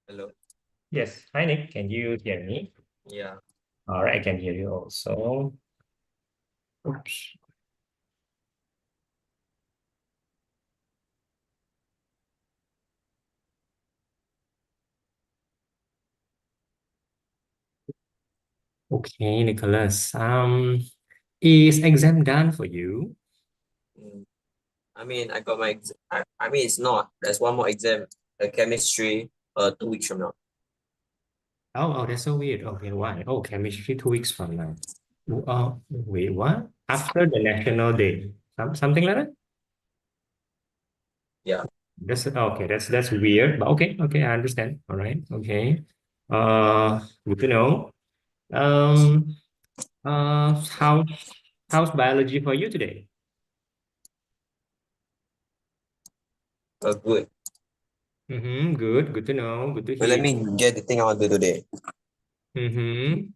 Hello. Yes. Hi, Nick. Can you hear me? Yeah. All right, I can hear you also. Oops. Okay, Nicholas. Is exam done for you? Mm. I got my. It's not. There's one more exam, chemistry. 2 weeks from now. Oh, that's so weird. Okay, why? Oh, chemistry 2 weeks from now. Wait, what? After the National Day, something like that? Yeah. That's okay. That's weird, but okay, I understand. All right, okay. Good to know. Um, uh, how how's biology for you today? Good. Good to know. Good to Well, let hear. me get the thing I want to do today. Mm-hmm.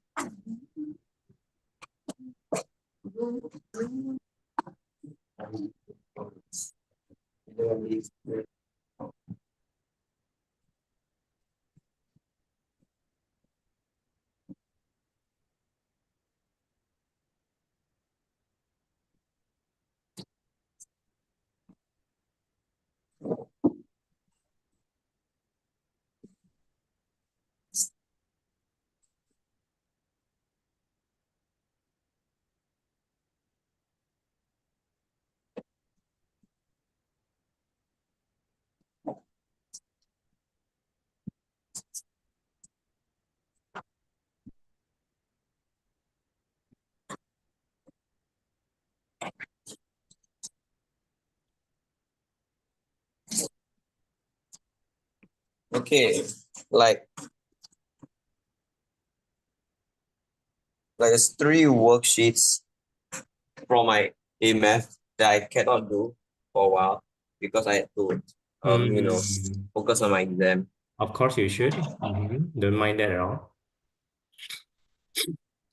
Okay. Like there's 3 worksheets from my A math that I cannot do for a while because I had to Mm, focus on my exam. of course you should. Don't mind that at all.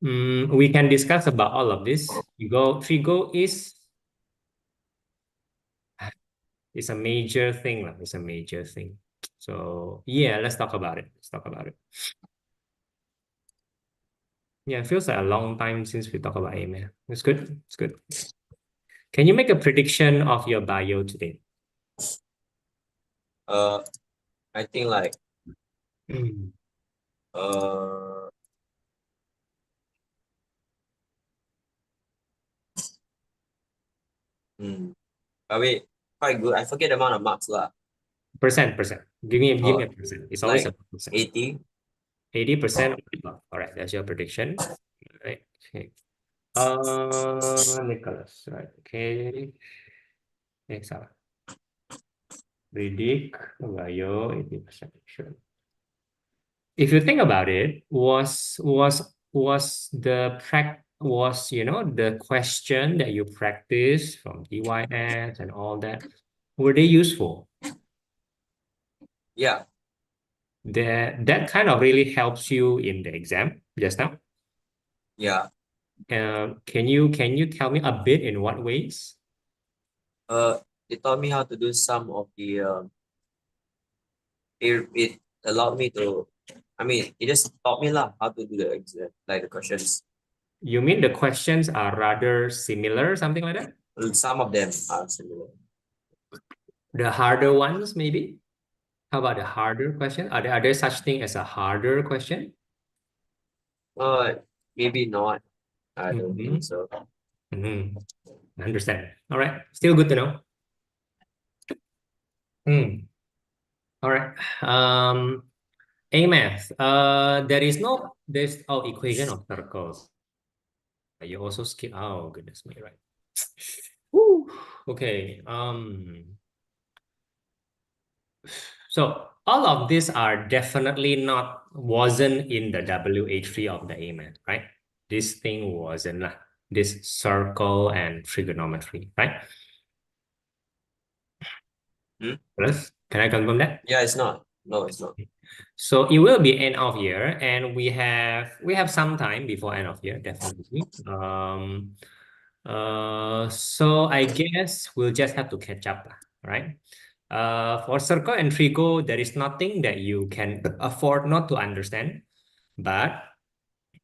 We can discuss about all of this. Trigo is a major thing, lah. It's a major thing. So yeah, let's talk about it. Let's talk about it. Yeah, it feels like a long time since we talk about AML. It's good. It's good. Can you make a prediction of your bio today? Uh, I think like Mm. uh, hmm, wait, quite good. I forget the amount of marks lah. Percent. Give me Uh, a percent. It's always a like percent. 80. 80%. All right, that's your prediction. All right. Okay. Nicholas, right? Okay. Salah. Predict bio 80% sure. If you think about it, was the the question that you practice from DYS and all that, were they useful? Yeah. That kind of really helps you in the exam just now. Yeah. Can you tell me a bit in what ways? Uh, they taught me how to do some of the it allowed me to it just taught me lah how to do the exam, like the questions. You mean the questions are rather similar, something like that? Some of them are similar. The harder ones, maybe? How about the harder question? Are there such thing as a harder question? Uh, Maybe not. I don't think Mm-hmm. so. Mm-hmm. I understand. All right. Still good to know. Hmm. All right. A math. There's equation of circles. You also skip. Oh goodness me, right. Woo. Okay. So all of these are definitely wasn't in the WH3 of the A math, right? This thing wasn't this circle and trigonometry, right? Hmm? Plus, can I confirm that? Yeah, it's not. No, it's not. So it will be end of year, and we have some time before end of year, definitely. So I guess we'll just have to catch up, right? For circle and trigo, there is nothing that you can afford not to understand, but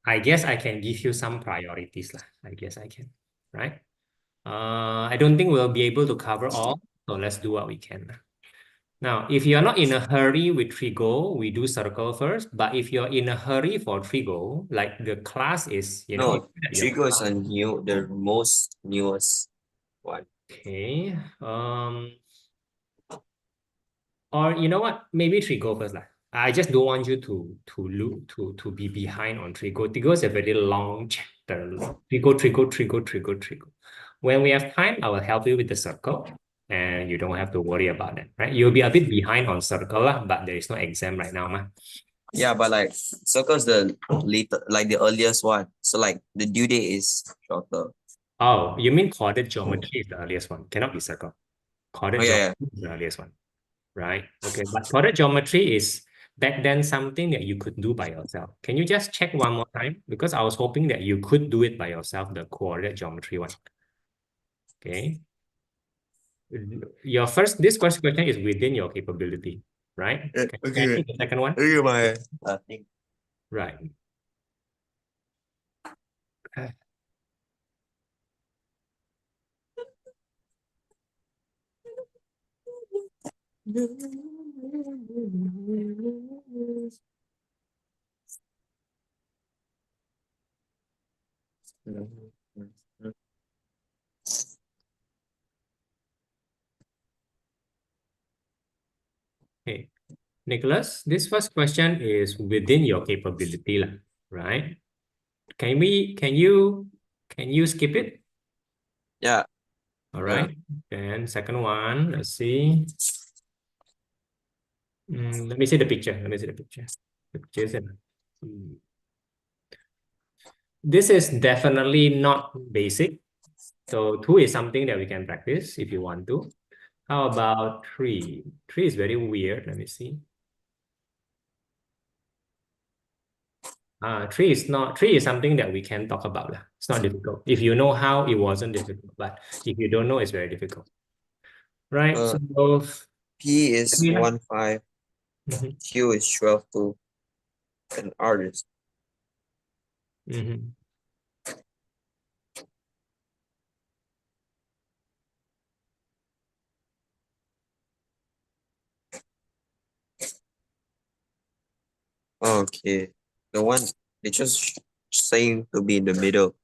I guess I can give you some priorities lah. I guess I can, right? I don't think we'll be able to cover all, so let's do what we can. Now, if you're not in a hurry with trigo, we do circle first. But if you're in a hurry for trigo, like the class is, No, your trigo is class. the most newest one. Okay. Or you know what? Maybe trigo first lah. I just don't want you to look to be behind on trigo. Trigo is a very long chapter. Trigo, trigo, trigo, trigo, trigo. When we have time, I will help you with the circle, and you don't have to worry about it, right? You'll be a bit behind on circle lah, but there is no exam right now, mah. Yeah, but like circle's the later, like the earliest one. So like the due date is shorter. Oh, you mean chorded geometry is the earliest one? Cannot be circle. Oh Chorded yeah, yeah. geometry is the earliest one, right? Okay, but chorded geometry is back then something that you could do by yourself. Can you just check one more time? Because I was hoping that you could do it by yourself, the coordinate geometry one. Okay. This first question is within your capability, right? Can I Okay. take the second one? Look at my thing. Right. Okay. Nicholas, this first question is within your capability, lah, right? Can you skip it? Yeah. All Yeah. right. Then second one, let's see. Let me see the picture. Let me see the picture. The picture is This is definitely not basic. So two is something that we can practice if you want to. How about three? Three is very weird. Let me see. Three is something that we can talk about. Lah. It's not difficult. If you know how, it wasn't difficult. But if you don't know, it's very difficult. Right? So P is three lah. 1.5, Q is 12.2, and R is okay. The one they just saying to be in the middle.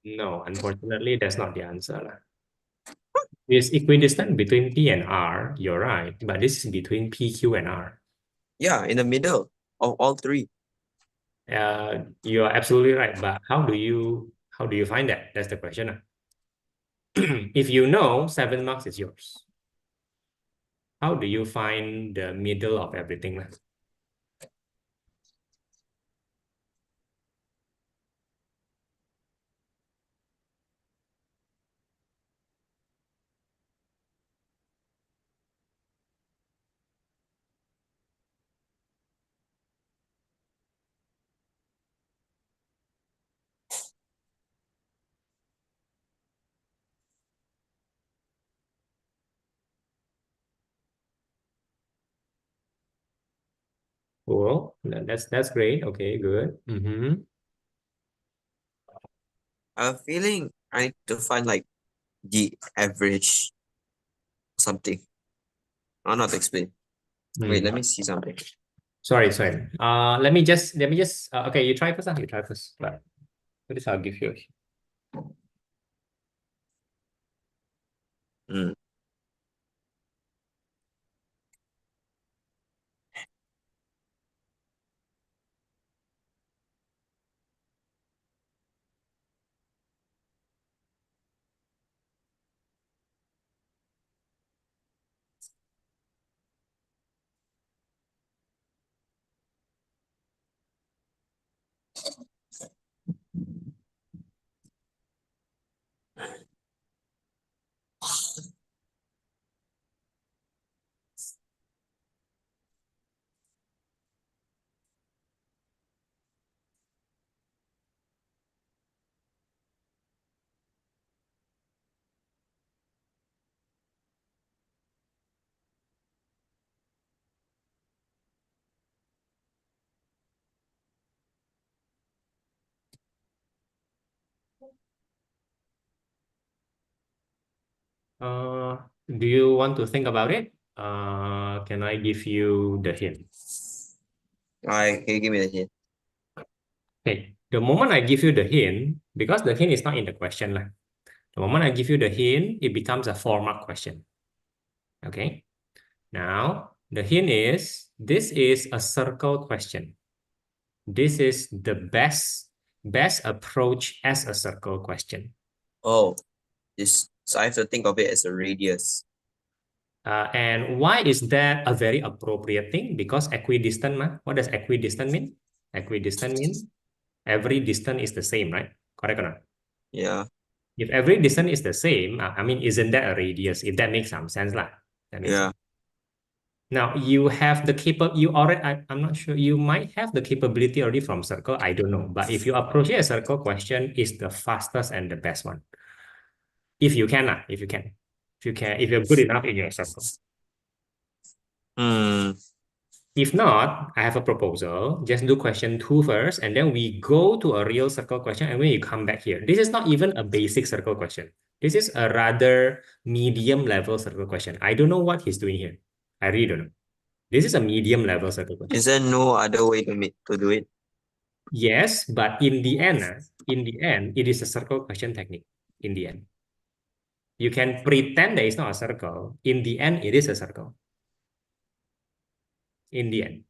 No, unfortunately, that's not the answer. Lah. It's equidistant between P and R. You're right, but this is between P, Q, and R. Yeah, in the middle of all three. You are absolutely right. But how do you find that? That's the question. Lah. If you know, 7 marks is yours. How do you find the middle of everything? Lah? Cool. That's great. Okay, good. I'm feeling I need to find like the average something. I'll not explain. Wait, let me see something. Sorry. Let me just okay, you try first. You try first. But for this, I'll give you. Mm. Do you want to think about it? Can I give you the hint? Can you give me the hint? Okay, the moment I give you the hint, because the hint is not in the question, lah. The moment I give you the hint, it becomes a 4-mark question. Okay, now the hint is this is a circle question. This is the best approach as a circle question. Oh, this. So I have to think of it as a radius. And why is that a very appropriate thing? Because equidistant, what does equidistant mean? Equidistant means every distance is the same, right? Correct or not? Yeah. If every distance is the same, I mean, isn't that a radius? If that makes some sense, lah. That makes Yeah. sense. Now you have the you already, I'm not sure, you might have the capability already from circle, I don't know. But if you approach it as circle question, is the fastest and the best one. If you can, if you can. If you're good enough in your circle. Hmm. If not, I have a proposal. Just do question 2 first, and then we go to a real circle question, and when you come back here. This is not even a basic circle question. This is a rather medium level circle question. I don't know what he's doing here. I really don't know. This is a medium level circle question. Is there no other way to do it? Yes, but in the end, it is a circle question technique. In the end, you can pretend that it's not a circle. In the end, it is a circle. In the end,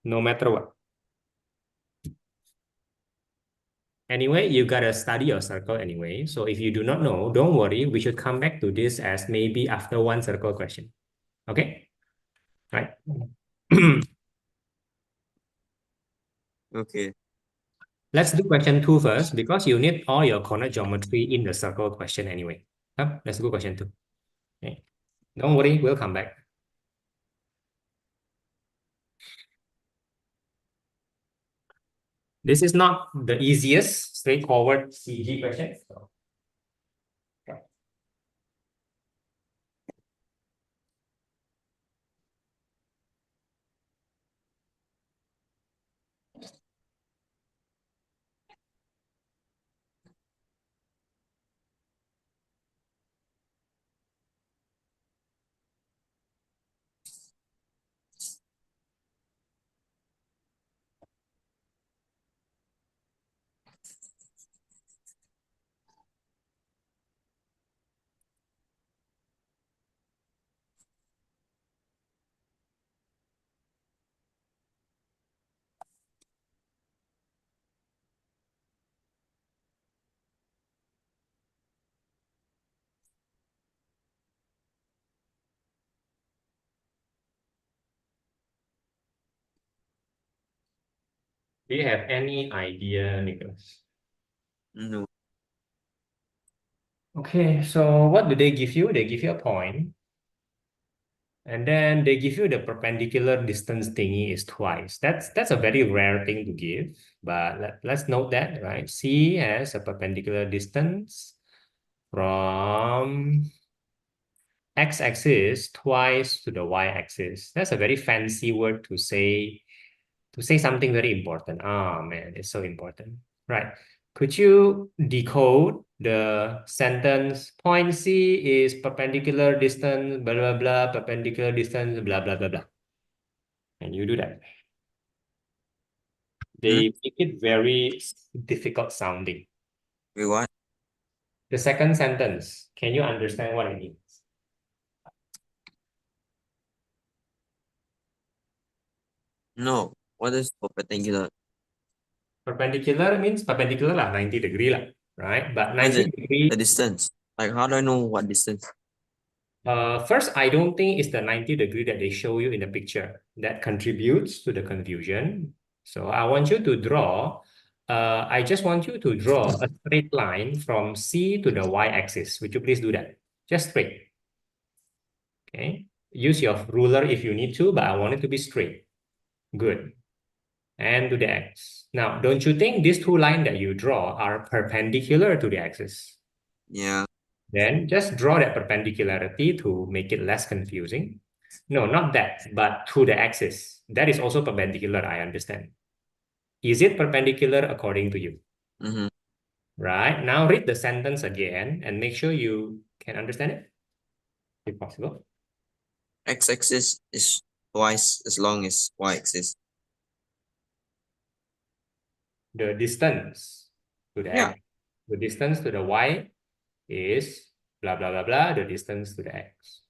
no matter what. Anyway, you gotta study your circle anyway. So if you do not know, don't worry. We should come back to this as maybe after one circle question. Okay? Right. Okay. Let's do question 2 first because you need all your corner geometry in the circle question anyway. Let's do question 2. Okay. Don't worry, we'll come back. This is not the easiest straightforward CG question. So, do you have any idea, Nicholas? No. Okay, so what do they give you? They give you a point. And then they give you the perpendicular distance thingy is twice. That's a very rare thing to give, but let's note that, right? C has a perpendicular distance from x-axis twice to the y-axis. That's a very fancy word to say something very important. Oh man, it's so important. Right. Could you decode the sentence point C is perpendicular distance, blah, blah, blah, perpendicular distance, blah, blah, blah, blah. And you do that. Hmm? They make it very difficult sounding. Wait, what? The second sentence, can you understand what it means? No. What is perpendicular? Perpendicular means perpendicular lah, 90 degree lah, right? But What is 90 it? degree, The distance. Like, how do I know what distance? first, I don't think it's the 90 degree that they show you in the picture that contributes to the confusion. So I want you to draw, I just want you to draw a straight line from C to the y-axis. Would you please do that? Just straight. Okay. Use your ruler if you need to, but I want it to be straight. Good. And to the x. Now, don't you think these two lines that you draw are perpendicular to the axis? Yeah. Then just draw that perpendicularity to make it less confusing. No, not that, but to the axis. That is also perpendicular, I understand. Is it perpendicular according to you? Mm-hmm. Right. Now read the sentence again and make sure you can understand it, if possible. X-axis is twice as long as y-axis. The distance to the Yeah. x, the distance to the y is blah, blah, blah, blah, the distance to the x.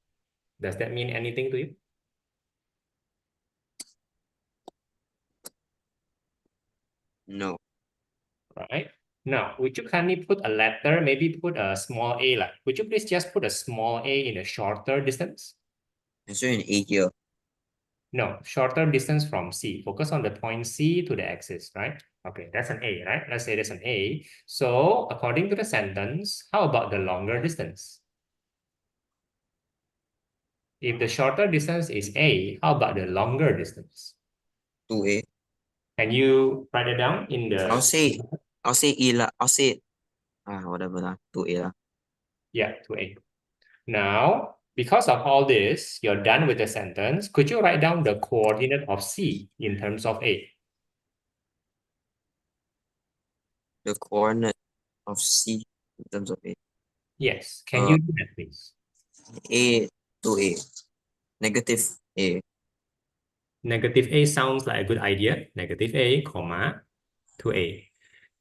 Does that mean anything to you? No. Right. Now, would you kindly put a letter, maybe put a small a, like, would you please just put a small a in a shorter distance? It's an A here. No, shorter distance from C. Focus on the point C to the axis, right? Okay, that's an A, right? Let's say that's an A. So according to the sentence, how about the longer distance? If the shorter distance is A, how about the longer distance? 2A. Can you write it down in I'll the... say I'll say E lah. I'll say whatever lah. 2A lah. Yeah, to A. Now, because of all this, you're done with the sentence. Could you write down the coordinate of C in terms of A? The coordinate of C in terms of A. Yes. Can you do that, please? A to A. Negative A. Negative A sounds like a good idea. Negative A, comma, to A.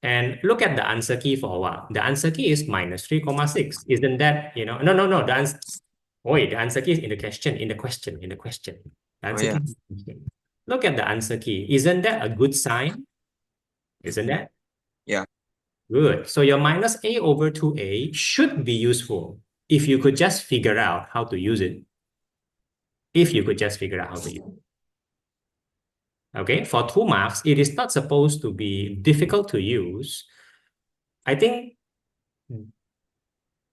And look at the answer key for a while. The answer key is minus 3,6. Isn't that, no, no, no. The answer key is in the question, in the question. The Oh answer key yeah. is in the question. Look at the answer key. Isn't that a good sign? Isn't that? Yeah. Good. So your minus A over 2A should be useful if you could just figure out how to use it. If you could just figure out how to use it. Okay, for 2 marks, it is not supposed to be difficult to use. I think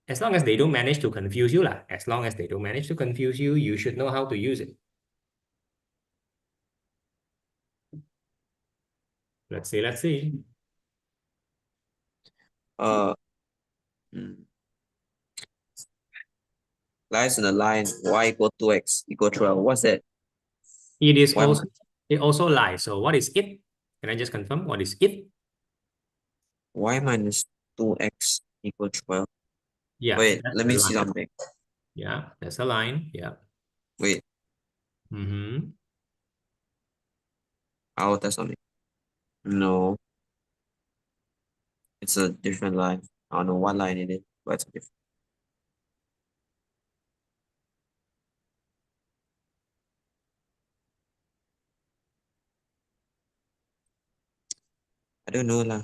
as long as they don't manage to confuse you, as long as they don't manage to confuse you, you should know how to use it. Let's see. Uh. Lies in the line y equal 2x equal 12. What's that? Y, It also lies. So what is it? Can I just confirm what is it? y minus 2x equal 12. Yeah, Wait, that's let the me see line. something. Yeah, that's a line. Yeah. Wait, I'll test something. No, it's a different line. I don't know what line it is, but it's different. I don't know lah.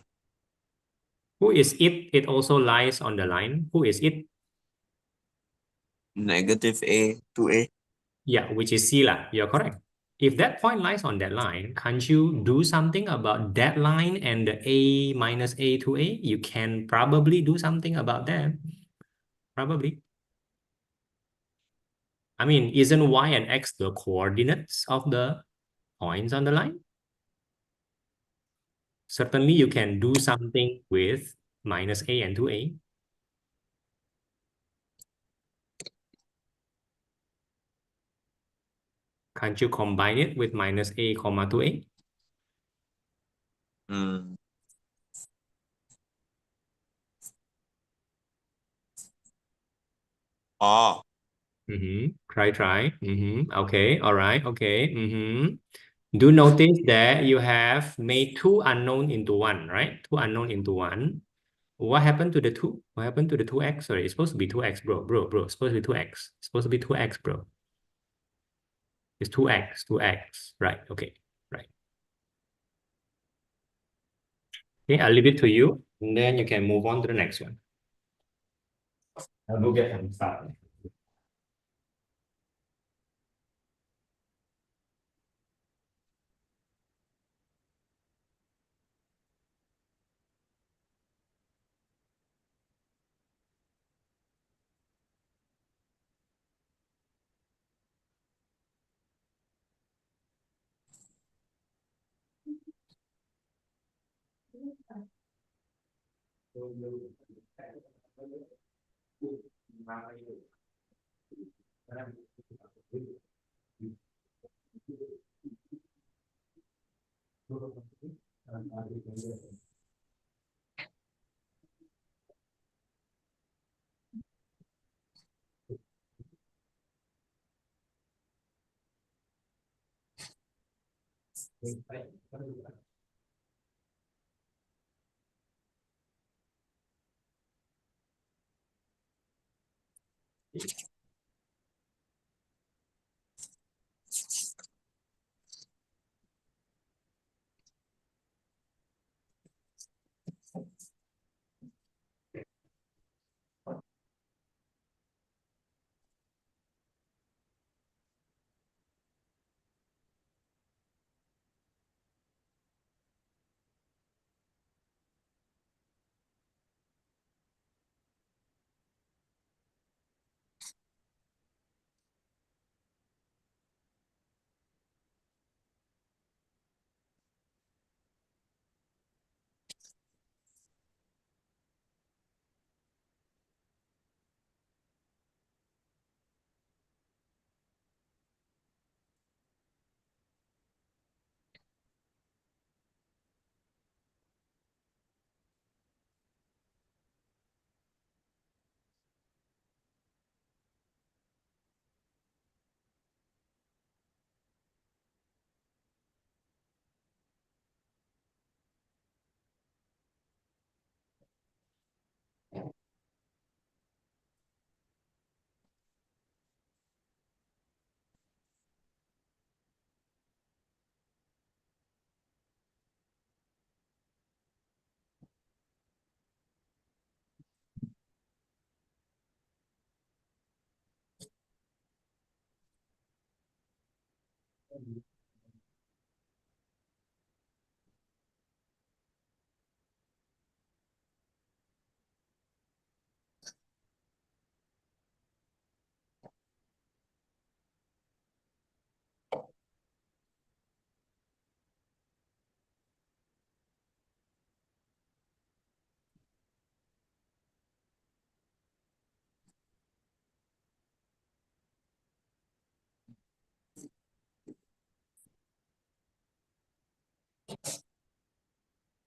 Who is it? It also lies on the line. Who is it? Negative A to A. Yeah, which is C lah. You're correct. If that point lies on that line, can't you do something about that line and the A minus A to A? You can probably do something about that. Probably. I mean, isn't Y and X the coordinates of the points on the line? Certainly, you can do something with minus A and 2A. Can't you combine it with minus A comma 2A? Hmm. Oh, Try. Okay, all right, okay. Do notice that you have made two unknown into one, right? Two unknown into one. What happened to the two? What happened to the 2x? Sorry, it's supposed to be 2x, bro. It's supposed to be 2x. It's supposed to be 2x, bro. It's 2x. Right, okay, right. Okay, I'll leave it to you, and then you can move on to the next one. I'll go get some stuff.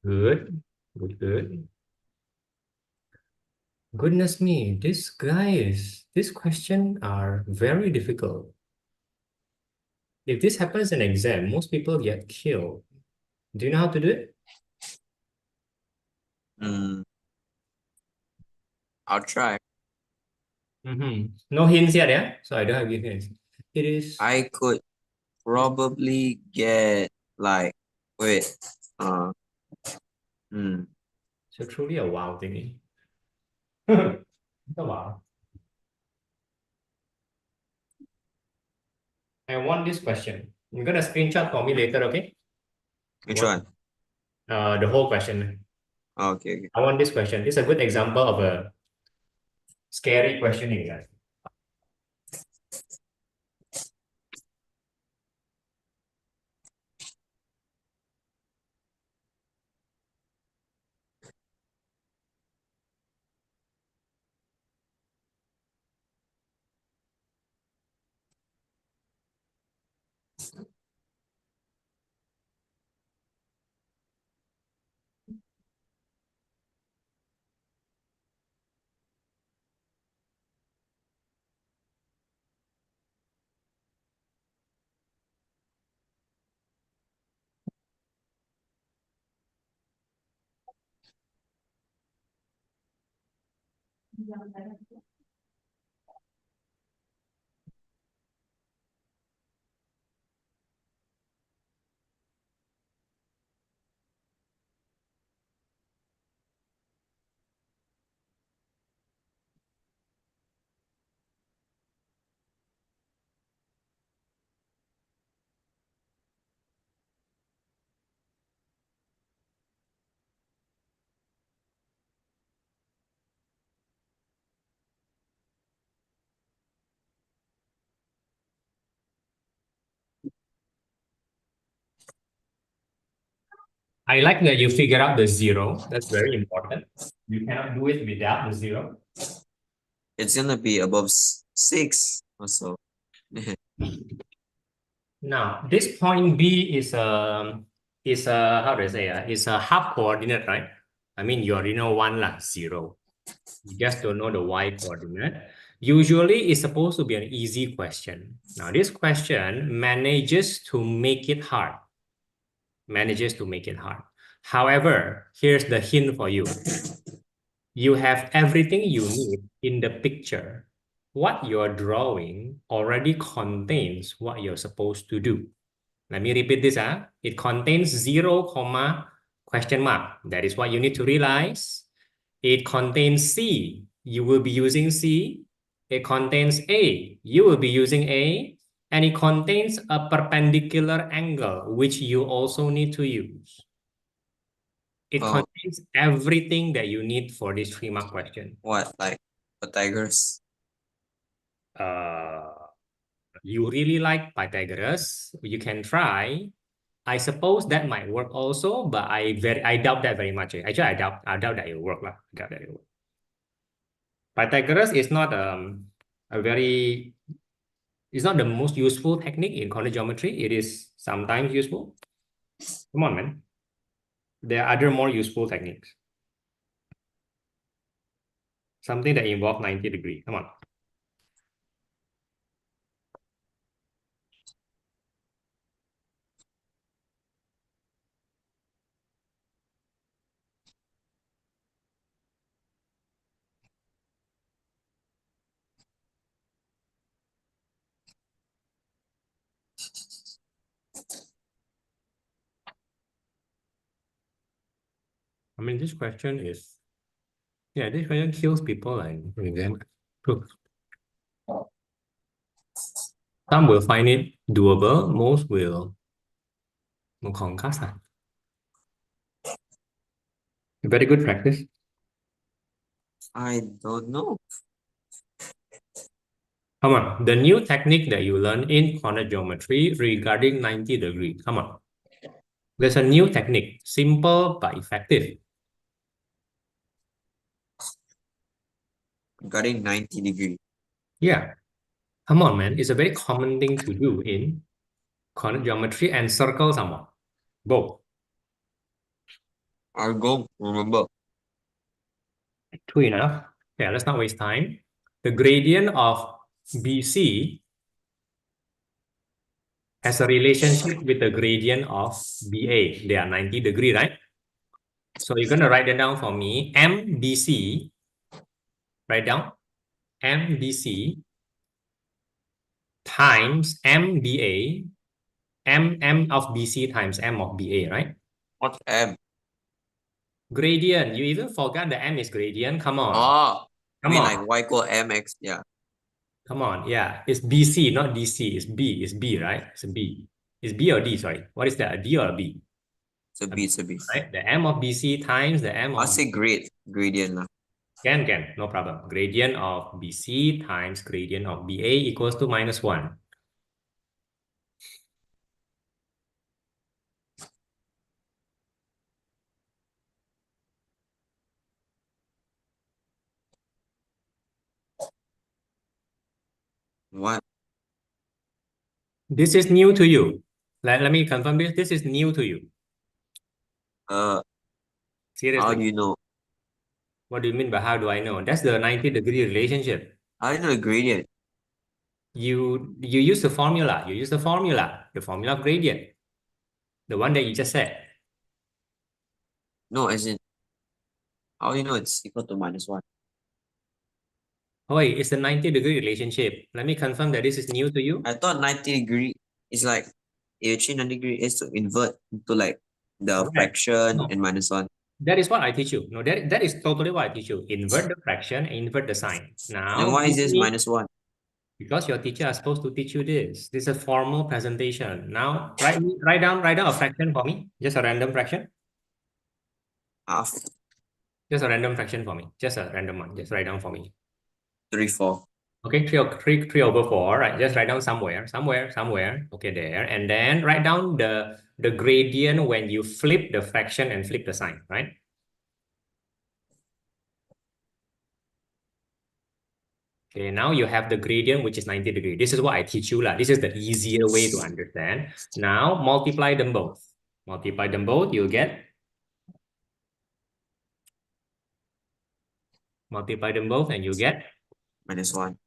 Good, good. Goodness me, this question are very difficult. If this happens in exam, most people get killed. Do you know how to do it? Mm, I'll try. No hints yet, yeah? So I don't have give hints. It is I could probably get like, wait, uh, hmm, so truly a wow thingy. It's a wow. I want this question. You're gonna screenshot for me later, okay? which What one? the whole question. Okay, okay. I want this question. This is a good example of a scary questioning, guys. I like that you figure out the zero. That's very important. You cannot do it without the zero. It's gonna be above 6 also. Now, this point B is a how do I say is a half coordinate, right? I mean, you already know one lah, zero. You just don't know the y coordinate. Usually, it's supposed to be an easy question. Now, this question manages to make it hard. manages to make it hard. However, here's the hint for you. You have everything you need in the picture. What you're drawing already contains what you're supposed to do. Let me repeat this. It contains 0, question mark. That is what you need to realize. It contains C. You will be using C. It contains A. You will be using A. And it contains a perpendicular angle, which you also need to use. It Oh, contains everything that you need for this 3-mark question. what, like Pythagoras? You really like Pythagoras, you can try. I suppose that might work also, but I doubt that very much. Actually, I doubt that it will work. I doubt that it will work. Pythagoras is not a very it's not the most useful technique in corner geometry. It is sometimes useful. Come on, man. There are other more useful techniques. Something that involves 90 degrees. Come on. I mean, this question is, this question kills people like exam. Some will find it doable. Most will concuss. Very good practice. I don't know. Come on, the new technique that you learn in corner geometry regarding 90 degrees. Come on. There's a new technique, simple but effective. Regarding 90 degree. Yeah. Come on, man. It's a very common thing to do in corner geometry and circle someone. Both. I'll go, remember. True enough. Yeah, let's not waste time. The gradient of BC has a relationship with the gradient of BA. They are 90 degree, right? So you're going to write that down for me. MBC, write down MBC times MBA, M of BC times M of BA, right? What M? Gradient. You even forgot the M is gradient. Come on. Oh, I Come mean on. like Y equal MX. Yeah, Come on. Yeah. It's BC, not DC. It's B. It's B, right? It's a B. It's B or D, sorry. What is that? A D or a B? it's a B, it's a B. Right? The M of BC times the M I'll of... say gradient lah. Can, no problem. Gradient of BC times gradient of BA equals to -1. What? This is new to you. Let me confirm this. This is new to you. How Seriously. do you know? What do you mean by how do I know? That's the 90-degree relationship. How do you know the gradient? You use the formula. You use the formula of gradient. The one that you just said. No, as in, how do you know it's equal to -1? Oh, wait, it's a 90-degree relationship. Let me confirm that this is new to you. I thought 90 degree is like, if you change 90 degree is to invert into like the Correct. fraction No. and -1. That is what I teach you. No, that is totally what I teach you. Invert the fraction, invert the sign. Now, Then why is give this me, -1? because your teacher is supposed to teach you this. This is a formal presentation. Now, write down a fraction for me. Just a random fraction. Half, Just a random fraction for me. Just a random one. Just write down for me. 3/4. Okay, 3/4, right? Just write down somewhere. Okay, there. And then write down the gradient when you flip the fraction and flip the sign, right? Okay, now you have the gradient, which is 90 degrees. This is what I teach you. This is the easier way to understand. Now, multiply them both. Multiply them both, you'll get... Multiply them both and you get... -1.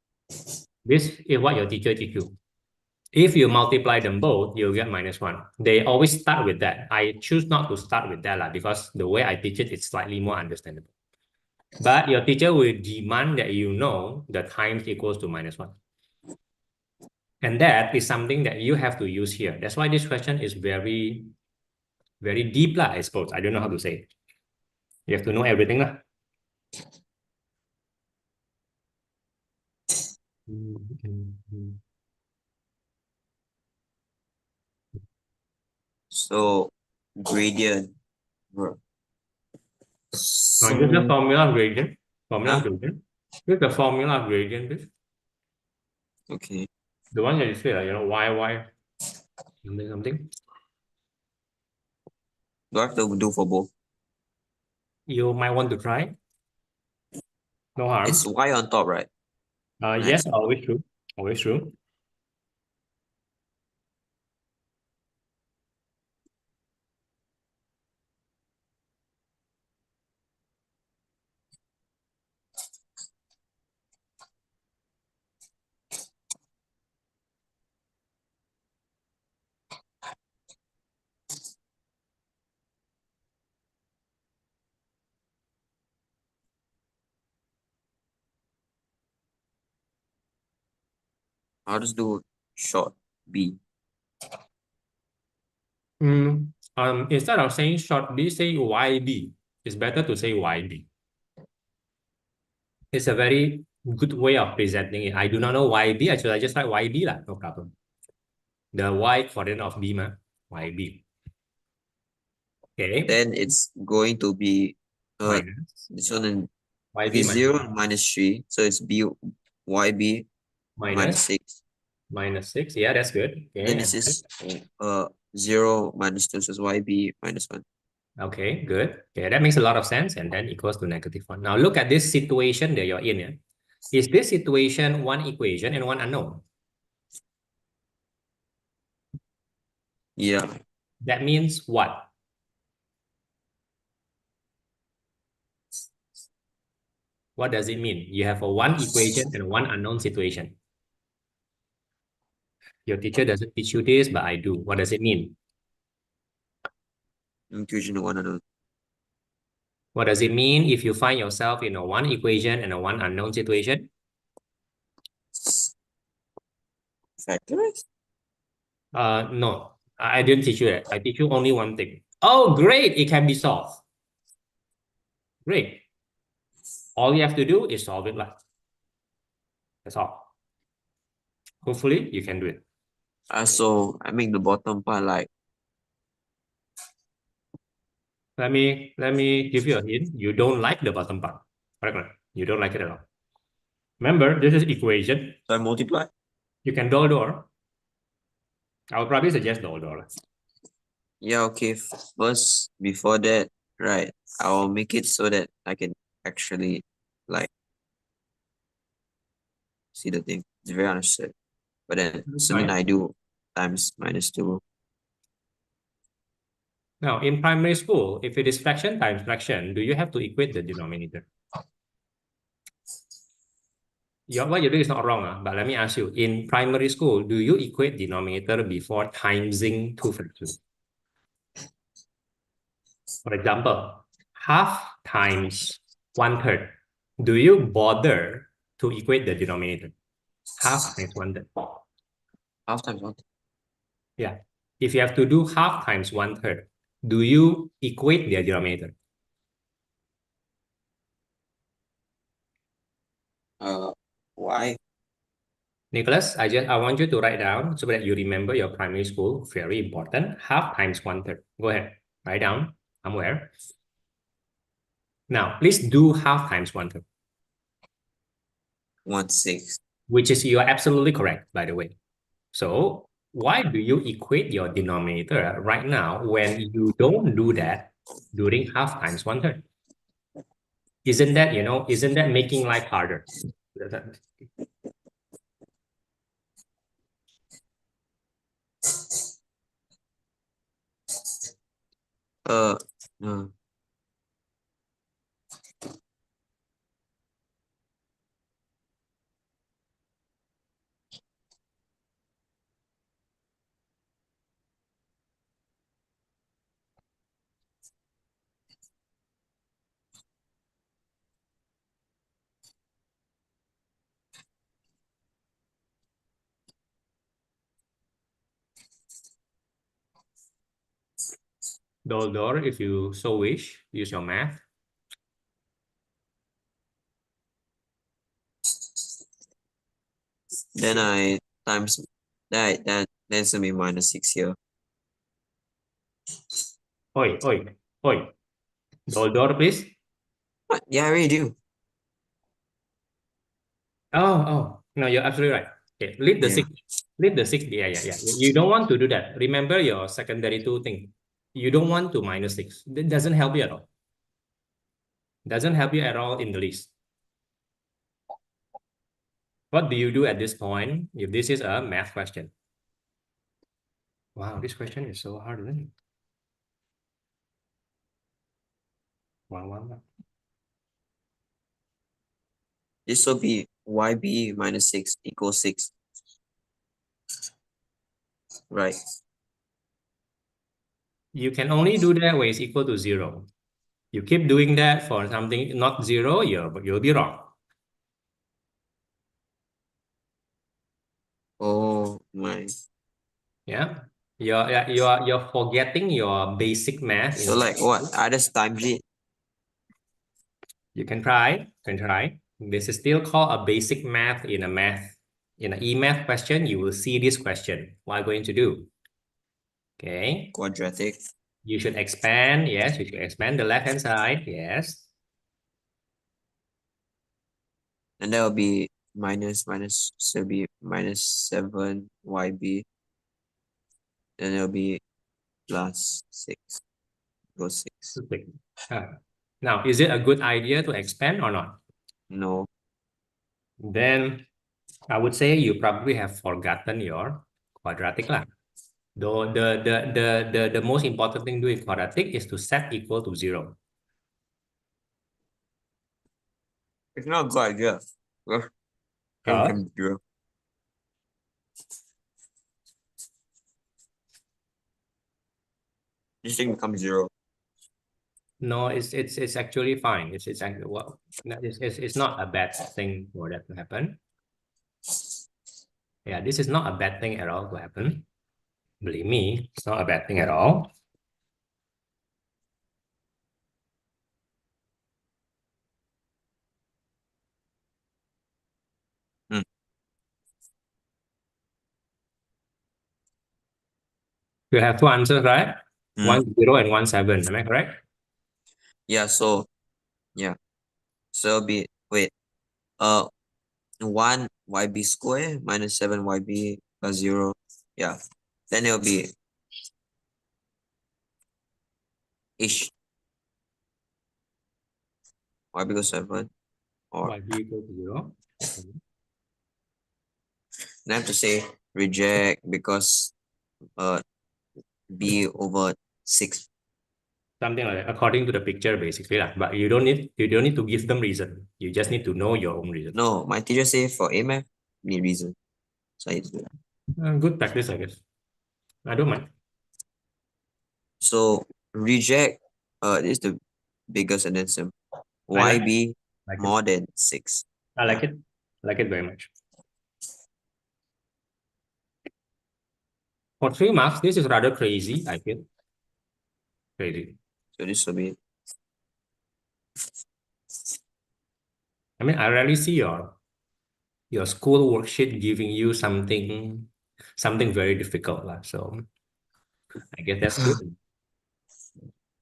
This is what your teacher teach you. If you multiply them both, you'll get -1. They always start with that. I choose not to start with that because the way I teach it is slightly more understandable. But your teacher will demand that you know the times equals to -1. And that is something that you have to use here. That's why this question is very, very deep, I suppose. I don't know how to say it. You have to know everything. So gradient. Now, just the So, formula of gradient. Formula of huh? gradient. Just the formula of gradient, please. Okay. The one that you say, y, something, something. Do I have to do for both? You might want to try. No It's harm. y on top, right? Yes, Next. always true. Always true. I'll just do short b. Instead of saying short b, say YB. It's better to say YB. It's a very good way of presenting it. I do not know YB. Actually, I just write YB lah. No problem. The Y coordinate of B ma. YB. Okay. Then it's going to be Minus this one and YB okay, minus 0 minus 3. So it's b yb minus minus 6. -6. Yeah, that's good. Then Okay. this is 0 minus 2, so it's yb minus 1. Okay, good. Okay, that makes a lot of sense. And then equals to -1. Now look at this situation that you're in. Yeah? Is this situation one equation and one unknown? Yeah. That means what? What does it mean? You have a one equation and one unknown situation. Your teacher doesn't teach you this, but I do. What does it mean? Inclusion of one another. What does it mean if you find yourself in a one equation and a one unknown situation? Factorize? No, I didn't teach you that. I teach you only one thing. Oh, great. It can be solved. Great. All you have to do is solve it. That's all. Hopefully, you can do it. So I make the bottom part like Let me give you a hint. You don't like the bottom part. Correct? You don't like it at all. Remember, this is equation. so I multiply. You can door. I would probably suggest door. Yeah, okay. First, before that, right, I'll make it so that I can actually like see the thing. It's very understood. But then assuming Right. I do times minus 2. Now, in primary school, if it is fraction times fraction, do you have to equate the denominator? What you do is not wrong, but let me ask you, in primary school, do you equate denominator before timesing two fractions? For example, half times 1/3. Do you bother to equate the denominator? Half times 1/3. Half times 1. Yeah. If you have to do half times 1/3, do you equate their denominator? Why? Nicholas, I want you to write down so that you remember your primary school. Very important. Half times 1/3. Go ahead. Write down somewhere. Now, please do half times 1/3, 1/6. which is you are absolutely correct, by the way. So why do you equate your denominator right now when you don't do that during half times 1/3? Isn't that making life harder? Uh, uh, Doldor, if you so wish, use your math. Then I times that's gonna be minus 6 here. Oi. Doldor, please. What? Yeah, I already do. Oh, no, you're absolutely right. Okay, leave the Yeah. six. Leave the six. Yeah. You don't want to do that. Remember your secondary two thing. You don't want to minus six. That doesn't help you at all. Doesn't help you at all in the least. What do you do at this point if this is a math question? Wow, this question is so hard, isn't it? Wow. This will be YB minus 6 equals 6. Right. You can only do that when it's equal to 0. You keep doing that for something not 0, you'll be wrong. Oh my. Yeah. You're forgetting your basic math in So like what? I just times it. You can try. This is still called a basic math in a math. In an e-math question, you will see this question. What are you going to do? Okay. Quadratic. You should expand. Yes, you should expand the left-hand side. Yes. And that will be minus, so it'll be minus 7 YB. Then it'll be plus 6 equals 6. Perfect. Now, is it a good idea to expand or not? No. Then I would say you probably have forgotten your quadratic lah. Though the most important thing doing quadratic is to set equal to 0. It's not a good idea. Well, can Huh? become 0. This thing becomes 0. No, it's actually fine. It's actually well, no, it's not a bad thing for that to happen. Yeah, this is not a bad thing at all to happen. Believe me, it's not a bad thing at all. Hmm. You have two answers, right? Hmm. 1, 0 and 1, 7. Am I correct? Yeah, so yeah. So it'll be wait. 1 YB square minus 7 YB plus 0. Yeah. Then it'll be ish YB equals 7. Or Y b equal to 0. then I have to say reject because uh B over 6. Something like that, according to the picture, basically. Lah. But you don't need to give them reason. You just need to know your own reason. No, my teacher say for A math, need reason. So I do that. Good practice, I guess. I don't mind. So reject is the biggest and then some I YB like it. more than 6. I like Yeah. it. I like it very much. For 3 marks, this is rather crazy, I feel. Crazy. So this will be I mean, I rarely see your school worksheet giving you something very difficult. Lah. So I guess that's good.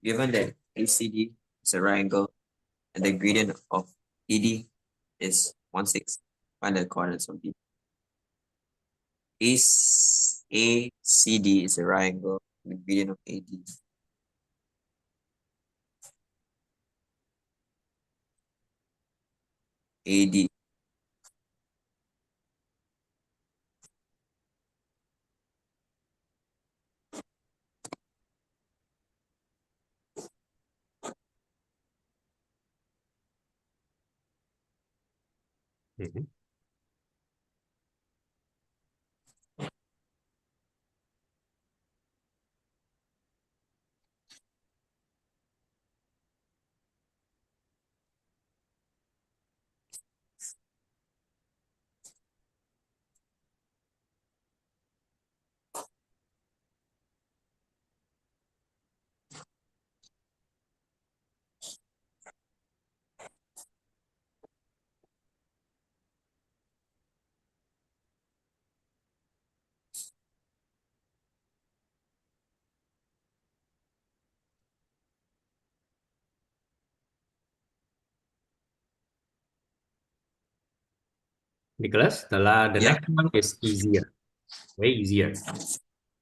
given that ACD is a right angle and the gradient of ED is 1/6. Find the coordinates of B. ACD is a right angle and the gradient of AD. AD. Mhm. Nicholas, the Yeah. next one is easier, way easier.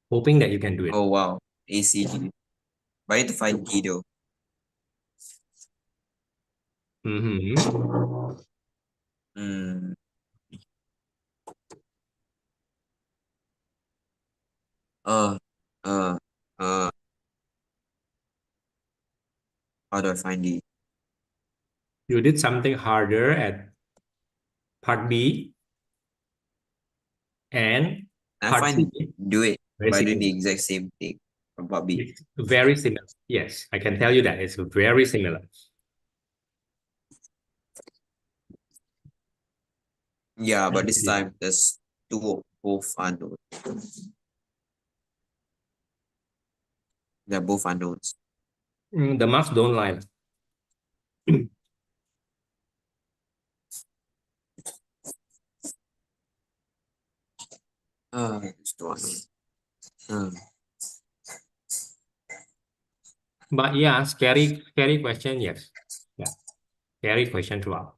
Hoping that you can do it. Oh wow. ACD. But I need to find D though. Mm-hmm. Hmm. Uh. Uh. Uh. How do I find D? You did something harder at part B and I part C. find do it Very by doing similar. the exact same thing about B. It's very similar. Yes, I can tell you that it's very similar. Yeah, but this Yeah. time there's two both unknown. They're both unknowns. The marks don't lie. It's two unknown. But yeah, scary question, yes. Yeah, scary question throughout.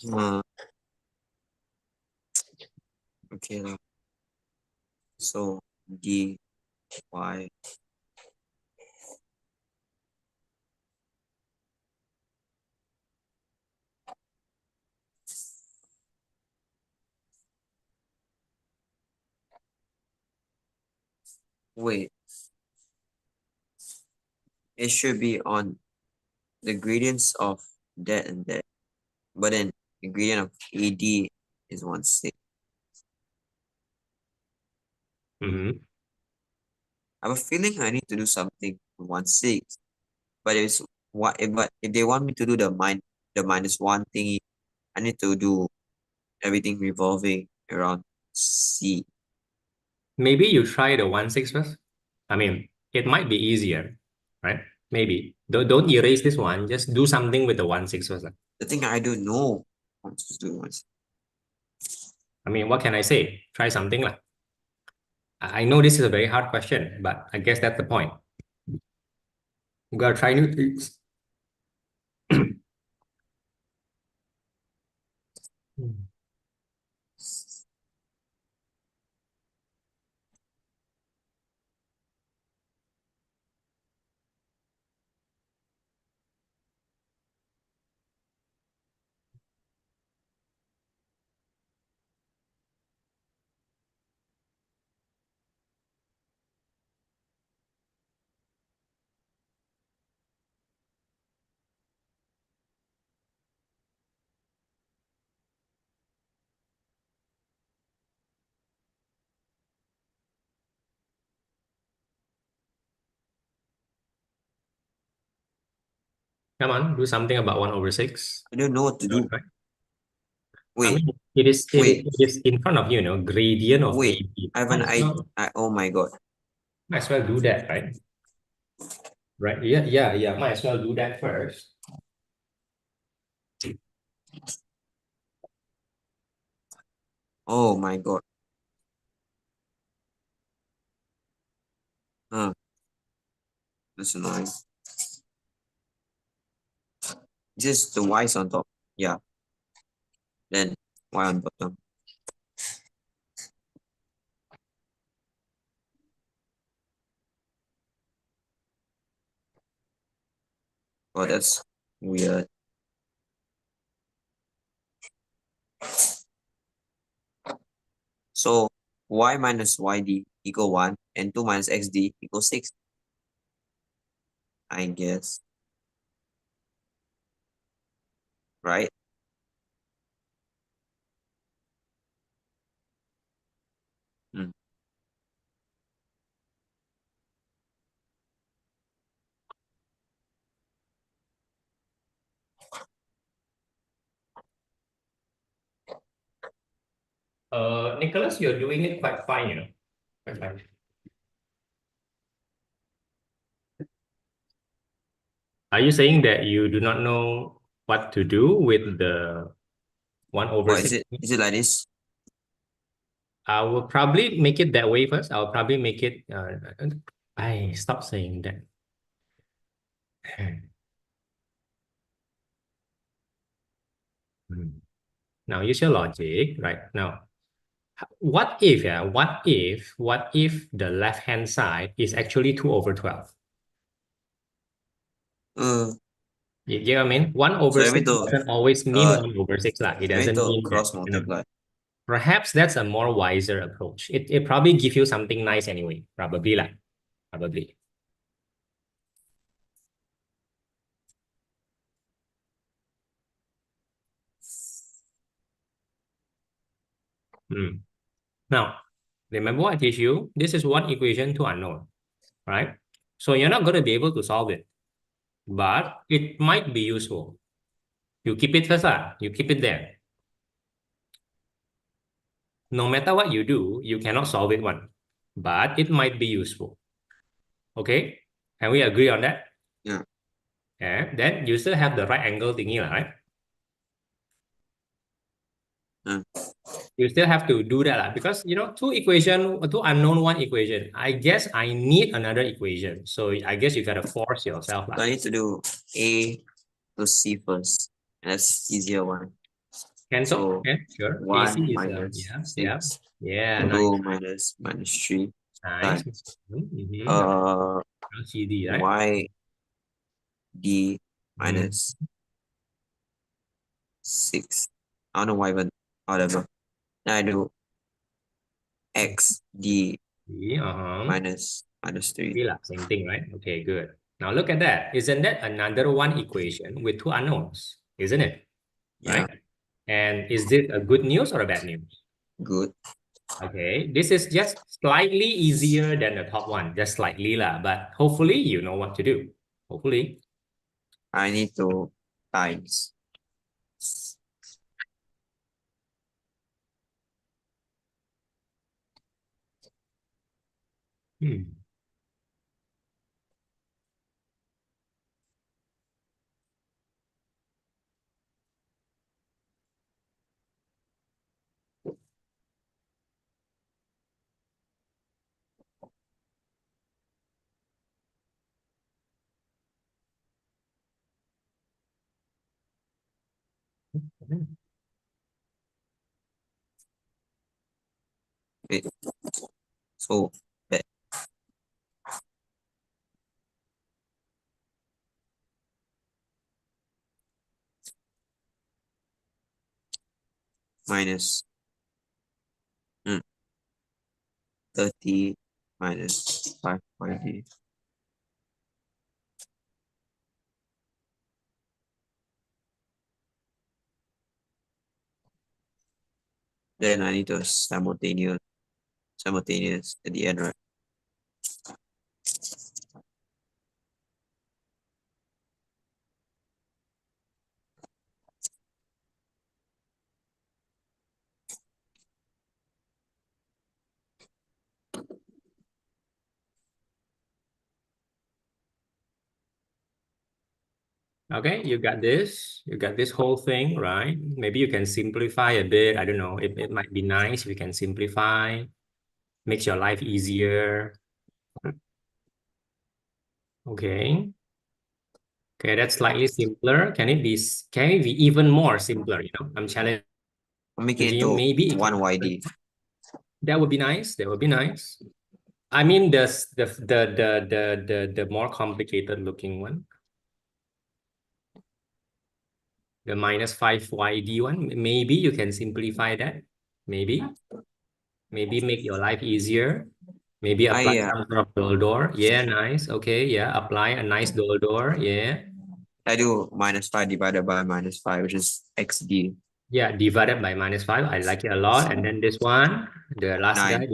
Uh, okay lah. So D Y. Wait, it should be on the gradients of that and that. But then the gradient of AD is 1/6. Mm-hmm. I have a feeling I need to do something with 1/6. But if they want me to do the -1 thingy, I need to do everything revolving around C. Maybe you try the 1/6 first. I mean, it might be easier, right? Maybe. Don't erase this one. Just do something with the 1/6 first. The thing I don't know how to do once. I mean, what can I say? Try something lah. I know this is a very hard question, but I guess that's the point. You gotta try new things. Come on, do something about 1/6. I don't know what to You wanna do. try? I Wait, mean, wait, it is in front of you, gradient of wait. AB. I have an oh my god. Might as well do that, right? Right. Yeah. Might as well do that first. Oh my god. Huh, that's annoying. Just the Y's on top. Yeah. Then Y on bottom. Oh, that's weird. So y minus yd equal 1 and 2 minus xd equals 6, I guess. Right? Hmm. Nicholas, you're doing it quite fine, you know. Quite fine. Are you saying that you do not know what to do with the 1 over Or is 6? it like this? I will probably make it that way first. I'll probably make it. I stop saying that. Hmm. Now use your logic, right? Now, what if the left-hand side is actually 2 over 12? Uh, You get what I mean? 1 so over you 6 mean to doesn't always mean 1 over 6. Like. It you mean doesn't to mean that, cross you know. multiply? Perhaps that's a more wiser approach. It probably give you something nice anyway. Probably like. Probably. Hmm. Now, remember what I teach you? This is one equation to unknown, right? So you're not going to be able to solve it, but it might be useful. You keep it first, you keep it there. No matter what you do, you cannot solve it one, but it might be useful. Okay? Can we agree on that? Yeah. And then you still have the right angle thingy, right? Yeah. You still have to do that because you know two unknown one equation. I guess I need another equation. So I guess you gotta force yourself. So I need to do A to C first. And that's easier one. Cancel? So Yeah, sure. AC 1 is minus yeah, yeah, 6, yeah, nice, 2 minus 3 nice. times Now uh CD, right? y d Mm. minus 6. I don't know why, but whatever. Then I do x d minus 3. Yeah, same thing, right? Okay, good. Now look at that. Isn't that another one equation with two unknowns? Isn't it? Yeah, Right? And is this a good news or a bad news? good. Okay, this is just slightly easier than the top one, just slightly lah. But hopefully you know what to do. Hopefully. I need to times. Hmm. Wait, so that minus 30 minus 5 yd. Then I need to simultaneous at the end, right? Okay, you got this. You got this whole thing, right? Maybe you can simplify a bit. I don't know. It might be nice if you can simplify, makes your life easier. Okay. Okay, that's slightly simpler. Can it be even more simpler? You know, I'm challenging I'm making it you. to Maybe it can 1 yd. that would be nice. That would be nice. I mean the more complicated looking one. The minus 5yd one. Maybe you can simplify that. Maybe. Maybe make your life easier. Maybe apply I some sort of door door. Yeah, nice. Okay, yeah. Apply a nice door door. Yeah. I do minus 5 divided by minus 5, which is xd. Yeah, divided by minus 5. I like it a lot. And then this one, the last guy. 9.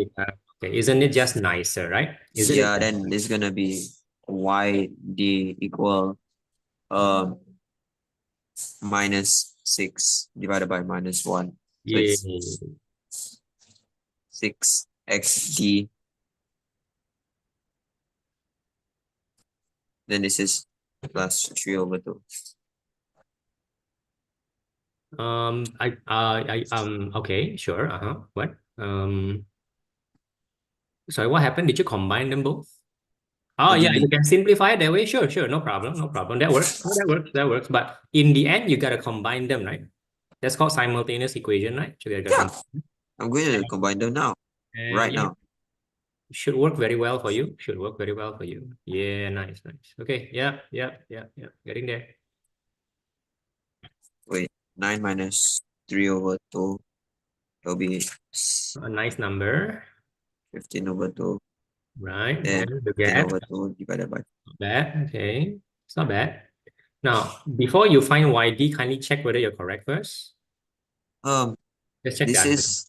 Okay, isn't it just nicer, right? Isn't it? Yeah, then it's gonna be yd equal um minus 6 divided by minus 1. So Yeah. it's 6xd. Then this is plus 3 over 2. Okay, sure. What? Sorry, what happened? Did you combine them both? Oh, yeah, you delete. can simplify it that way. Sure, sure. No problem. No problem. That works. Oh, that works. That works. But in the end, you got to combine them, right? That's called simultaneous equation, right? So you got to Yeah, combine. I'm going to combine them now, And right yeah, now. should work very well for you. Should work very well for you. Yeah, nice, nice. Okay, yeah, yeah, yeah, yeah. Getting there. Wait, 9 minus 3 over 2 will be A nice number, 15 over 2. right? Then Then you 15 get over 2 divided by. not bad. Okay, it's not bad. Now, before you find YD, kindly check whether you're correct first. Um, Just check the this answer. is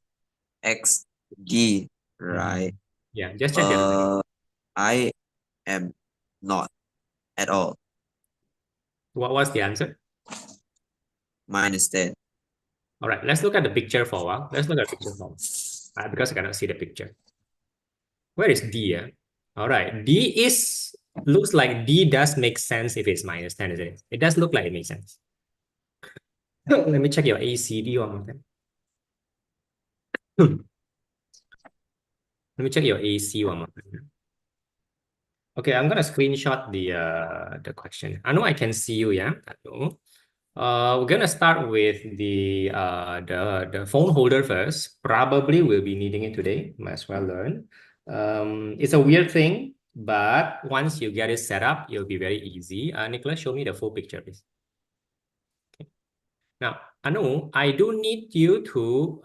xd, right? Yeah, just check the answer. I am not at all. What was the answer? Minus 10. All right, let's look at the picture for a while. Let's look at the picture for a while. Because I cannot see the picture. Where is D? All right, looks like D does make sense if it's minus 10, isn't it? It does look like it makes sense. Let me check your ACD one more time. Let me check your AC one more time. Okay, I'm gonna screenshot the question. I know I can see you, yeah. I know. We're gonna start with the phone holder first. Probably we'll be needing it today. Might as well learn. It's a weird thing, but once you get it set up, it'll be very easy. Nicholas, show me the full picture, please. Okay. Now, Anu, I do need you to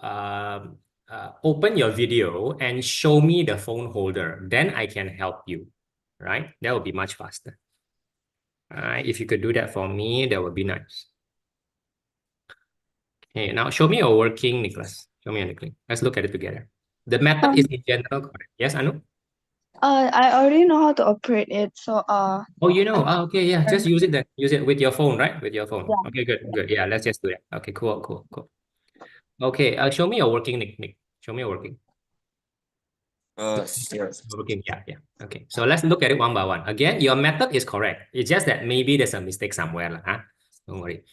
open your video and show me the phone holder. Then I can help you, right? That would be much faster. If you could do that for me, that would be nice. Okay, now show me your working, Nicholas. Show me your working. Let's look at it together. The method is in general correct. Yes, Anu? I already know how to operate it, so Oh, you know. Okay, yeah. Just um, use it then. Use it with your phone, right? With your phone. yeah. Okay, good, good. Yeah, let's just do that. Okay, cool, cool, cool. Okay, show me your working, Nick. Show me your working. Sure. Working, yeah, yeah. Okay, so let's look at it one by one. Again, your method is correct. It's just that maybe there's a mistake somewhere, lah, huh? Don't worry.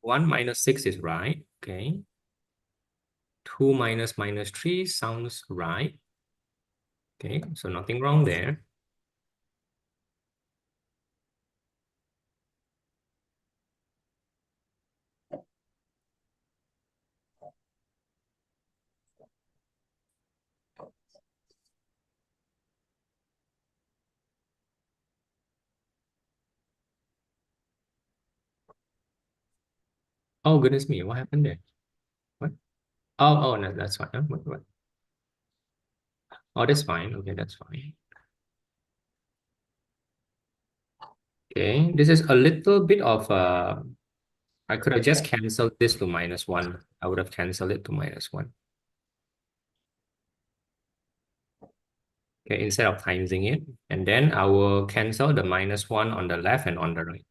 1 minus 6 is right. Okay. 2 minus minus 3 sounds right. Okay, so nothing wrong there. Oh, goodness me, what happened there? What? Oh, no, that's fine. Huh? What? Oh, that's fine. Okay, that's fine. Okay, this is a little bit of I could have just canceled this to -1. I would have canceled it to -1. Okay, instead of timesing it. And then I will cancel the -1 on the left and on the right.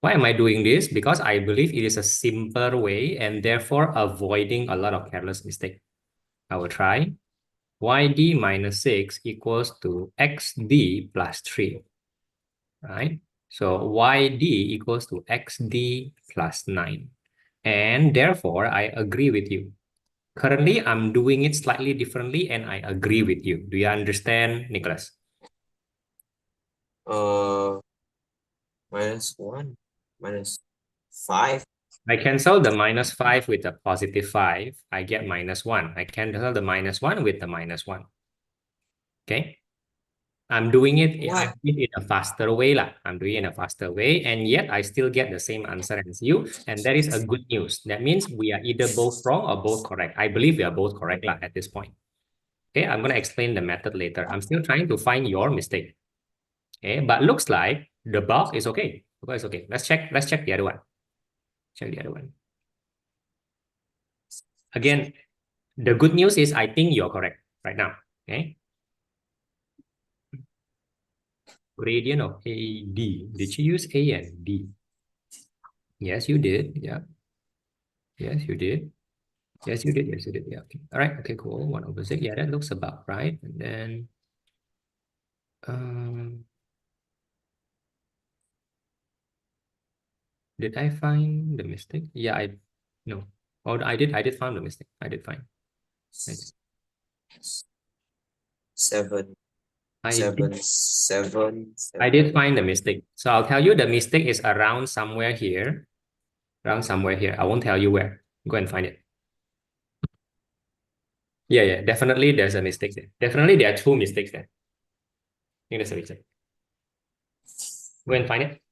Why am I doing this? Because I believe it is a simpler way and therefore avoiding a lot of careless mistake. I will try. YD minus 6 equals to XD plus 3, right? So YD equals to XD plus 9. And therefore, I agree with you. Currently, I'm doing it slightly differently and I agree with you. Do you understand, Nicholas? Minus 1, minus 5. I cancel the -5 with the +5. I get -1. I cancel the -1 with the -1. Okay. I'm doing it Why? in a faster way lah. I'm doing it in a faster way, and yet I still get the same answer as you, and that is a good news. That means we are either both wrong or both correct. I believe we are both correct lah at this point. Okay, I'm gonna explain the method later. I'm still trying to find your mistake. Okay, but looks like the bulk is okay. The bulk is okay. Let's check the other one. Check the other one. Again, the good news is I think you're correct right now. Okay. Gradient of AD. Did you use A and D? Yes, you did. Yeah. Yes, you did. Yes, you did. Yes, you did. Yeah. Okay. All right. Okay, cool. 1/6. Yeah, that looks about right. And then did I find the mistake? Yeah, no. Oh, I did find the mistake. I did find. I did. 7, I 7, did 7, I 7. did find the mistake. So I'll tell you the mistake is around somewhere here. Around somewhere here. I won't tell you where. Go and find it. Yeah, definitely there's a mistake there. Definitely there are two mistakes there. I think that's a reason. Go and find it.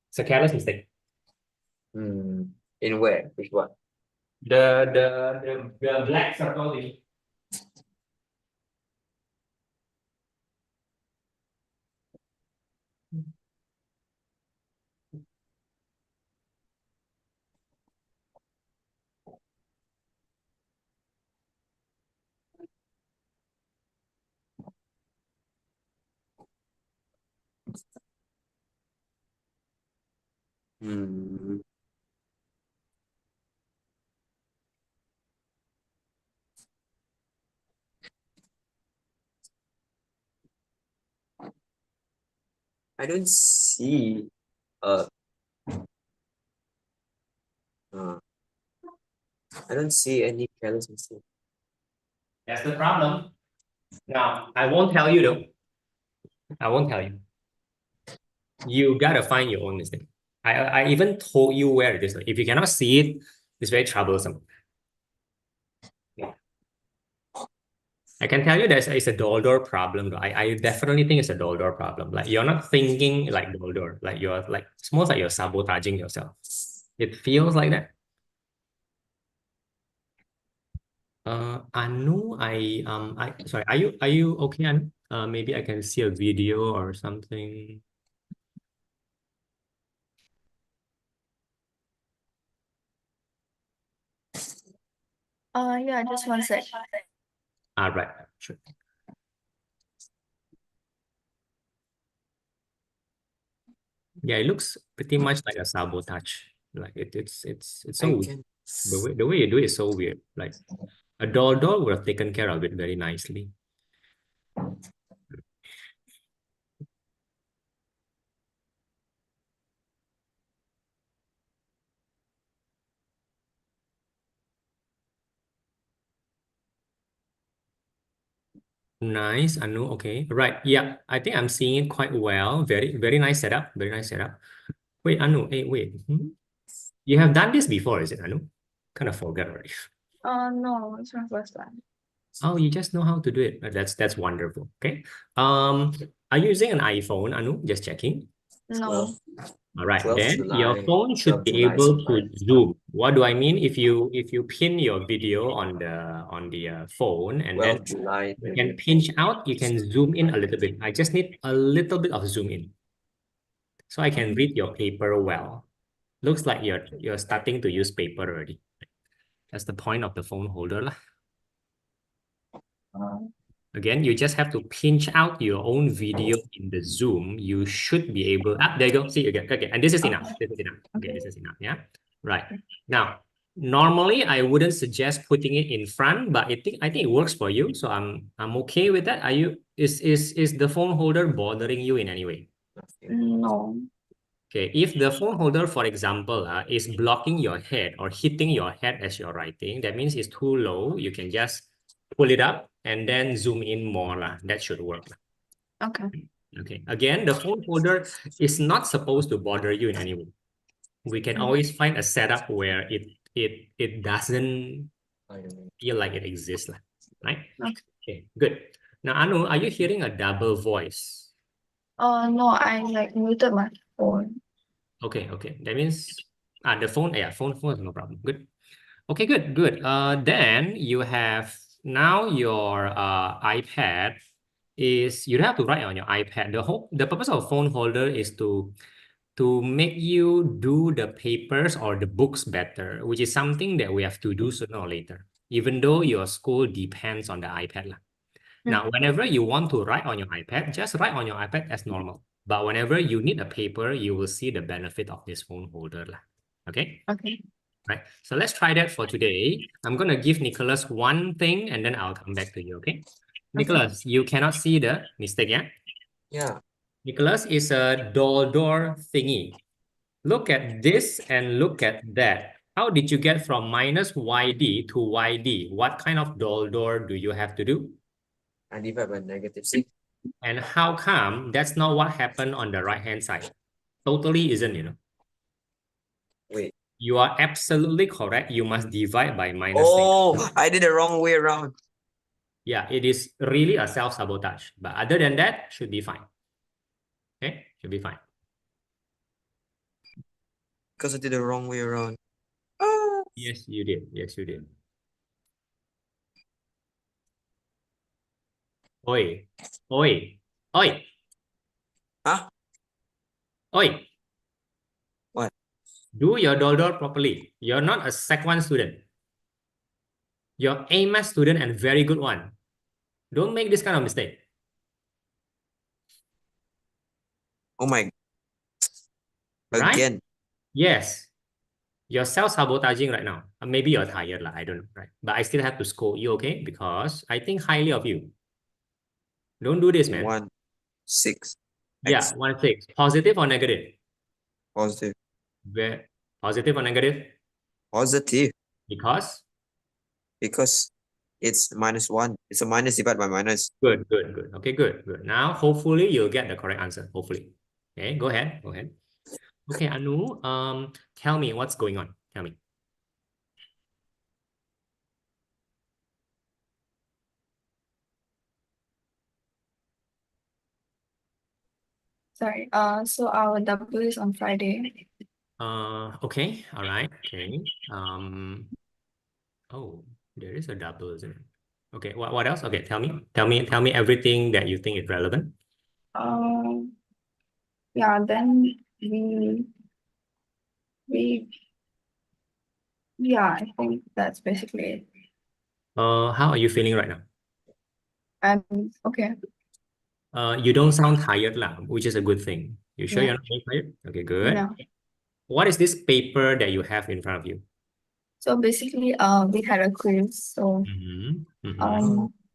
It's a careless mistake. In where? Which one? The black circle thing. I don't see uh I don't see any careless mistake. That's the problem. Now, I won't tell you though. I won't tell you. You gotta find your own mistake. I even told you where it is. If you cannot see it, it's very troublesome. I can tell you that it's a dollar problem though. I definitely think it's a dollar problem. Like you're not thinking like dollar. Like you're like it's more like you're sabotaging yourself. It feels like that. Anu, sorry, are you okay, Anu? Maybe I can see a video or something. Yeah, just one sec. Right, sure. Yeah, it looks pretty much like a sabotage. Like it's so weird. The way you do it is so weird. Like a doll would have taken care of it very nicely. Nice, Anu. Okay, right. Yeah, I think I'm seeing it quite well. Very nice setup. Very nice setup. Wait, Anu. Hey, wait. You have done this before, is it, Anu? Kind of forgot already. No, it's my first time. Oh, you just know how to do it. That's wonderful. Okay. Are you using an iPhone, Anu? Just checking. No. All right, 12 then July, your phone should 12 be July able to sometime. zoom. What do I mean? If you pin your video on the phone and 12 then July. you can pinch out, you can zoom in a little bit. I just need a little bit of zoom in, so I can read your paper well. Looks like you're starting to use paper already. That's the point of the phone holder lah. Again, you just have to pinch out your own video in the Zoom. You should be able, there you go. See again. Okay, and this is enough. This is enough. Okay, this is enough. Yeah. Right. Now, normally I wouldn't suggest putting it in front, but I think it works for you. So I'm okay with that. Is the phone holder bothering you in any way? No. Okay, if the phone holder, for example, is blocking your head or hitting your head as you're writing, that means it's too low. You can just pull it up and then zoom in more. That should work. Okay. Okay, again, the phone holder is not supposed to bother you in any way. We can always find a setup where it doesn't feel like it exists, right? Okay. Okay, good. Now, Anu, are you hearing a double voice? No, I like muted my phone. Okay, that means the phone, yeah, phone is no problem. Good. Okay, good. Then you have now your iPad is you don't have to write on your iPad. The purpose of phone holder is to make you do the papers or the books better, which is something that we have to do sooner or later, even though your school depends on the iPad lah. Now, whenever you want to write on your iPad, just write on your iPad as normal. But whenever you need a paper, you will see the benefit of this phone holder lah. Okay? Okay. Right. So let's try that for today. I'm going to give Nicholas one thing and then I'll come back to you, okay? Nicholas, you cannot see the mistake, yeah? Yeah. Nicholas is a door thingy. Look at this and look at that. How did you get from minus YD to YD? What kind of door do you have to do? I divide by -6. And how come that's not what happened on the right-hand side? Totally isn't, you know. Wait. You are absolutely correct. You must divide by -6. Oh, I did the wrong way around. Yeah, it is really a self-sabotage. But other than that, should be fine. Okay, should be fine. Because I did the wrong way around. Yes, you did. Yes, you did. Oi, oi, oi, Huh? oi. What? Do your door properly. You're not a Sec 1 student. You're A math student and very good one. Don't make this kind of mistake. Oh my. Right? Again. Yes. You're self-sabotaging right now. Maybe you're tired, I don't know, right? But I still have to scold you, okay? Because I think highly of you. Don't do this, man. 1, 6. Yeah, 1, 6. Positive or negative? Positive. Where positive or negative? Positive. Because? Because it's -1. It's a minus divided by minus. Good. Okay, good. Now, hopefully you'll get the correct answer. Hopefully. Okay, go ahead. Okay, Anu, tell me what's going on. Tell me. Sorry. So our W is on Friday. Okay, all right. Okay. Oh, there is a double, isn't it? Okay, what else? Okay, tell me everything that you think is relevant. Yeah, then we yeah, I think that's basically it. How are you feeling right now? Okay. You don't sound tired lah, which is a good thing. You sure Yeah. you're not getting tired? Okay, good. Yeah. What is this paper that you have in front of you? So basically, we had a quiz. So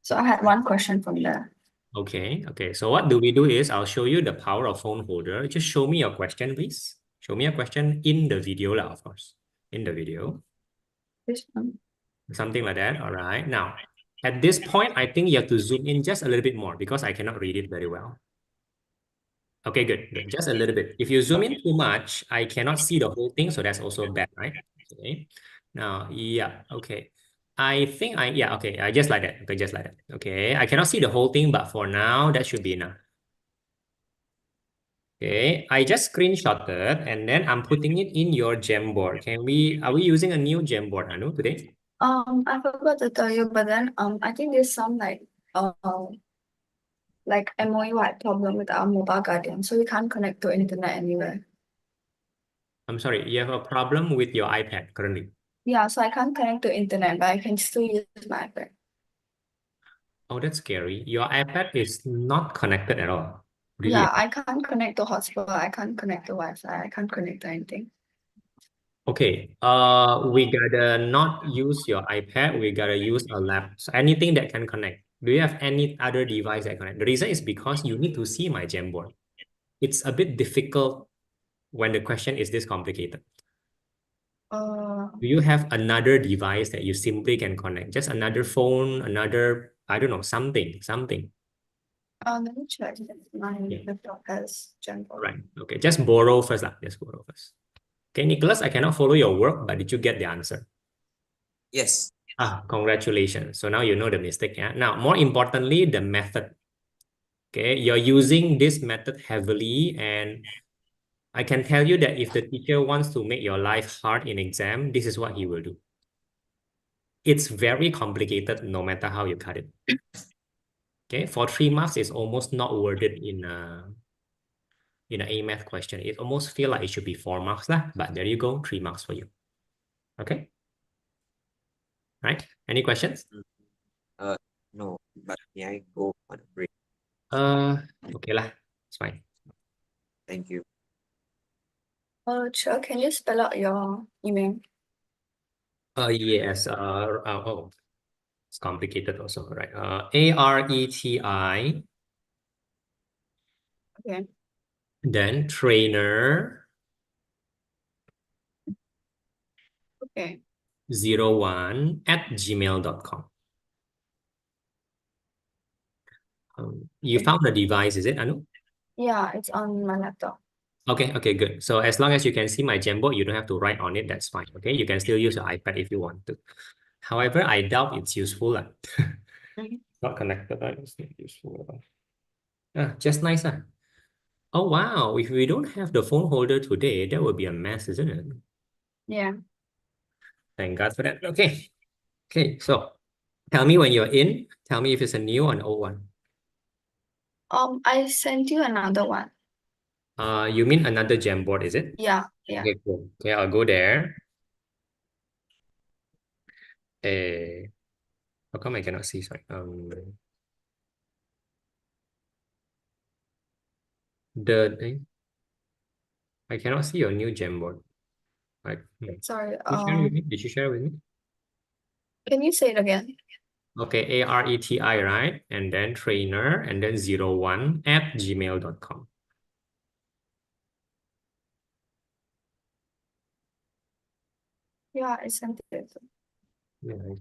so I had one question from there. Okay. So what do we do is I'll show you the power of phone holder. Just show me your question, please. Show me a question in the video lah, of course. In the video. This one. Something like that. All right. Now, at this point, I think you have to zoom in just a little bit more because I cannot read it very well. Okay, good. Just a little bit. If you zoom in too much, I cannot see the whole thing, so that's also bad, right? Okay. Now, yeah, okay. Okay, I just like that. Okay, just like that. Okay, I cannot see the whole thing, but for now, that should be enough. Okay, I just screenshotted and then I'm putting it in your Jamboard. Are we using a new Jamboard, Anu, today? I forgot to tell you, but then I think there's some like MOE-wide problem with our mobile guardian, so we can't connect to internet anywhere. I'm sorry, you have a problem with your iPad currently. Yeah, so I can't connect to internet, but I can still use my iPad. Oh, that's scary. Your iPad is not connected at all. Really? Yeah, I can't connect to hotspot, I can't connect to Wi-Fi, I can't connect to anything. Okay, we gotta not use your iPad, we gotta use a laptop. So anything that can connect. Do you have any other device that connect? The reason is because you need to see my Jamboard. It's a bit difficult when the question is this complicated. Do you have another device that you simply can connect? Just another phone, another, I don't know, something. Let me check if my laptop has Jamboard. Right, okay, just borrow first lah. Just borrow first. Okay, Nicholas, I cannot follow your work, but did you get the answer? Yes. Congratulations. So now you know the mistake. Yeah. Now, more importantly, the method. Okay, you're using this method heavily, and I can tell you that if the teacher wants to make your life hard in exam, this is what he will do. It's very complicated no matter how you cut it. Okay, for 3 marks, it's almost not worded in an A math question. It almost feel like it should be 4 marks lah, but there you go, 3 marks for you. Okay. Right? Any questions? No, but may I go on a break? Okay lah. It's fine. Thank you. Sure, can you spell out your email? Yes. Oh, it's complicated also, right? ARETI, Okay. then trainer Okay. 01@gmail.com. You found the device, is it, Anu? Yeah, it's on my laptop. Okay, good. So as long as you can see my Jamboard, you don't have to write on it, that's fine. Okay, you can still use your iPad if you want to. However, I doubt it's useful. Not connected, it's not useful. Just nice. Oh, wow. If we don't have the phone holder today, that would be a mess, isn't it? Yeah. Thank God for that. Okay. Okay, so tell me when you're in. Tell me if it's a new or an old one. I sent you another one. You mean another Jamboard, is it? Yeah. Okay, cool. Okay, I'll go there. How come I cannot see? Sorry. I cannot see your new Jamboard. Right. Sorry. Did you share with me? Did you share with me? Can you say it again? Okay, ARETI, right? And then trainer, and then 01@gmail.com. Yeah, I sent it. Oh,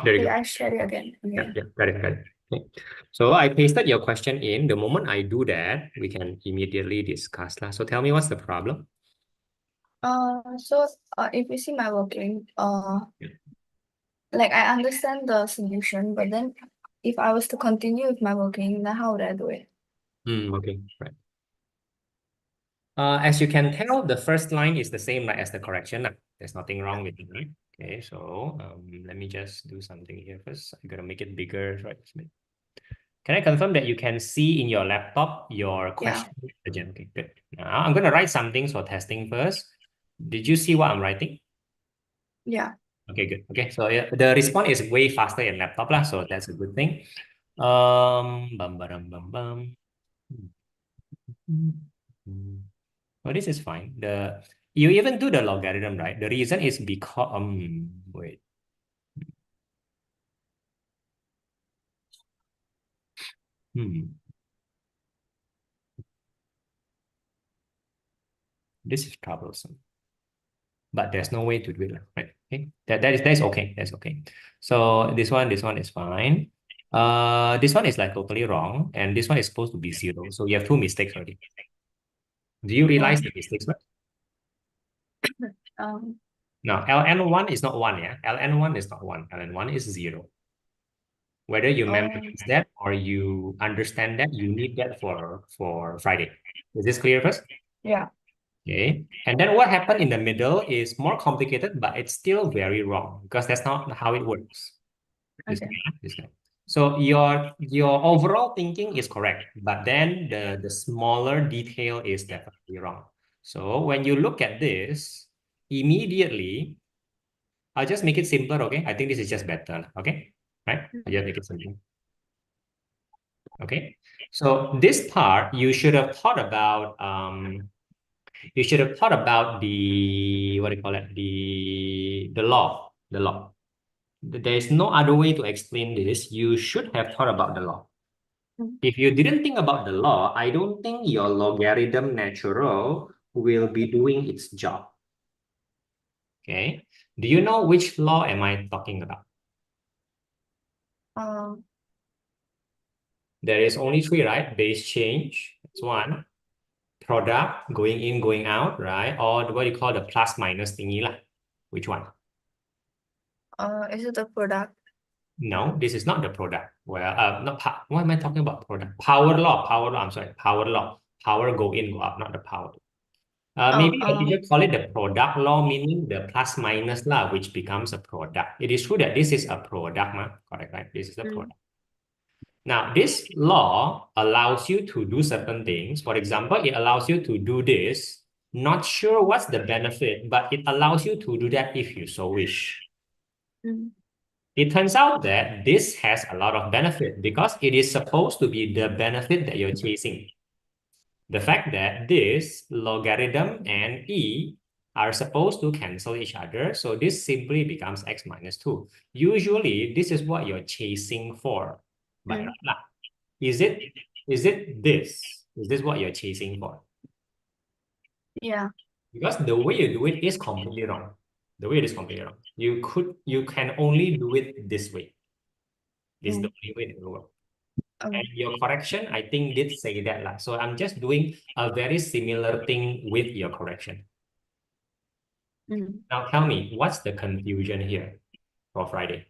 there you go. I share it again. Okay. Yeah, got it. Okay. So I pasted your question in. The moment I do that, we can immediately discuss. So tell me, what's the problem? So if you see my working, like I understand the solution, but then if I was to continue with my working, then how would I do it? Okay, right. As you can tell, the first line is the same as the correction. There's nothing wrong with it, right? Okay, so let me just do something here first. I'm gonna make it bigger, right? Can I confirm that you can see in your laptop your question? Yeah. Okay, good. Now I'm gonna write something for testing first. Did you see what I'm writing? Yeah. Okay, good. Okay, so yeah, the response is way faster in laptop lah, so that's a good thing. Bum, bum, bum, bum. Oh, this is fine. You even do the logarithm, right? The reason is because wait. This is troublesome. But there's no way to do it, right? Okay. That's okay. That's okay. So this one is fine. This one is like totally wrong, and this one is supposed to be 0. So you have 2 mistakes already. Do you realize the mistakes, right? Now, ln1 is not 1, yeah? ln1 is not 1. ln1 is 0. Whether you memorize that or you understand that, you need that for Friday. Is this clear first? Yeah. Okay. And then what happened in the middle is more complicated, but it's still very wrong because that's not how it works. This guy. So your overall thinking is correct, but then the smaller detail is definitely wrong. So when you look at this, immediately, I'll just make it simpler, okay? I think this is just better, okay? Right? I'll just make it simple. Okay. So this part, you should have thought about the what do you call it? The law. The law. There's no other way to explain this. You should have thought about the law. If you didn't think about the law, I don't think your logarithm natural will be doing its job. Okay. Do you know which law am I talking about? There is only 3, right? Base change. That's 1. Product, going in, going out, right? Or what you call the plus minus thingy lah. Which one? Is it the product? No, this is not the product. Well, not what am I talking about? Product. Power law. Power law. I'm sorry. Power law. Power go in, go up, not the power. Maybe the teacher call it the product law, meaning the plus minus law, which becomes a product. It is true that this is a product, correct, right? This is a product. Now, this law allows you to do certain things. For example, it allows you to do this. Not sure what's the benefit, but it allows you to do that if you so wish. It turns out that this has a lot of benefit because it is supposed to be the benefit that you're chasing. The fact that this logarithm and e are supposed to cancel each other, so this simply becomes x minus 2. Usually, this is what you're chasing for. But is it this? Is this what you're chasing for? Yeah. Because the way you do it is completely wrong. The way it is completely wrong. You can only do it this way. This is the only way it will work. And your correction, I think, did say that. So I'm just doing a very similar thing with your correction. Now tell me, what's the confusion here for Friday?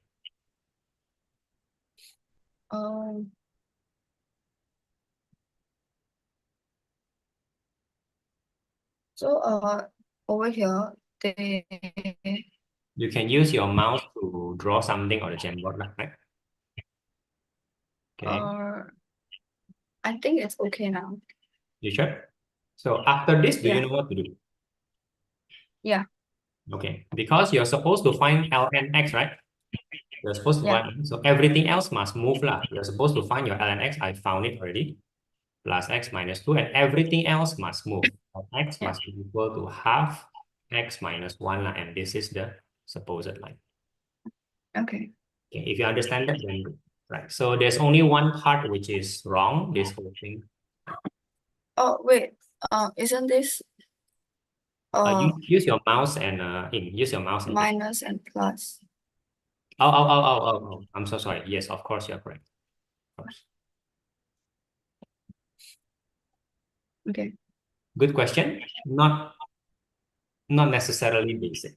So over here, you can use your mouse to draw something on the Jamboard, right? Okay. I think it's okay now. You sure? So after this, do you Yeah. know what to do? Yeah. Okay, because you're supposed to find ln x, right? You're supposed to find, so everything else must move lah. You're supposed to find your ln x. I found it already. Plus x minus 2, and everything else must move. X must be equal to half x minus 1, and this is the supposed line. Okay. Okay, if you understand that, then good. Right. So there's only one part which is wrong, this whole thing. Oh, wait. Isn't this use your mouse and use your mouse and minus and plus? Oh. I'm so sorry. Yes, of course you're correct. Of course. Okay. Good question. Not necessarily basic.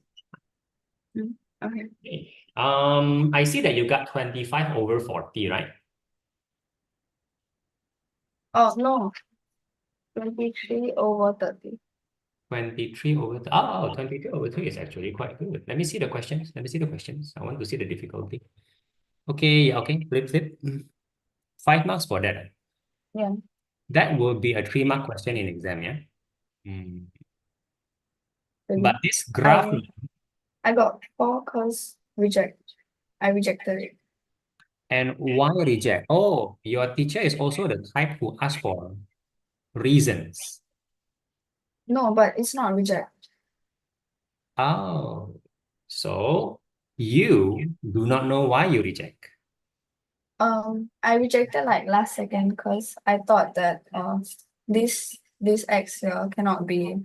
Okay. I see that you got 25 over 40, right? Oh, no. 23 over 30. 23 over 23 over 3 is actually quite good. Let me see the questions. I want to see the difficulty. Okay, okay. Flip. 5 marks for that. Yeah. That will be a 3-mark question in exam, yeah? But this graph... I got 4 because I rejected it. And why reject? Oh, your teacher is also the type who asks for reasons. No, but it's not reject. Oh, so you do not know why you reject. I rejected like last second because I thought that this x here cannot be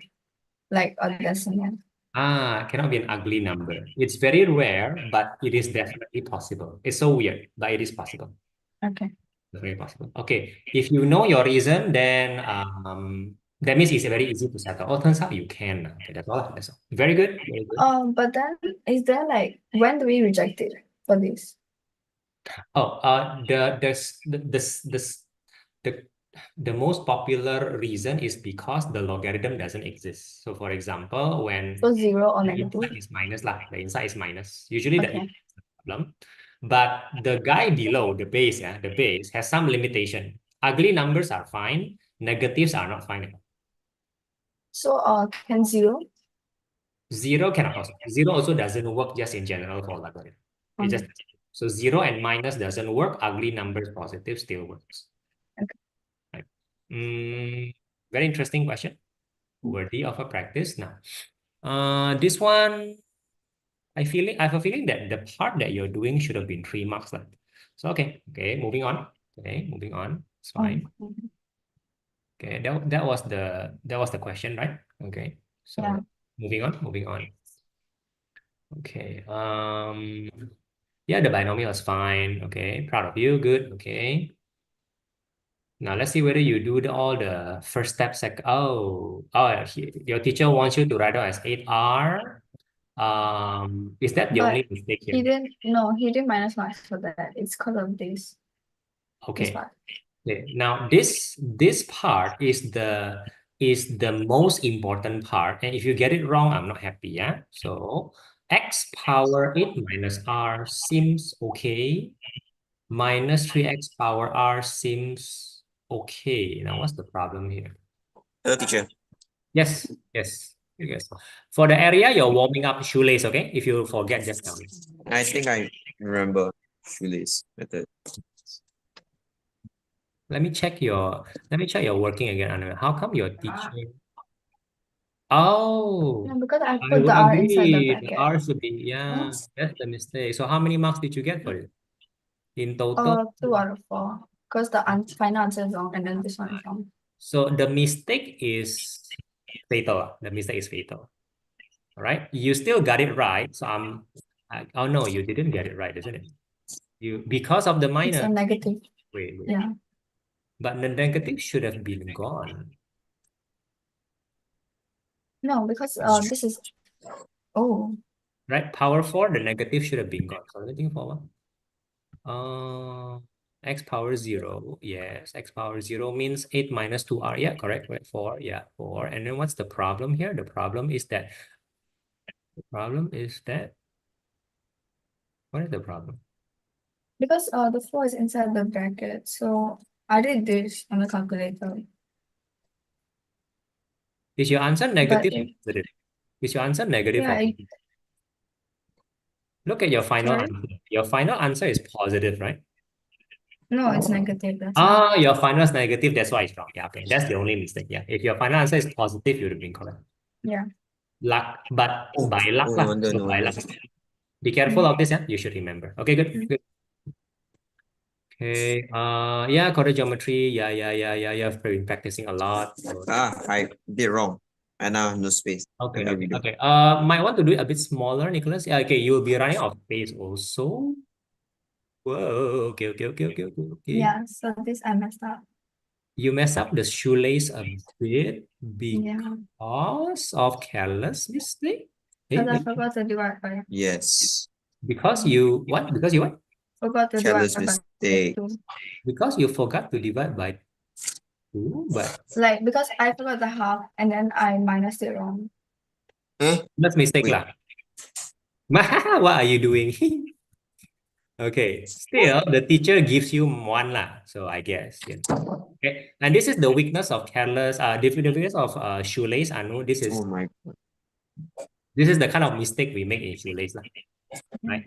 like a decimal. Cannot be an ugly number. It's very rare, but it is definitely possible. It's so weird, but it is possible. Okay. Very possible. Okay, if you know your reason, then that means it's very easy to settle. Oh, turns out you can. Okay, that's all. That's all. Very good. Very good. But then is there like when do we reject it for this? Oh, the most popular reason is because the logarithm doesn't exist. So for example, when So 0 or the negative? inside is minus lah, the inside is minus. Usually that is the problem. But the guy below, the base has some limitation. Ugly numbers are fine. Negatives are not fine. So can 0? 0 cannot also. 0 also doesn't work just in general for logarithm. It just so 0 and minus doesn't work. Ugly numbers positive still works. Okay. Right. Very interesting question. Worthy of a practice. Now, this one, I have a feeling that the part that you're doing should have been 3 marks. So okay, moving on. It's fine. Okay, that was the question, right? Okay, so Yeah. moving on. Okay, yeah, the binomial is fine. Okay, proud of you. Good. Okay. Now let's see whether you do all the first step. Your teacher wants you to write down as 8R. Is that the But only mistake he here? didn't minus marks for that. It's because of this Okay. part. Okay. Now this part is the most important part, and if you get it wrong, I'm not happy. Yeah. So x power 8 minus r seems okay. Minus 3x power r seems okay. Now what's the problem here? Hello, teacher. Yes. For the area, you're warming up shoelace. Okay. If you forget, just tell me. I think I remember shoelace method. Let me check your working again, Anu. How come your teacher? Oh, No, because I I put would the R inside the agree. The bracket. R should be, yeah, that's the mistake. So how many marks did you get for it? In total? 2 out of 4. Because the final answer is wrong and then this one is wrong. So the mistake is fatal. The mistake is fatal. All right. You still got it right. So oh no, you didn't get it right, isn't it? Because of the It's minus. a negative. Wait. Yeah. But the negative should have been gone. No, because this is Right? Power 4, the negative should have been gone. So let me think for one. X power 0. Yes, x power 0 means 8 minus 2r. Yeah, correct. 4. Yeah, 4. And then what's the problem here? The problem is that what is the problem? because the 4 is inside the bracket. So I did this on the calculator. Is your answer negative But or positive? Is your answer negative or yeah, positive? Look at your final sorry? answer. Your final answer is positive, right? No, it's negative. That's why. Your final is negative. That's why it's wrong. Yeah, okay. That's the only mistake. Yeah. If your final answer is positive, you would have been correct. Yeah. Luck, but Oh, by luck lah. no wonder, So no by wonder. luck. Be careful of this, yeah. You should remember. Okay, good. Okay. Yeah, quarter geometry. Yeah. You've been practicing a lot. So. I did wrong. And now no space. Okay. Let me redo. Okay. Might want to do it a bit smaller, Nicholas. Yeah. Okay. You'll be running out of space also. Whoa. Okay. Yeah. So this I messed up. You mess up the shoelace a bit Yeah. because of careless mistake. Because I forgot to divide by Yes. Because you what? Because you what? forgot to Careless divide by mistake. 2. Because you forgot to divide by 2, but Like because I forgot the half and then I minus it wrong. that's mistake Wait. lah. What are you doing? Okay, still the teacher gives you 1 lah. So I guess, yeah. Okay, and this is the weakness of careless. The weakness of shoelace. I know this is Oh my God. the kind of mistake we make in shoelace lah. Right?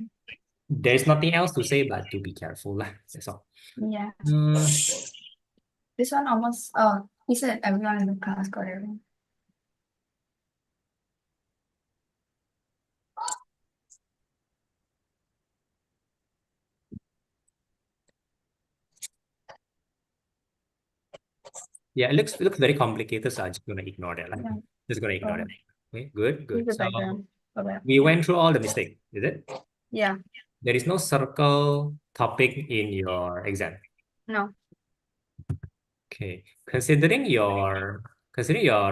There's nothing else to say but to be careful lah. That's all. Yeah. This one almost he said everyone in the class got it wrong. Yeah, it looks very complicated, so I'm just gonna ignore that. Like, Yeah. just gonna ignore that. Okay, good. Use the So background. Okay. we went through all the mistakes, is it? Yeah. There is no circle topic in your exam. No. Okay, considering your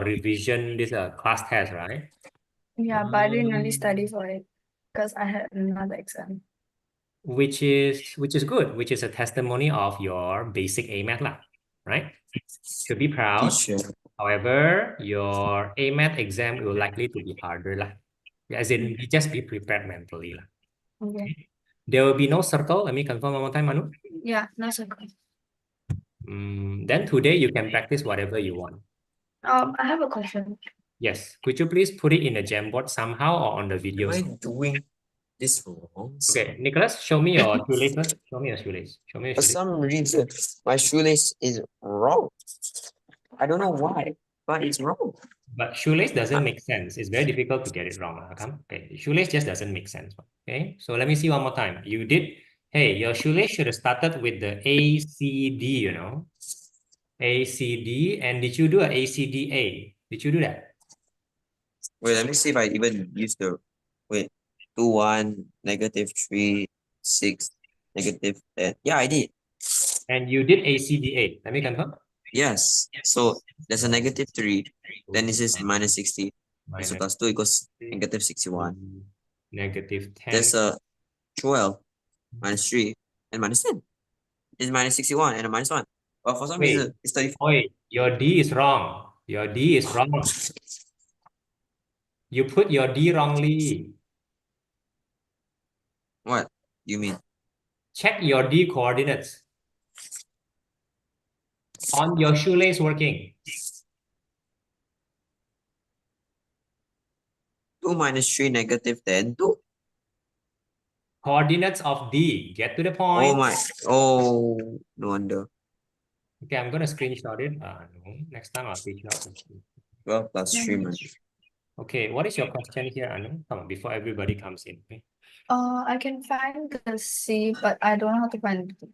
revision, this class test, right? Yeah, but I didn't really study for it because I had another exam. Which is good, which is a testimony of your basic A-math lah, right? To be proud. Teacher. However, your A-math exam will likely to be harder lah. As in, just be prepared mentally lah. Okay. There will be no circle. Let me confirm one more time, Anu. Yeah, no circle. Then today you can practice whatever you want. I have a question. Yes. Could you please put it in the Jamboard somehow or on the video? Am I doing this wrong? Okay, Nicholas, show me your shoelace first. Show me your shoelace. For some reason, my shoelace is wrong. I don't know why, but it's wrong. But shoelace doesn't make sense. It's very difficult to get it wrong. Okay, shoelace just doesn't make sense. Okay, so let me see one more time. You did. Hey, your shoelace should have started with the ACD, you know. ACD, and did you do a ACDA? Did you do that? Wait, let me see if I even use the 2, 1, -3, 6, -10. Yeah, I did. And you did ACDA. Let me confirm. Yes. So there's a -3. Then this is -60. So minus plus 2 equals negative 61. negative 10. There's a 12 minus 3 and minus 10. It's minus 61 and a minus 1. But for some reason, it's 34. Wait, your D is wrong. Your D is wrong. You put your D wrongly. What you mean? Check your D coordinates on your shoelace working. 2 minus 3 negative 10. 2. Coordinates of D. Get to the Oh point. my. Oh, no wonder. Okay, I'm gonna screenshot it. No, next time I'll teach you how to. 12 plus 3 man. Okay, what is your question here, Anu? Come on, before everybody comes in. Okay? I can find the C, but I don't know how to find the D.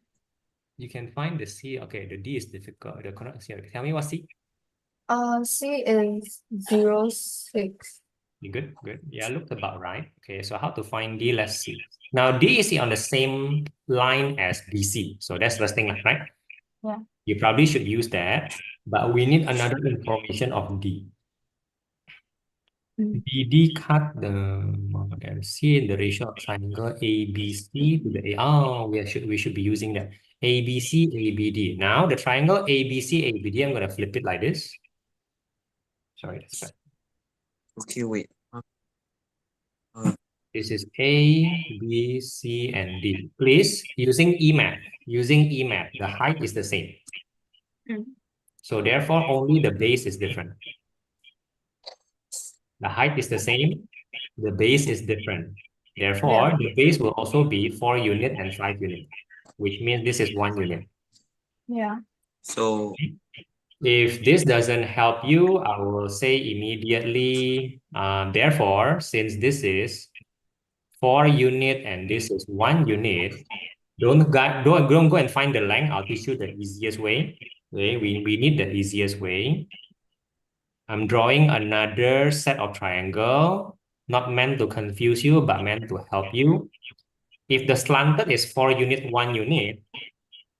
You can find the C. Okay, the D is difficult. The correct C. Tell me what C. C is 0, 6. You good? Good. Yeah, looked about right. Okay, so how to find D? Let's see. Now D is on the same line as BC. So that's first thing, right? Yeah. You probably should use that, but we need another information of D. BD cut the C in the ratio of triangle ABC to the A. Oh, we should be using that. ABC, ABD. Now the triangle ABC, ABD, I'm gonna flip it like this. Sorry, that's bad. Okay, wait. This is A, B, C, and D. Please, using EMAT, the height is the same. So therefore, only the base is different. The height is the same, the base is different. Therefore, the base will also be 4 unit and 5 unit, which means this is 1 unit. Yeah. So if this doesn't help you, I will say immediately, therefore, since this is 4 unit and this is 1 unit, don't go and find the length. I'll teach you the easiest way. Okay, we need the easiest way. I'm drawing another set of triangle, not meant to confuse you, but meant to help you. If the slanted is 4 unit, 1 unit,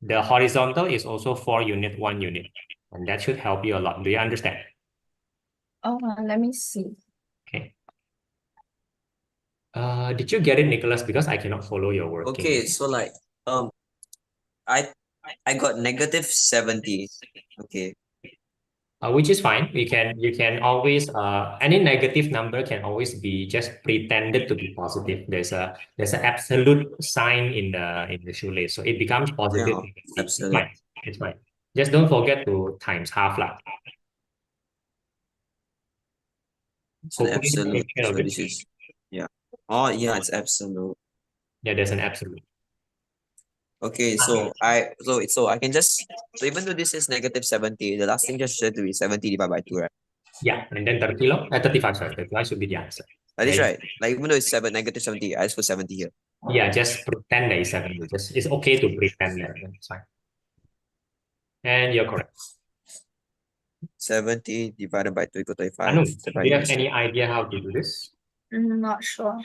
the horizontal is also 4 unit, 1 unit. And that should help you a lot. Do you understand? Oh, let me see. Okay. Did you get it, Nicholas? Because I cannot follow your working. okay, so like I got negative 70. Okay. Which is fine. You can always any negative number can always be just pretended to be positive. There's an absolute sign in the shoelace, so it becomes positive. Yeah, It's absolute. fine. It's fine. Just don't forget to times half lah. It's an Hopefully absolute. take care of So it. this is Oh yeah, it's absolute. Yeah, there's an absolute. Okay, so I can just even though this is negative 70, the last thing just should be 70 divided by 2, right? Yeah, and then 30 kilo, 35, sorry, 35 should be the answer. That is Yeah, right. Like even though it's negative 70, I just put 70 here. Yeah, just pretend that it's 70. It's okay to pretend that. It's fine. And you're correct. 70 divided by 2 equals 35. Anu, do you have any idea how to do this? Not sure.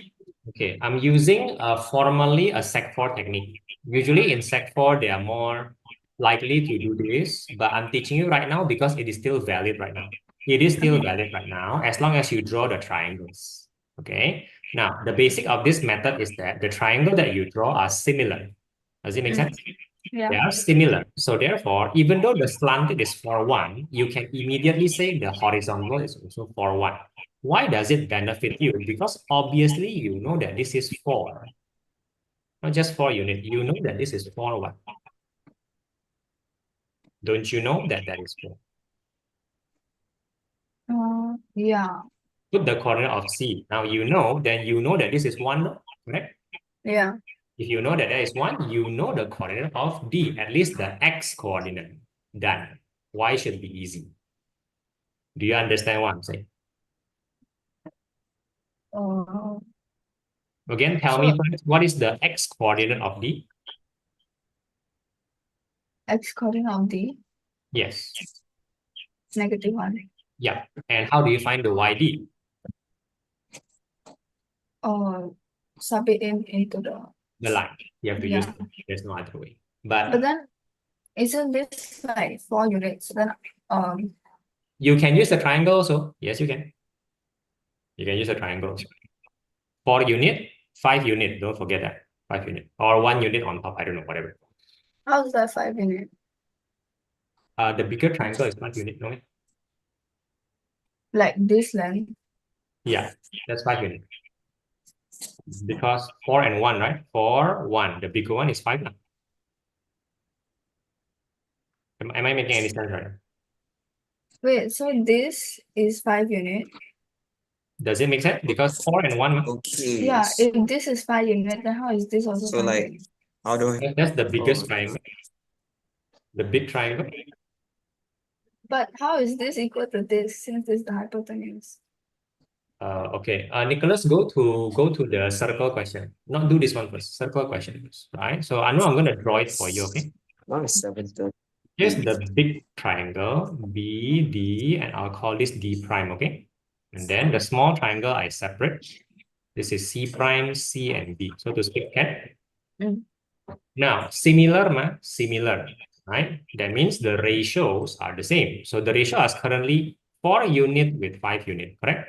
Okay, I'm using formally a Sec4 technique. Usually in Sec4, they are more likely to do this, but I'm teaching you right now because it is still valid right now. It is still valid right now as long as you draw the triangles. Okay, now the basic of this method is that the triangle that you draw are similar. Does it make sense? Yeah. They are similar. So therefore, even though the slanted is 4, 1, you can immediately say the horizontal is also 4, 1. Why does it benefit you? Because obviously you know that this is 4. Not just 4 unit. You know that this is 4, 1. Don't you know that that is 4? Yeah. Put the coordinate of C. Now you know, then you know that this is 1, correct? Yeah. If you know that that is 1, you know the coordinate of D, at least the X coordinate. Done. Y should be easy. Do you understand what I'm saying? Again, tell me first, what is the X coordinate of D? X coordinate of D? Yes. -1. Yeah. And how do you find the YD? Sub it into the line. You have to use it. There's no other way. But then, isn't this like 4 units? Then you can use the triangle also. Yes, you can. You can use a triangle. 4 unit, 5 unit. Don't forget that. 5 unit. Or 1 unit on top. I don't know, whatever. How's that 5 unit? The bigger triangle is 5 unit, no? Like this length? Yeah, that's 5 unit. Because 4 and 1, right? 4, 1. The bigger one is 5 now. Am I making any sense, right? Wait, so this is 5 unit? Does it make sense? Because 4 and 1, Okay. Yeah, if this is 5 unit, then how is this also So 5 like, unit? how do I? that's the biggest Oh, triangle. The big triangle. But how is this equal to this since this is the hypotenuse? Okay. Nicholas, go to the circle question. Not do this one first. Circle question first, right? So I know I'm gonna draw it for you, okay? now it's 7:30. Here's the big triangle, B, D, and I'll call this D prime, okay? And then the small triangle I separate. This is C prime, C, and B. So to speak, okay? Mm. Now, similar, right? That means the ratios are the same. So the ratio is currently 4 unit with 5 unit, correct?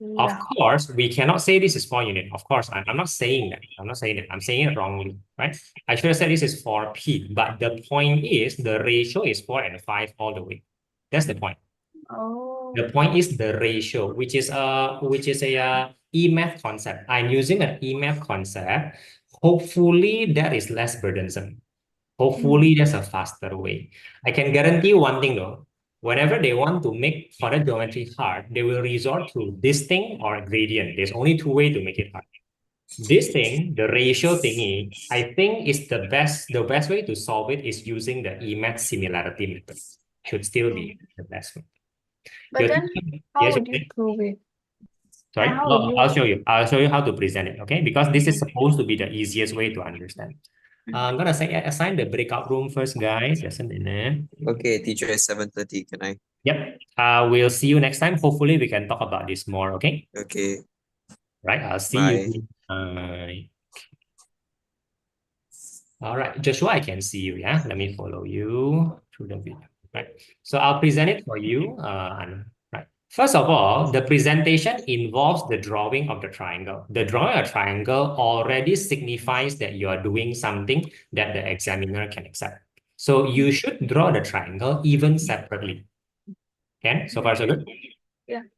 Of Yeah. course, we cannot say this is 4 unit. Of course, I'm not saying that. I'm not saying that. I'm saying it wrongly, right? I should have said this is 4P, but the point is the ratio is 4 and 5 all the way. That's the point. Oh. The point is the ratio, which is a e-math concept. I'm using an e-math concept. Hopefully, that is less burdensome. Hopefully, there's a faster way. I can guarantee you one thing though. Whenever they want to make further geometry hard, they will resort to this thing or gradient. There's only 2 ways to make it hard. This thing, the ratio thingy, I think is the best way to solve it is using the EMAT similarity method. Should still be the best one. But then how Yes, would you prove it? sorry, And how would you? I'll show you. I'll show you how to present it, okay? Because this is supposed to be the easiest way to understand. I'm gonna assign the breakout room first, guys. Just a minute. Okay, teacher, it's 7:30. Can I? Yep. We'll see you next time. Hopefully, we can talk about this more, okay? Okay. Right. I'll see Bye. you. All right, Joshua, I can see you. Yeah, let me follow you through the video. Right. So I'll present it for you. Right. First of all, the presentation involves the drawing of the triangle. The drawing of a triangle already signifies that you are doing something that the examiner can accept. So you should draw the triangle even separately. Okay, so far so good? Yeah.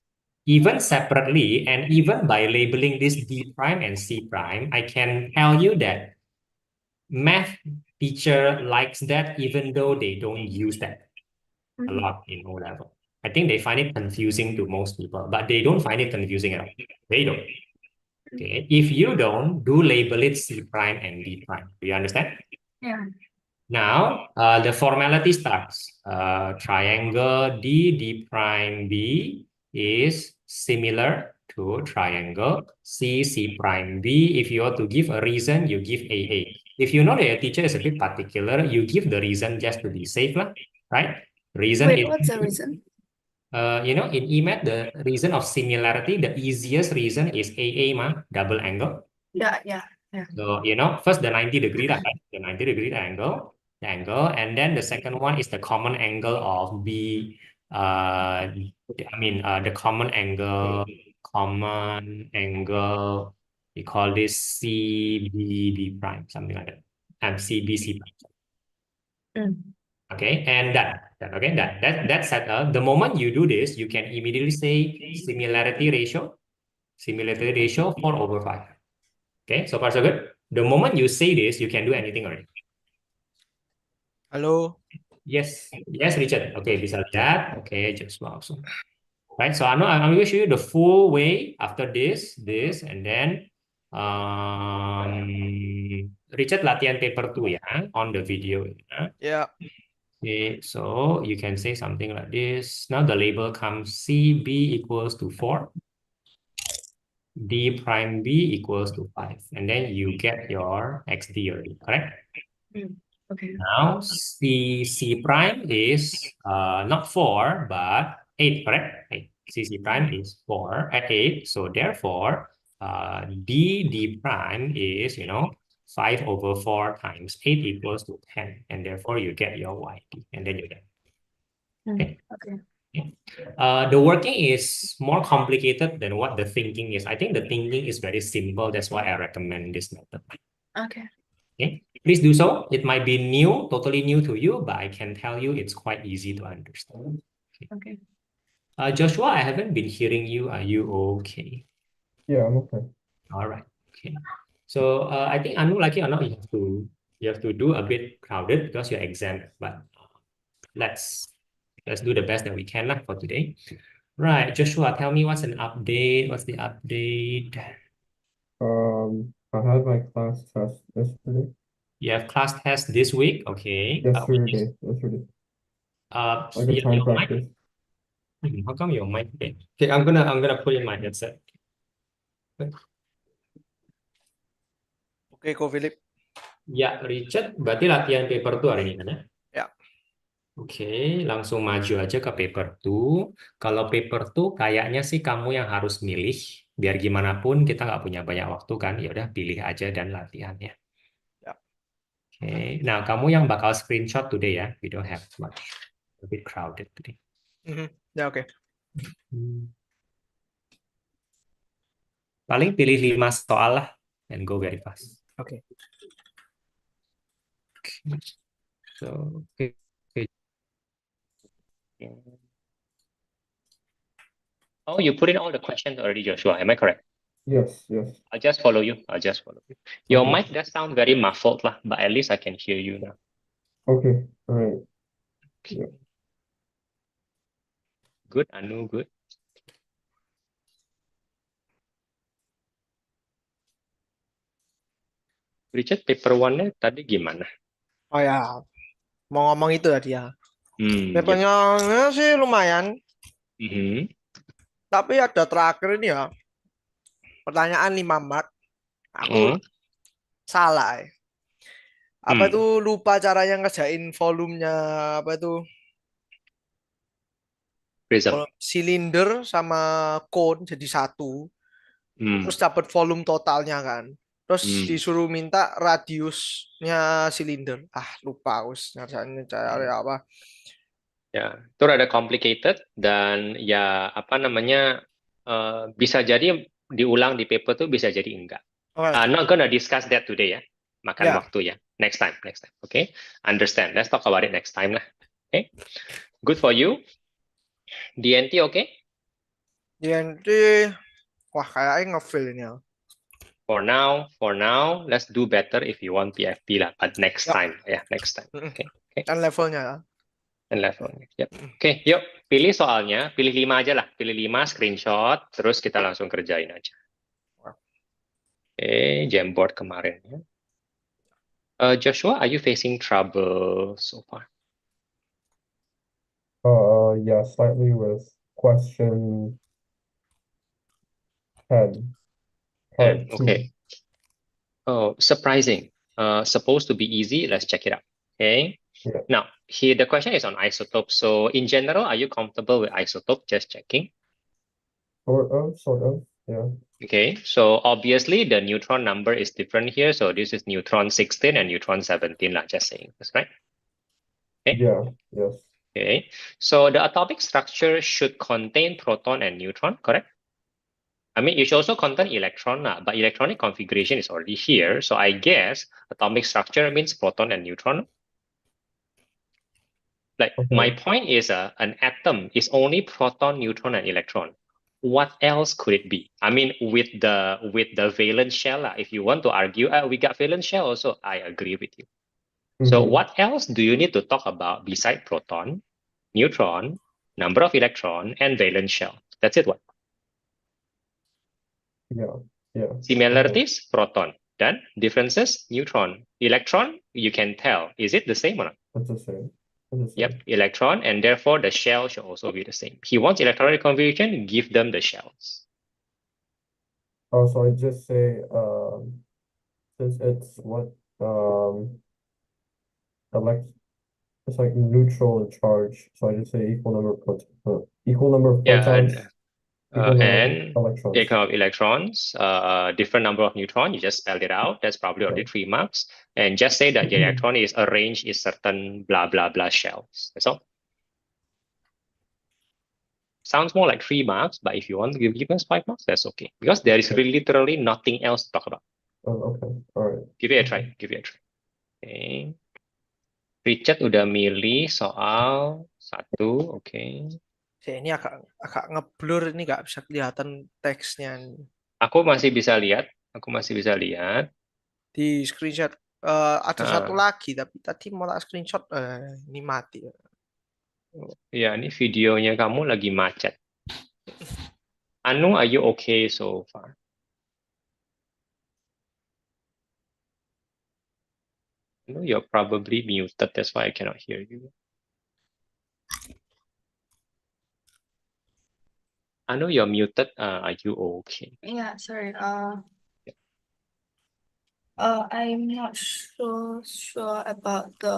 Even separately and even by labeling this D prime and C prime, I can tell you that math teacher likes that even though they don't use that a lot in O level. I think they find it confusing to most people, but they don't find it confusing at all. They don't. Okay. If you don't, do label it C prime and D prime. Do you understand? Yeah. Now, the formality starts. Triangle D prime B is similar to triangle C prime B. If you want to give a reason, you give AA. If you know that your teacher is a bit particular, you give the reason just to be safe, right? Reason Wait, is, what's the reason? in EMAT, the reason of similarity, the easiest reason is AA, double angle. Yeah. So, first the 90-degree, right? The 90-degree angle, and then the second one is the common angle of B. The common angle, we call this CBD prime, something like that, and CBC prime. Okay, and that's set up. The moment you do this, you can immediately say similarity ratio 4/5. Okay, so far so good. The moment you say this, you can do anything already. Halo. Yes, Richard. Okay, bisa lihat. Okay, just langsung. Right, so I'm going to show you the full way after this, and then Richard latihan paper 2 ya on the video. Yeah. Okay, so you can say something like this. Now the label comes CB equals to 4. D prime B equals to 5. And then you get your XD already, correct? Okay. Now C prime is not 4, but 8, correct? 8. C prime is 4 at 8. So therefore, D prime is, 5/4 times 8 equals to 10. And therefore, you get your YD. And then you get. Okay. Okay. The working is more complicated than what the thinking is. I think the thinking is very simple. That's why I recommend this method. Okay. Okay, please do so. It might be new, totally new to you, but I can tell you it's quite easy to understand. Okay. Joshua, I haven't been hearing you. Are you okay? Yeah, I'm okay. All right. Okay. So I think Anu, like it or not, you have to do a bit crowded because your exam, but let's do the best that we can lah for today. Right, Joshua, tell me what's an update? What's the update? I had my class test yesterday. You have class test this week, okay? Yesterday. Like a Yeah, time your mic. practice. How come your mic? Okay, I'm gonna put in my headset. Oke, Ko Philip. Ya, Richard, berarti latihan paper 2 hari ini kan ya? Ya. Oke, langsung maju aja ke paper 2. Kalau paper 2 kayaknya sih kamu yang harus milih. Biar gimana pun kita nggak punya banyak waktu kan. Ya udah pilih aja dan latihannya. Ya. Oke, nah kamu yang bakal screenshot today ya. We don't have much. A bit crowded today. Ya, oke. Paling pilih 5 soal lah and go very fast. Oke. So, okay. Oh, you put in all the questions already, Joshua. Am I correct? Yes. I'll just follow you. Your Okay. mic does sound very muffled lah, but at least I can hear you now. Okay, all right. Yeah. Good, Anu, good. Richard, paper 1-nya tadi gimana? Oh ya, mau ngomong itu tadi ya. Gitu. Papernya sih lumayan, Mhm. tapi ada terakhir ini ya. Pertanyaan 5 mark. Aku salah. Apa itu lupa caranya ngerjain volumenya apa itu? Prism. Silinder sama cone jadi satu. Terus dapat volume totalnya kan. Terus disuruh minta radiusnya silinder. Lupa aku ngerjainnya cara apa. Ya, itu rada complicated dan ya apa namanya bisa jadi diulang di paper tuh bisa jadi enggak. Not gonna discuss that today ya. Makan Yeah. waktu ya. Next time. Okay? Understand. Let's talk about it next time lah. Okay? Good for you. DNT okay? DNT wah kayaknya nge-fail ini ya. For now, let's do better if you want PFP lah. But next Yep. time, next time. Okay. Dan levelnya ya. Dan levelnya. Yep. Oke, yuk pilih soalnya, pilih 5 aja lah. Pilih 5 screenshot, terus kita langsung kerjain aja. Oke, Jamboard kemarin ya. Joshua, are you facing trouble so far? Yeah, slightly with question 10. Part 2. Okay. Oh, surprising. Supposed to be easy. Let's check it out. Okay. Yeah. Now, here the question is on isotope. So in general, are you comfortable with isotope? Just checking. Sort of, yeah. Okay, so obviously the neutron number is different here. So this is neutron 16 and neutron 17, like just saying this, right? Okay. Yeah, yes. Okay, so the atomic structure should contain proton and neutron, correct? I mean, it should also contain electron, but electronic configuration is already here. So I guess atomic structure means proton and neutron. Like my point is an atom is only proton, neutron, and electron. What else could it be? I mean, with the valence shell, if you want to argue, we got valence shell also, I agree with you. So what else do you need to talk about beside proton, neutron, number of electron, and valence shell? That's it, what? Yeah. Similarities, proton. Then differences, neutron. Electron, you can tell. Is it the same or not? It's the same. Yep, electron, and therefore the shell should also be the same. He wants electronic configuration, give them the shells. Oh, so I just say, since it's it's like neutral in charge, so I just say equal number of protons, equal number of electrons. Equal of electrons, different number of neutrons, you just spelled it out. That's probably already 3 marks. And just say that the electron is arranged in certain blah, blah, blah shells. That's all. Sounds more like 3 marks, but if you want to give us 5 marks, that's okay. Because there is literally nothing else to talk about. Oh, okay. All right. Give it a try. Give it a try. Okay. Richard udah milih soal 1, okay. Ini agak ngeblur, ini nggak bisa kelihatan teksnya nih. Aku masih bisa lihat. Di screenshot ada satu lagi, tapi tadi mau tak screenshot, ini mati. Ya, ini videonya kamu lagi macet. Anu, are you okay so far? No, you're probably muted. That's why I cannot hear you. Anu, you're muted. Are you okay? Yeah, sorry. I'm not so sure about the.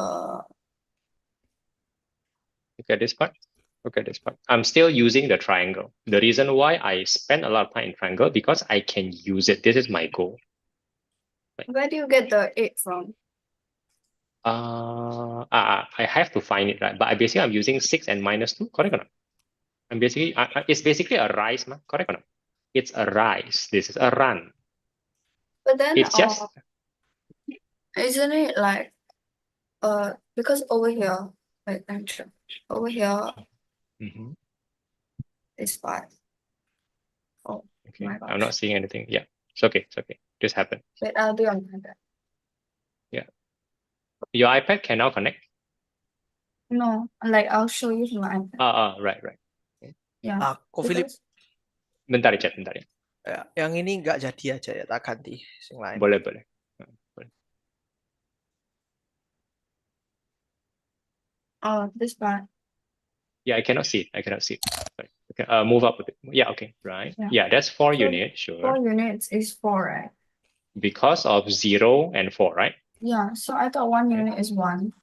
Look at this part. Look at this part. I'm still using the triangle. The reason why I spend a lot of time in triangle because I can use it. This is my goal. Where do you get the 8 from? I have to find it, right? But basically I'm using 6 and -2. Correct or not? I'm basically it's basically a rise, correct or not? It's a rise. This is a run. But then It's just isn't it like because over here, like over here is 5. Oh, okay. my gosh. I'm not seeing anything. Yeah, it's okay. It's okay. This happened. Wait, I'll do on my iPad. Yeah. Your iPad can now connect? No, like I'll show you from my iPad. Right. Yeah. Kok Philip, Bentar ya. ya, yang ini nggak jadi aja ya, tak ganti yang lain. Boleh. Oh, this part. Yeah, I cannot see it. Sorry. Okay, move up a bit. Yeah, okay, right. Yeah. Yeah, that's 4 So, units, sure. 4 units is 4, right? Because of 0 and 4, right? Yeah, so I thought 1 unit is 1.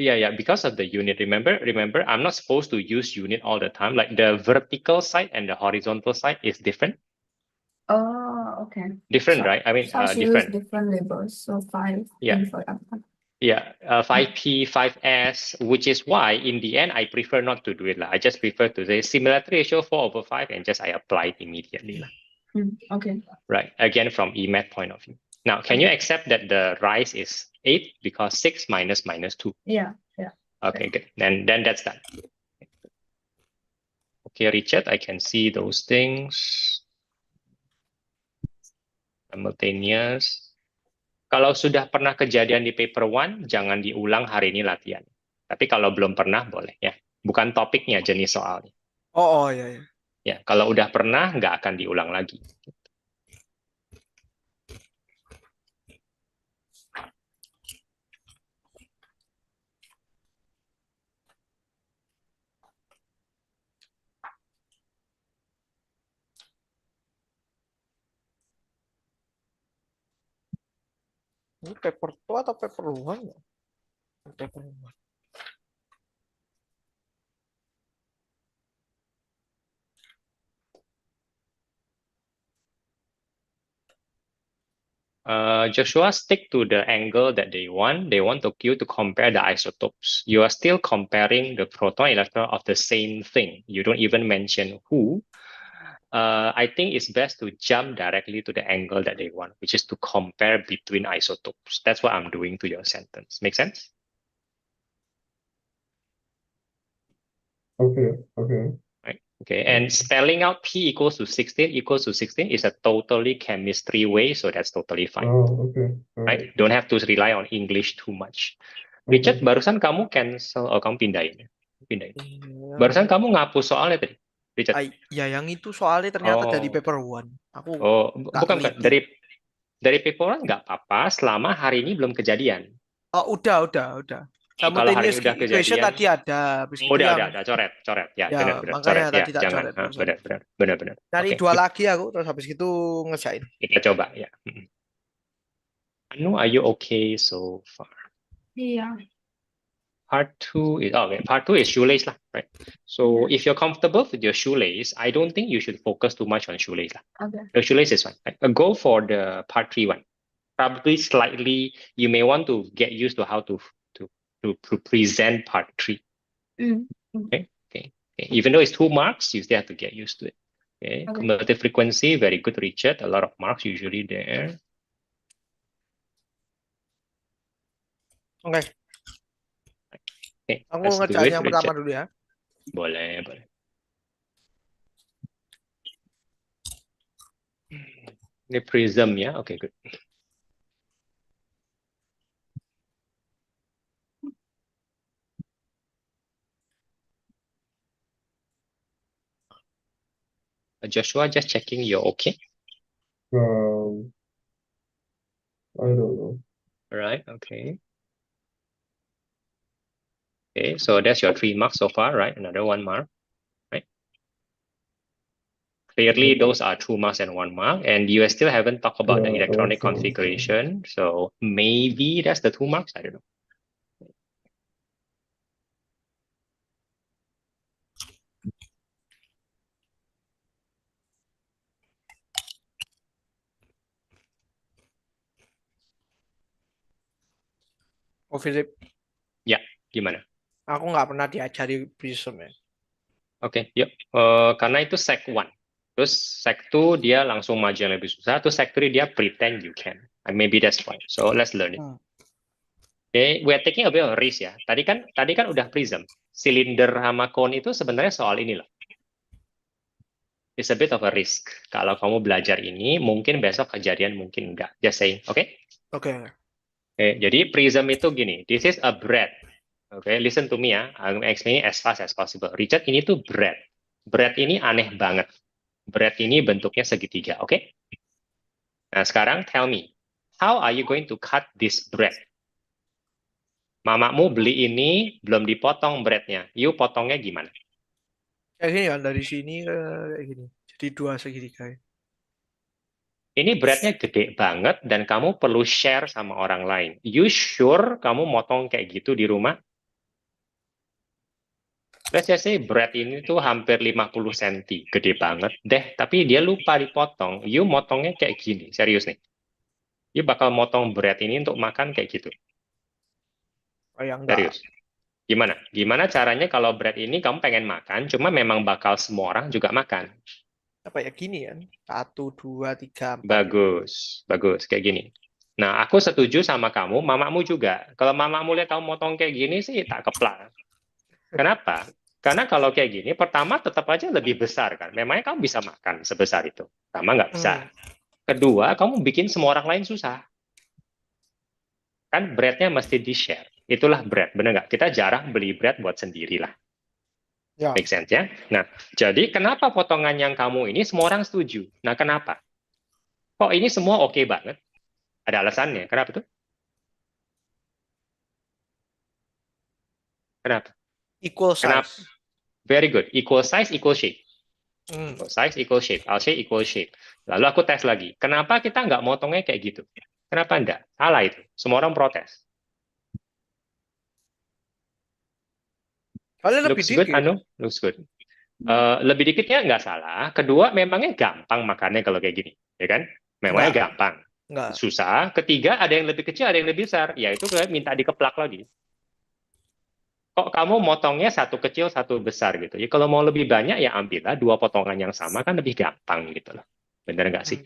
Yeah, because of the unit. Remember, I'm not supposed to use unit all the time. Like the vertical side and the horizontal side is different. Oh, okay. Different, So, right? I mean, so I should use different labels. So 5 Yeah. for that one. Yeah, 5P, 5S, which is why in the end, I prefer not to do it. I just prefer to say similarity ratio 4/5 and just I apply it immediately. Okay. Right, again, from EMAT point of view. Now, can you accept that the rise is 8 because 6 minus -2? Yeah. Okay, good. Then that's done. Okay, Richard, I can see those things. Simultaneous. Kalau sudah pernah kejadian di paper 1, jangan diulang hari ini latihan. Tapi kalau belum pernah, boleh ya. Bukan topiknya, jenis soalnya. Oh ya. Ya, kalau udah pernah, nggak akan diulang lagi. Ini paper 2 atau paper 1 ya? Paper 1. Joshua, stick to the angle that they want. They want you to compare the isotopes. You are still comparing the proton electron of the same thing. You don't even mention who. I think it's best to jump directly to the angle that they want, which is to compare between isotopes. That's what I'm doing to your sentence. Make sense? Okay. Right. Okay. And spelling out P equals to 16 is a totally chemistry way, so that's totally fine. Oh, okay. All Right? Don't have to rely on English too much. Okay. Richard, barusan kamu cancel, kamu pindahin. Iya. Barusan kamu ngapus soalnya tadi, Richard. Ya, yang itu soalnya ternyata dari paper 1. Aku Bukan. Dari paper 1 nggak apa-apa selama hari ini belum kejadian. Oh, udah. Kalau hari Simultaneous ini udah equation kejadian, tadi ada. Habis itu udah, yang coret. Ya, ya, benar, makanya coret. tadi Ya, tak jangan. coret. Benar. Cari Oke, 2 lagi aku, terus habis itu ngerjain. kita coba ya. Anu, are you okay so far? Yeah. Part 2 is shoelace lah, right? So if you're comfortable with your shoelace, I don't think you should focus too much on shoelace lah. Okay. The shoelace is fine. Right? Go for the part 3 one. Probably slightly, you may want to get used to how to present part 3. Okay. Okay? Even though it's 2 marks, you still have to get used to it. Okay, Okay. cumulative frequency, very good, Richard. A lot of marks usually there. Oke, Okay, aku let's do ngerjain it, yang pertama Richard. dulu ya. Boleh, boleh. Ini prism ya, oke, good. Joshua, just checking you're okay. I don't know. All right, okay. Okay, so that's your 3 marks so far, right? Another 1 mark, right? Clearly, those are 2 marks and 1 mark, and you still haven't talked about the Yeah, electronic electron. configuration, so maybe that's the 2 marks, I don't know. Oh, Philip, Ya, gimana? aku nggak pernah diajari prism ya. Oke, yuk. Karena itu sec 1. Terus sec 2 dia langsung maju yang lebih susah. Terus sec 3 dia pretend you can. And maybe that's fine. So let's learn it. Okay, we are taking a bit of risk ya. Tadi kan udah prism. Silinder sama cone itu sebenarnya soal ini loh. It's a bit of a risk. Kalau kamu belajar ini, mungkin besok kejadian, mungkin enggak. Just saying, oke? Oke. Okay, jadi prism itu gini. This is a bread. Okay, listen to me ya. I'm explaining as fast as possible. Richard, ini tuh bread. Bread ini aneh banget. Bread ini bentuknya segitiga, oke? Nah, sekarang tell me, how are you going to cut this bread? Mamamu beli ini, belum dipotong breadnya. You potongnya gimana? Kayak gini kan, dari sini ke kayak gini. Jadi 2 segitiga. Ini breadnya gede banget, dan kamu perlu share sama orang lain. You sure kamu motong kayak gitu di rumah? Let's just say bread ini tuh hampir 50 cm, gede banget deh, tapi dia lupa dipotong. You motongnya kayak gini, serius nih. You bakal motong bread ini untuk makan kayak gitu. Oh ya enggak. Serius. Gimana? Gimana caranya kalau bread ini kamu pengen makan, cuma memang bakal semua orang juga makan. Apa ya, gini kan? 1, 2, 3, 4. Bagus, bagus, kayak gini. Nah, aku setuju sama kamu, mamamu juga. Kalau mamamu lihat kamu motong kayak gini sih, tak keplak. Kenapa? Karena kalau kayak gini, pertama tetap aja lebih besar kan. Memangnya kamu bisa makan sebesar itu? Pertama nggak bisa. Kedua, kamu bikin semua orang lain susah. Kan breadnya mesti di-share. Itulah bread, bener nggak? Kita jarang beli bread buat sendiri lah. Ya. Make sense ya? Nah, jadi kenapa potongan yang kamu ini semua orang setuju? Nah, kenapa? Kok ini semua oke banget? Ada alasannya. Kenapa tuh? Kenapa? Equal Kenapa? size. Very good. Equal size, equal shape. Hmm. Equal size, equal shape. I'll say equal shape. Lalu aku tes lagi. Kenapa kita nggak motongnya kayak gitu? Kenapa enggak? Salah itu. Semua orang protes. Kalian lebih Looks good, dikit. Anu? Looks good. Lebih dikitnya nggak salah. Kedua, memangnya gampang makannya kalau kayak gini. Ya kan? Memangnya Nggak. gampang. Enggak. Susah. Ketiga, ada yang lebih kecil, ada yang lebih besar. Ya itu minta dikeplak lagi. Kok kamu motongnya satu kecil, satu besar gitu. Ya kalau mau lebih banyak, ya ambillah 2 potongan yang sama, kan lebih gampang gitu loh. Bener nggak sih?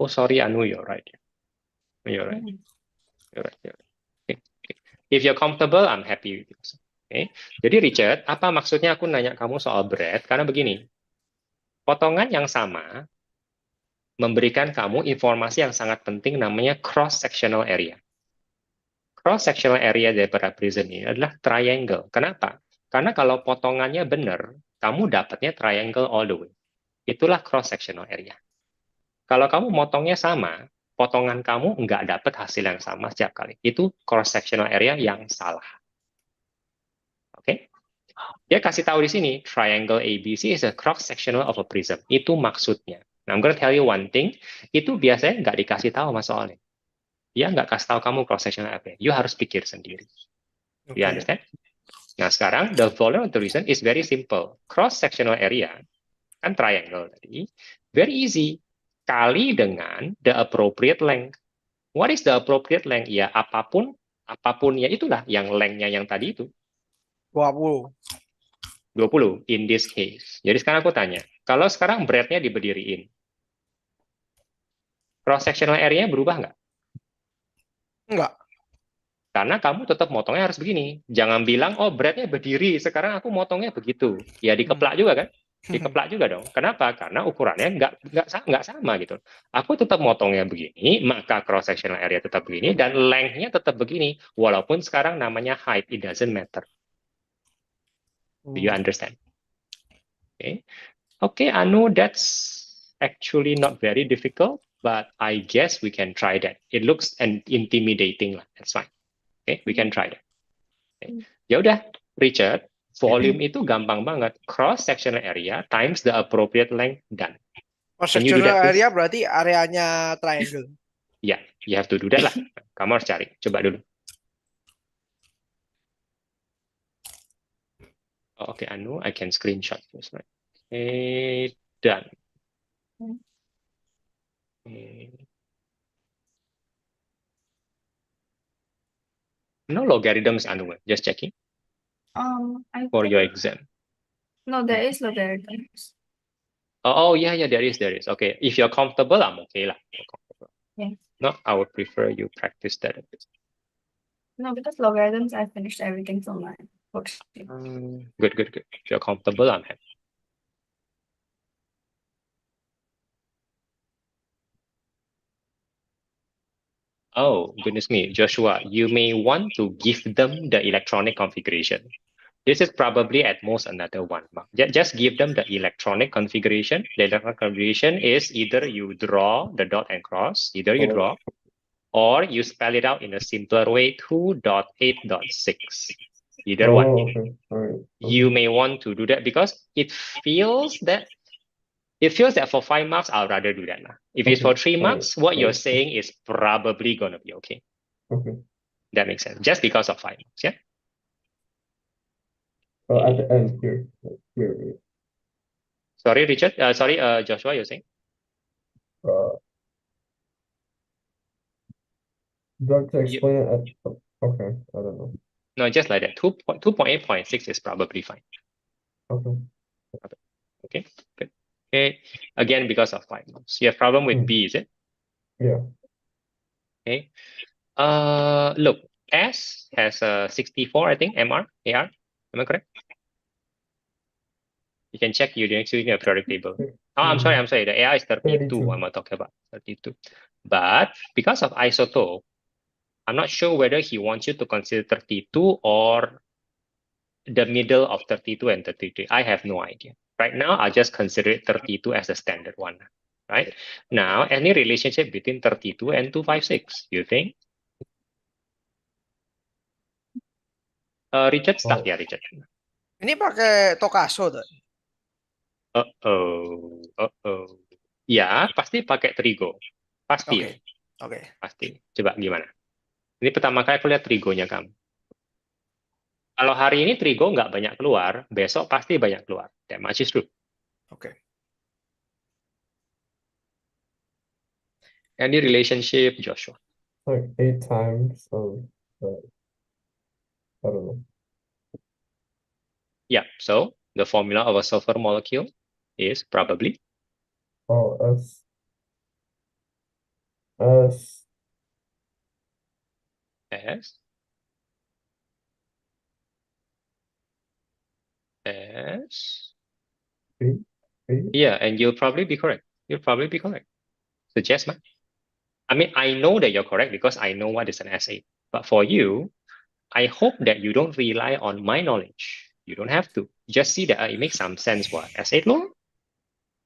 Oh, sorry, Anu, you're right. You're right. You're right. You're right. Okay. If you're comfortable, I'm happy with you. Okay. Jadi Richard, apa maksudnya aku nanya kamu soal bread? Karena begini, potongan yang sama memberikan kamu informasi yang sangat penting namanya cross-sectional area. Cross-sectional area daripada prism ini adalah triangle. Kenapa? Karena kalau potongannya benar, kamu dapatnya triangle all the way. Itulah cross-sectional area. Kalau kamu motongnya sama, potongan kamu nggak dapat hasil yang sama setiap kali. Itu cross-sectional area yang salah. Oke? Dia kasih tahu di sini, triangle ABC is a cross-sectional of a prism. Itu maksudnya. Nah, I'm gonna tell you one thing, itu biasanya nggak dikasih tahu sama soalnya. Dia nggak kasih tahu kamu cross-sectional apa. You harus pikir sendiri. You understand? Nah, sekarang, the volume of the reason is very simple. Cross-sectional area, kan triangle tadi, very easy. Kali dengan the appropriate length. What is the appropriate length? Ya, apapunnya itulah yang length-nya yang tadi itu. 20. 20 in this case. Jadi sekarang aku tanya, kalau sekarang breadnya diberdiriin, cross sectional area berubah nggak? Enggak. Karena kamu tetap motongnya harus begini. Jangan bilang, oh breadnya berdiri, sekarang aku motongnya begitu. Ya dikeplak juga kan? Dikeplak juga dong. Kenapa? Karena ukurannya nggak sama gitu. Aku tetap motongnya begini, maka cross sectional area tetap begini, dan length-nya tetap begini. Walaupun sekarang namanya height, it doesn't matter. Do you understand? Okay. Okay, Anu, that's actually not very difficult, but I guess we can try that. It looks intimidating lah. That's fine. Okay, we can try that. Okay. Ya udah, Richard, volume itu gampang banget. Cross sectional area times the appropriate length, done. Cross Can you do sectional that, please? area berarti areanya triangle. Ya, you have to do that lah. Kamu harus cari. Coba dulu. Oh, okay, Anu, I can screenshot this, right? Okay, done. Okay. No logarithms, Anu. Just checking I for your think exam. no, there is logarithms. Oh, yeah, there is. Okay, if you're comfortable, I'm okay lah. Yeah. No, I would prefer you practice that a bit. No, because logarithms, I finished everything from my worksheet. Good. If you're comfortable, I'm happy. Oh, goodness me, Joshua, you may want to give them the electronic configuration. This is probably at most another 1 mark. Just give them the electronic configuration. The electronic configuration is either you draw the dot and cross, or you spell it out in a simpler way, 2.8.6. Either one. Okay. All right. You may want to do that because it feels that for 5 marks, I'll rather do that. If it's for 3 marks, what you're saying is probably going to be okay. Okay. That makes sense. Just because of 5 marks, yeah? So at the end here. Here. Sorry, Richard. Joshua, you're saying? Do I have to explain it at okay, I don't know. No, just like that. 2.8.6 is probably fine. Okay. Okay, good. Okay, again, because of 5 marks. You have problem with B, is it? Yeah. Okay. Look, S has a 64, I think, AR. Am I correct? You can check you actually in a periodic table. Oh, I'm sorry. The AR is 32. 32. I'm talking about 32. But because of isotope, I'm not sure whether he wants you to consider 32 or the middle of 32 and 33. I have no idea. Right now, I'll just consider it 32 as the standard one. Right? Now, any relationship between 32 and 256, you think? Richard, start ya, Richard. Ini pakai Tokaso tuh. Ya, pasti pakai trigo. Pasti. Oke. Pasti. Coba gimana? Ini pertama kali aku lihat trigonya kamu. Kalau hari ini trigo nggak banyak keluar, besok pasti banyak keluar. That much is true. Oke. Any relationship, Joshua? Like 8 times I don't know. Yeah, so the formula of a sulfur molecule is probably S B. Yeah, and you'll probably be correct. Suggest, man. I mean, I know that you're correct because I know what is an S8. But for you, I hope that you don't rely on my knowledge. You don't have to. Just see that it makes some sense. What S8 law?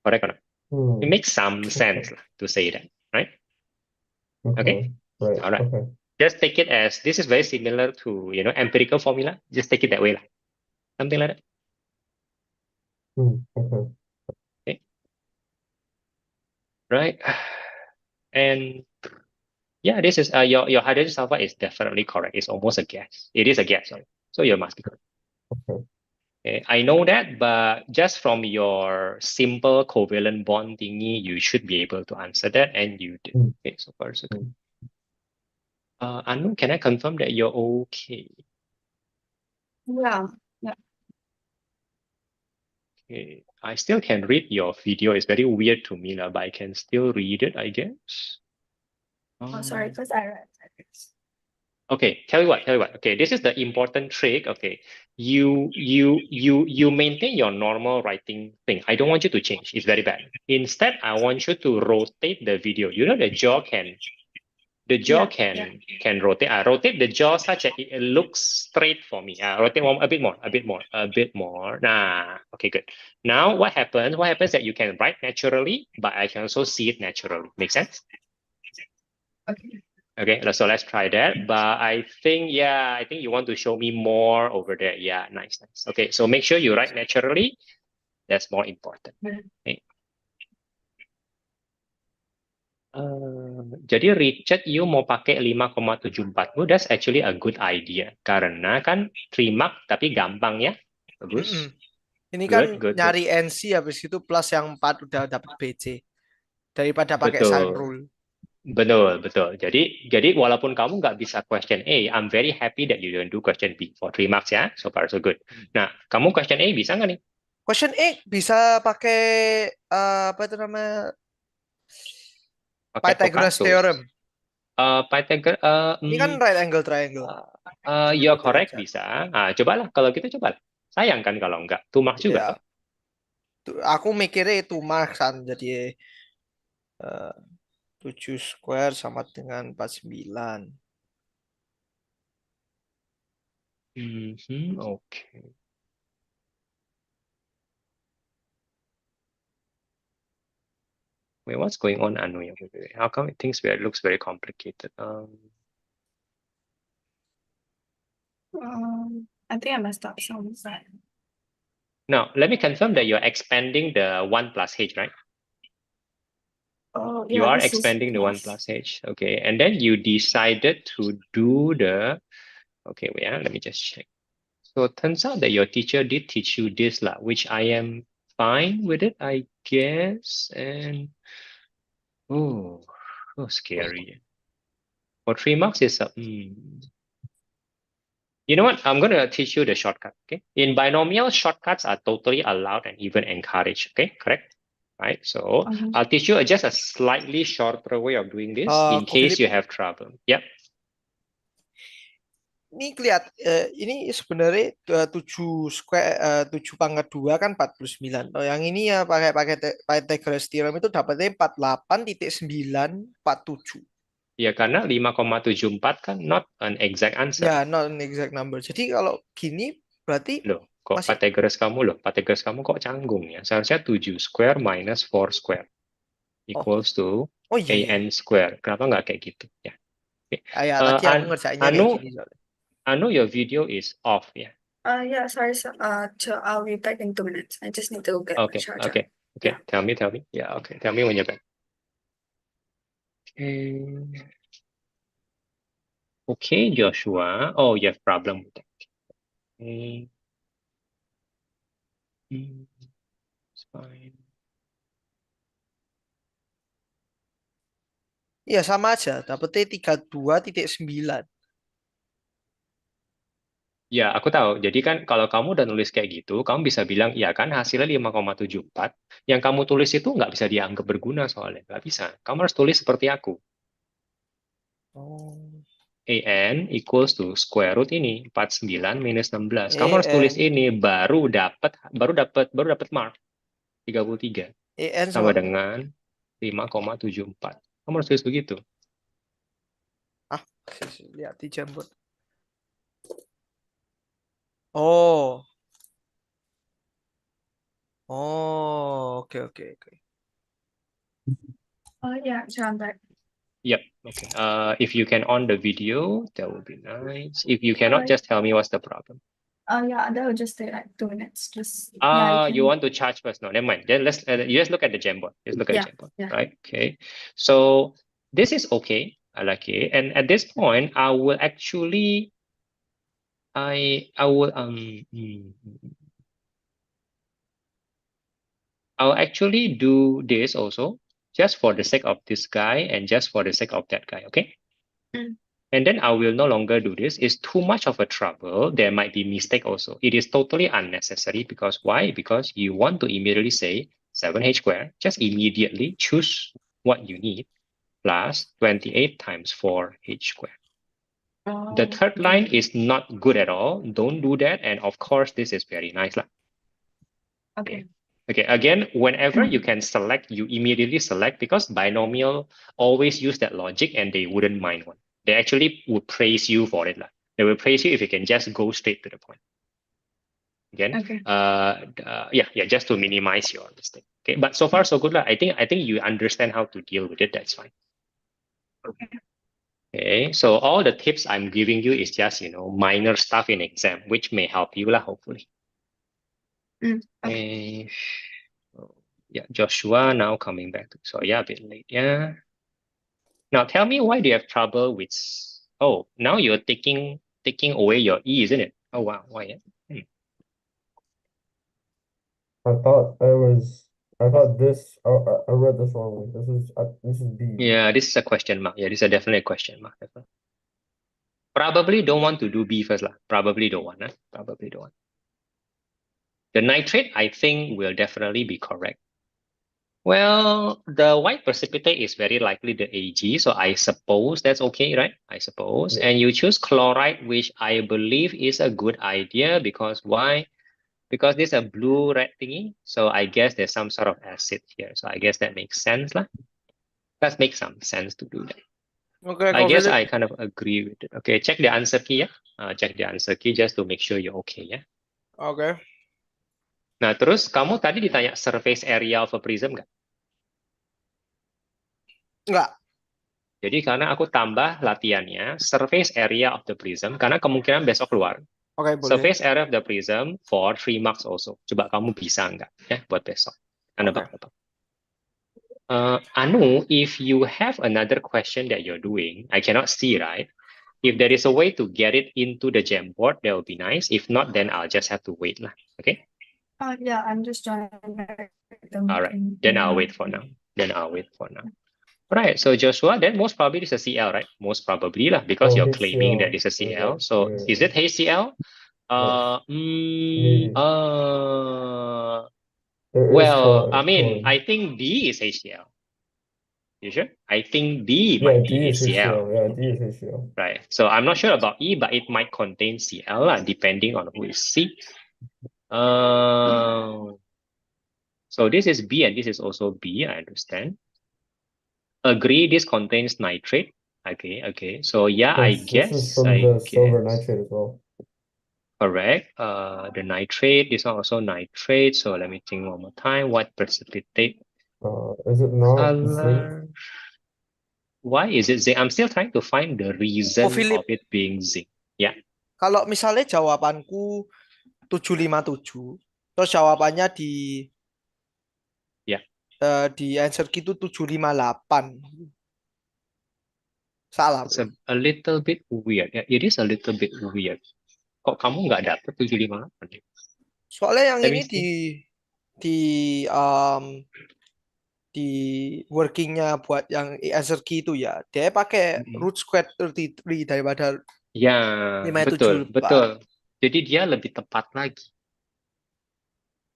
Correct or not? It makes some sense to say that, right? Okay. Right. All right. Okay. Just take it as this is very similar to empirical formula. Just take it that way, lah. Something like that. Okay. Right. And yeah, this is your hydrogen sulfide is definitely correct. It's almost a gas. It is a gas, sorry. So you must be correct. Okay, I know that, but just from your simple covalent bond thingy, you should be able to answer that, and you did. Okay, so far so good. Anu, can I confirm that you're okay? Yeah. I still can read your video. It's very weird to me, but I can still read it, I guess. Oh, sorry, because I read that. Okay, tell you what. Okay, this is the important trick. Okay, you maintain your normal writing thing. I don't want you to change. It's very bad. Instead, I want you to rotate the video. You know the jaw can Yeah. rotate. Rotate the jaw such that it looks straight for me. Rotate a bit more. Nah, okay, good. Now what happens? What happens that you can write naturally, but I can also see it naturally. Make sense? Okay. Okay, so let's try that. But I think you want to show me more over there. Yeah, nice. Okay, so make sure you write naturally. That's more important. Okay. Jadi Richard, you mau pakai 5,74. That's actually a good idea. Karena kan 3 mark tapi gampang ya. Bagus. Ini kan Good. nyari NC habis itu plus yang 4 udah dapat BC. Daripada pakai sign rule. Betul. Jadi walaupun kamu nggak bisa question A, I'm very happy that you don't do question B for 3 marks ya. So far so good. Nah, kamu question A bisa nggak nih? Question A bisa pakai apa itu namanya? Pythagoras theorem. Pythagoras. Ini kan right angle triangle. You're correct bisa. Cobalah kalau gitu cobalah. Sayang kan kalau enggak. 2 marks juga. Ya. Aku mikirnya itu marks kan jadi 7 square sama dengan 49. Okay. Wait, what's going on, Anu? How come it looks very complicated? I think I messed up somewhere. Now, let me confirm that you're expanding the 1 plus h, right? Oh, You yeah, are this is expanding the 1 plus. plus h. Okay, and then you decided to do the... Okay, wait, let me just check. So it turns out that your teacher did teach you this, which I am fine with it, I guess. And oh, scary. For 3 marks is you know what? I'm going to teach you the shortcut. Okay. In binomial, shortcuts are totally allowed and even encouraged. Okay, correct? Right. So I'll teach you just a slightly shorter way of doing this in case you have trouble. Yep. Ini ini sebenarnya 7 square 7 pangkat 2 kan 49. Oh, yang ini ya pakai Pythagoras theorem itu dapatnya 48,947. Ya karena 5,74 kan not an exact answer. Ya, not an exact number. Jadi kalau gini berarti loh, kok Pythagoras kamu kok canggung ya? Seharusnya 7 square minus 4 square equals to an square. Kenapa nggak kayak gitu? Ya. Okay. Tadi aku ngerjainnya kayak gini soalnya. Anu, your video is off, yeah. Yeah, sorry. So, I'll be back in 2 minutes. I just need to get my charger. Okay. Yeah. Tell me. Yeah, okay. Tell me when you're back. Okay, Joshua. Oh, you have problem with that. Okay. It's fine. Iya, sama aja. Dapetnya 32,9. Ya, aku tahu. Jadi kan kalau kamu udah nulis kayak gitu, kamu bisa bilang, ya kan hasilnya 5,74. Yang kamu tulis itu nggak bisa dianggap berguna soalnya. Nggak bisa. Kamu harus tulis seperti aku. AN equals to square root ini 49 minus 16. Kamu harus tulis ini baru dapat mark 33 sama dengan 5,74. Kamu harus tulis begitu. Lihat di Jamboard. Oh, oke. Oh, yeah, so I'm back. Yep. Okay. If you can on the video, that would be nice. If you cannot, just tell me what's the problem. Yeah, that will just take like 2 minutes. You want to charge first? No, never mind. Then let's you just look at the Jamboard. Just look at the Jamboard, yeah. right? Okay. So this is okay. I like it. And at this point, I will actually, I'll actually do this also, just for the sake of this guy and just for the sake of that guy. Okay. and then I will no longer do this. It's too much of a trouble. There might be mistake also. It is totally unnecessary because why? Because you want to immediately say 7h squared. Just immediately choose what you need plus 28 times 4h squared. The third line is not good at all. Don't do that. And of course, this is very nice. Okay. Okay, again, whenever you can select, you immediately select because binomial always use that logic and they wouldn't mind one. They actually would praise you for it. They will praise you if you can just go straight to the point. Again, Okay. yeah, just to minimize your mistake. Okay, but so far so good. I think you understand how to deal with it. That's fine. Okay, so all the tips I'm giving you is just, minor stuff in exam, which may help you, hopefully. Okay. So, yeah, Joshua now coming back. So yeah, a bit late. Yeah. Now tell me why do you have trouble with? Oh, now you're taking away your E, isn't it? Oh wow, why? I thought this. I read this wrongly. This is B. Yeah, this is a question mark. Yeah, this is definitely a question mark. Probably don't want to do B first, lah. Probably don't want, Probably don't want. The nitrate, I think, will definitely be correct. Well, the white precipitate is very likely the Ag, so I suppose that's okay, right? I suppose. Yeah. And you choose chloride, which I believe is a good idea because why? Because this is a blue-red thingy, so I guess there's some sort of acid here. So I guess that makes sense, lah. That makes some sense to do that. Okay, I guess I confident. kind of agree with it. Okay, check the answer key, yeah. Check the answer key just to make sure you're okay, yeah. Okay. Nah, terus kamu tadi ditanya surface area of a prism nggak? Enggak. Jadi karena aku tambah latihannya surface area of the prism karena kemungkinan besok keluar. Oke, boleh. Surface area of the prism for 3 marks also. Coba kamu bisa nggak ya buat besok? Nebak-nebak. Anu, if you have another question that you're doing, I cannot see, right? If there is a way to get it into the Jamboard, that would be nice. If not, then I'll just have to wait lah. Okay? Yeah, I'm just joining back the All right. meeting. Then I'll wait for now. Right, so Joshua, then most probably this is a CL, right? Most probably lah, because you're claiming that HCl. this is a CL. Yeah, So yeah, is it HCl? yes. Maybe. There is Well, I mean, chlorine. I think D is HCl. You sure? I think D Yeah, might D be is HCl. HCl. Yeah, D is HCl. Right. So I'm not sure about E, but it might contain Cl lah, depending on who is C. So this is B and this is also B, I understand. Agree, this contains nitrate. Okay. So yeah, I This is from the silver nitrate as well. Correct. The nitrate, this one also nitrate. So let me think one more time. What precipitate? Is it not zinc? Color. Why is it zinc? I'm still trying to find the reason Philip. of it being zinc. Yeah. Kalau misalnya jawabanku 757, terus jawabannya di answer key itu 758. Salah, It's bro. a little bit weird. Yeah, it is a little bit weird. Kok kamu nggak dapet 758? Soalnya yang Let ini me see. di workingnya buat yang answer key itu ya, dia pakai root square 33 daripada Ya, 574. betul. Jadi dia lebih tepat lagi.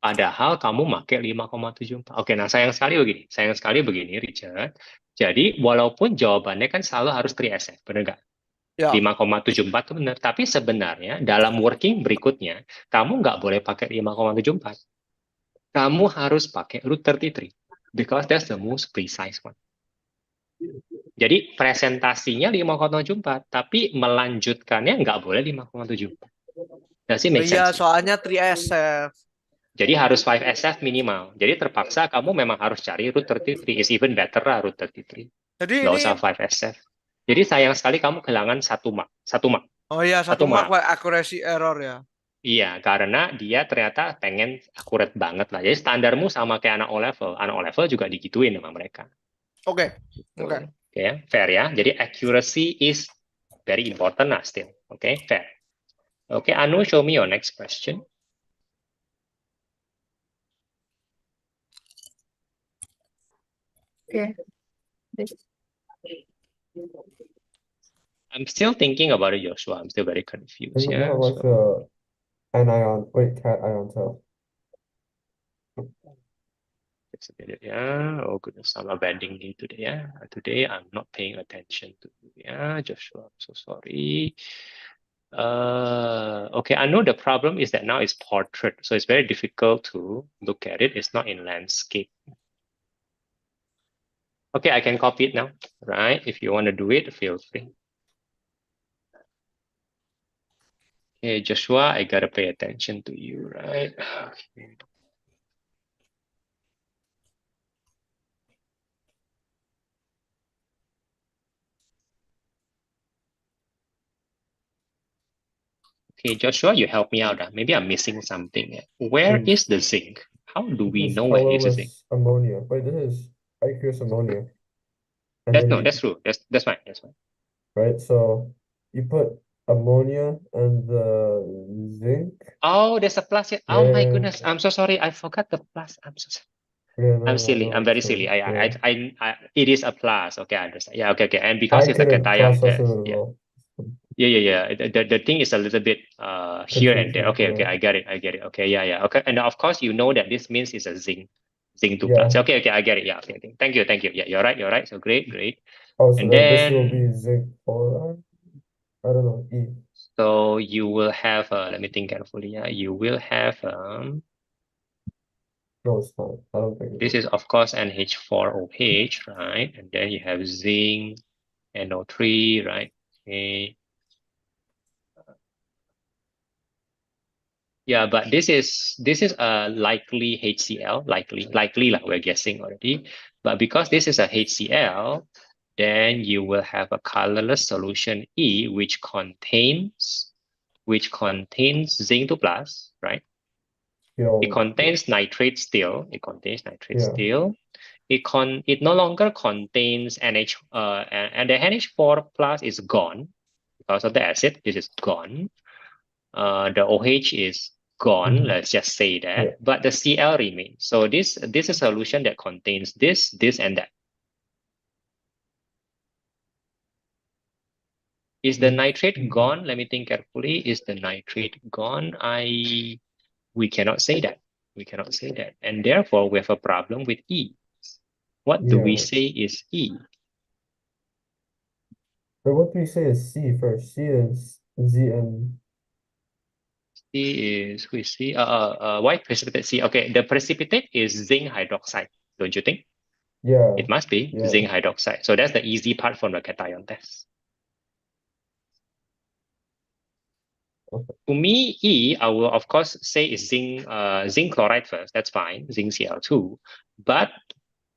Padahal kamu pakai 5,74. Oke, nah sayang sekali begini, Richard. Jadi walaupun jawabannya kan selalu harus 3SF, benar nggak? Ya. 5,74 itu benar. Tapi sebenarnya dalam working berikutnya, kamu nggak boleh pakai 5,74. Kamu harus pakai root 33. Because that's the most precise one. Jadi presentasinya 5,74, tapi melanjutkannya nggak boleh 5,74. Does it make sense? Iya, soalnya 3SF. Jadi harus 5SF minimal. Jadi terpaksa kamu memang harus cari root 33. Is even better lah root 33. Jadi Nggak ini usah 5SF. Jadi sayang sekali kamu kehilangan 1 mark. 1 mark. Oh iya, 1 mark accuracy error ya. Iya, karena dia ternyata pengen akurat banget lah. Jadi standarmu sama kayak anak O-level. Anak O-level juga digituin sama mereka. Oke. Okay, fair ya. Jadi accuracy is very important lah still. Okay, fair. Okay, Anu, show me your next question. Okay. I'm still thinking about it, Joshua. I'm still very confused. Think Yeah. about like So cation test. just a minute. Yeah. Oh goodness, I'm abandoning today. Yeah. Today I'm not paying attention to you. Yeah, Joshua. I'm so sorry. Okay, I know the problem is that now it's portrait, so it's very difficult to look at it. It's not in landscape. Okay, I can copy it now, right? If you want to do it, feel free. Okay, Joshua, I gotta pay attention to you, right? Okay. Okay, Joshua, you help me out. Maybe I'm missing something. Where Please. is the zinc? How do This we is know where is the zinc? colorless ammonia. Wait, this is aqueous ammonia. And That's then no, that's true. That's fine. That's fine. right? So you put ammonia and the zinc. Oh, there's a plus here. Oh my Yeah, goodness, I'm so sorry. I forgot the plus. I'm so sorry. yeah, no, I'm no, silly. no, I'm very it's silly. yeah. It is a plus. Okay, I understand. Yeah, okay. And because I it's a couldn't cation process it test. as Yeah. well. Yeah. The thing is a little bit here and there. Confusing, Okay, yeah. I get it. Okay, yeah. Okay. And of course you know that this means it's a zinc 2 Yeah. plus. Okay, I get it. Yeah, okay. Thank you. Yeah, you're right. So great. Oh, so And then this will be then zinc chloride? I don't know, E. so you will have let me think carefully. Yeah, you will have No, it's not. I don't think it this is. is of course NH4OH, right? And then you have zinc, NO3, right? Okay. Yeah, but this is a likely HCl, likely like we're guessing already. But because this is a HCl, then you will have a colorless solution E, which contains zinc 2 plus, right? It Yeah, contains nitrate still. yeah. It no longer contains NH and the NH4 plus is gone because of the acid. This is gone. The OH is gone, Mhm. let's just say that, Yeah. but the Cl remains. So this is a solution that contains this, and that. Is the nitrate gone? Let me think carefully. Is the nitrate gone? We cannot say that. And therefore we have a problem with E. What do we Yeah. say is E? But what do we say is C first? C is ZN. C is, who is C? Why precipitate C? Okay, the precipitate is zinc hydroxide, don't you think? Yeah. It must be Yeah. zinc hydroxide. So that's the easy part from the cation test. Okay. To me, E, I will of course say is zinc chloride first. That's fine, zinc Cl2. But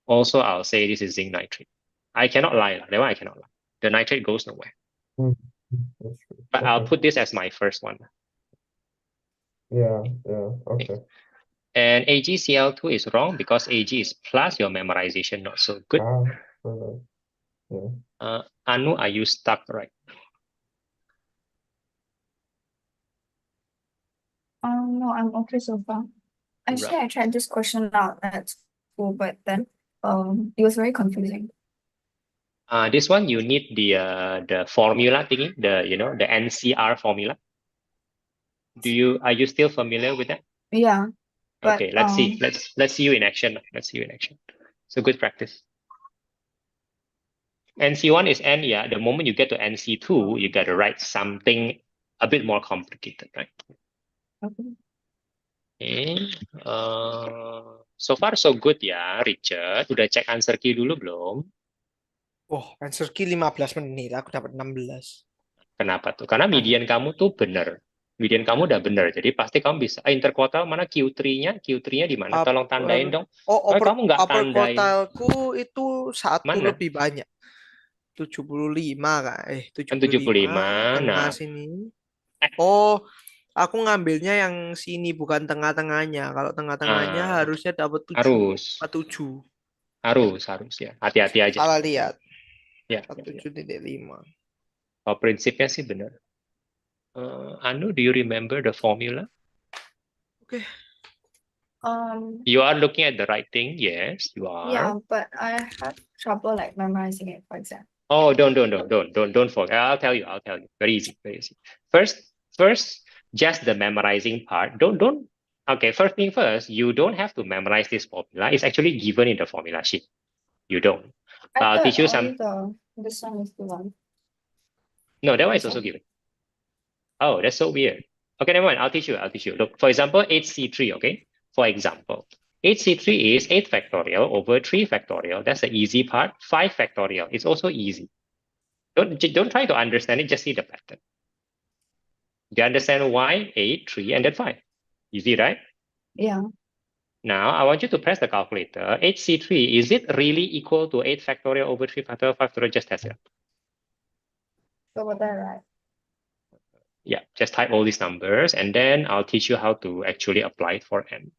also I'll say this is zinc nitrate. I cannot lie. That one I cannot lie. The nitrate goes nowhere. Mhm. That's true. But I'll Okay. put this as my first one. Yeah, okay. And AgCl2 is wrong because Ag is plus, your memorization not so good. Okay. Yeah. Anu, are you stuck right? No, I'm okay so far. Actually, I tried this question out at school, but then it was very confusing. This one you need the formula thingy, the NCR formula. Are you still familiar with that? Yeah, but Okay, let's see. Let's see you in action. So good practice. NC1 is N, yeah. The moment you get to NC2, you got to write something a bit more complicated, right? Okay. Okay. So far so good ya, Richard. Udah cek answer key dulu belum? Oh, answer key 15 menit. Aku dapat 16. Kenapa tuh? Karena median kamu tuh bener. Median kamu udah bener. Jadi pasti kamu bisa. Interquartile mana Q3-nya? Q3-nya di mana? Tolong tandain dong. Oh, Kamu nggak upper tandain. quartileku itu 1 Mana? lebih banyak. 75 kak. 75. Tengah Nah, sini. Oh, aku ngambilnya yang sini bukan tengah-tengahnya. Kalau tengah-tengahnya harusnya dapat 7,7. Harus ya. Hati-hati aja. Salah lihat. Ya. 7,5. Oh, prinsipnya sih benar. Anu, do you remember the formula? Okay. You are looking at the right thing. Yes, you are. Yeah, but I had trouble like memorizing it, for example. Oh, don't forget. I'll tell you. Very easy. First, just the memorizing part. Don't. Okay, first thing first, you don't have to memorize this formula. It's actually given in the formula sheet. You don't. I I'll thought teach you only some. this one is the one. No, that one is This also one. given. Oh, that's so weird. Okay, never mind. I'll teach you. Look, for example, 8C3, okay? For example, 8C3 is 8 factorial over 3 factorial. That's the easy part. 5 factorial. It's also easy. Don't try to understand it, just see the pattern. Do you understand why 8, 3, and then 5? Easy, right? Yeah. Now, I want you to press the calculator. 8C3, is it really equal to 8 factorial over 3 factorial? 5 factorial? Just test it. So what that right? Yeah, just type all these numbers, and then I'll teach you how to actually apply it for n.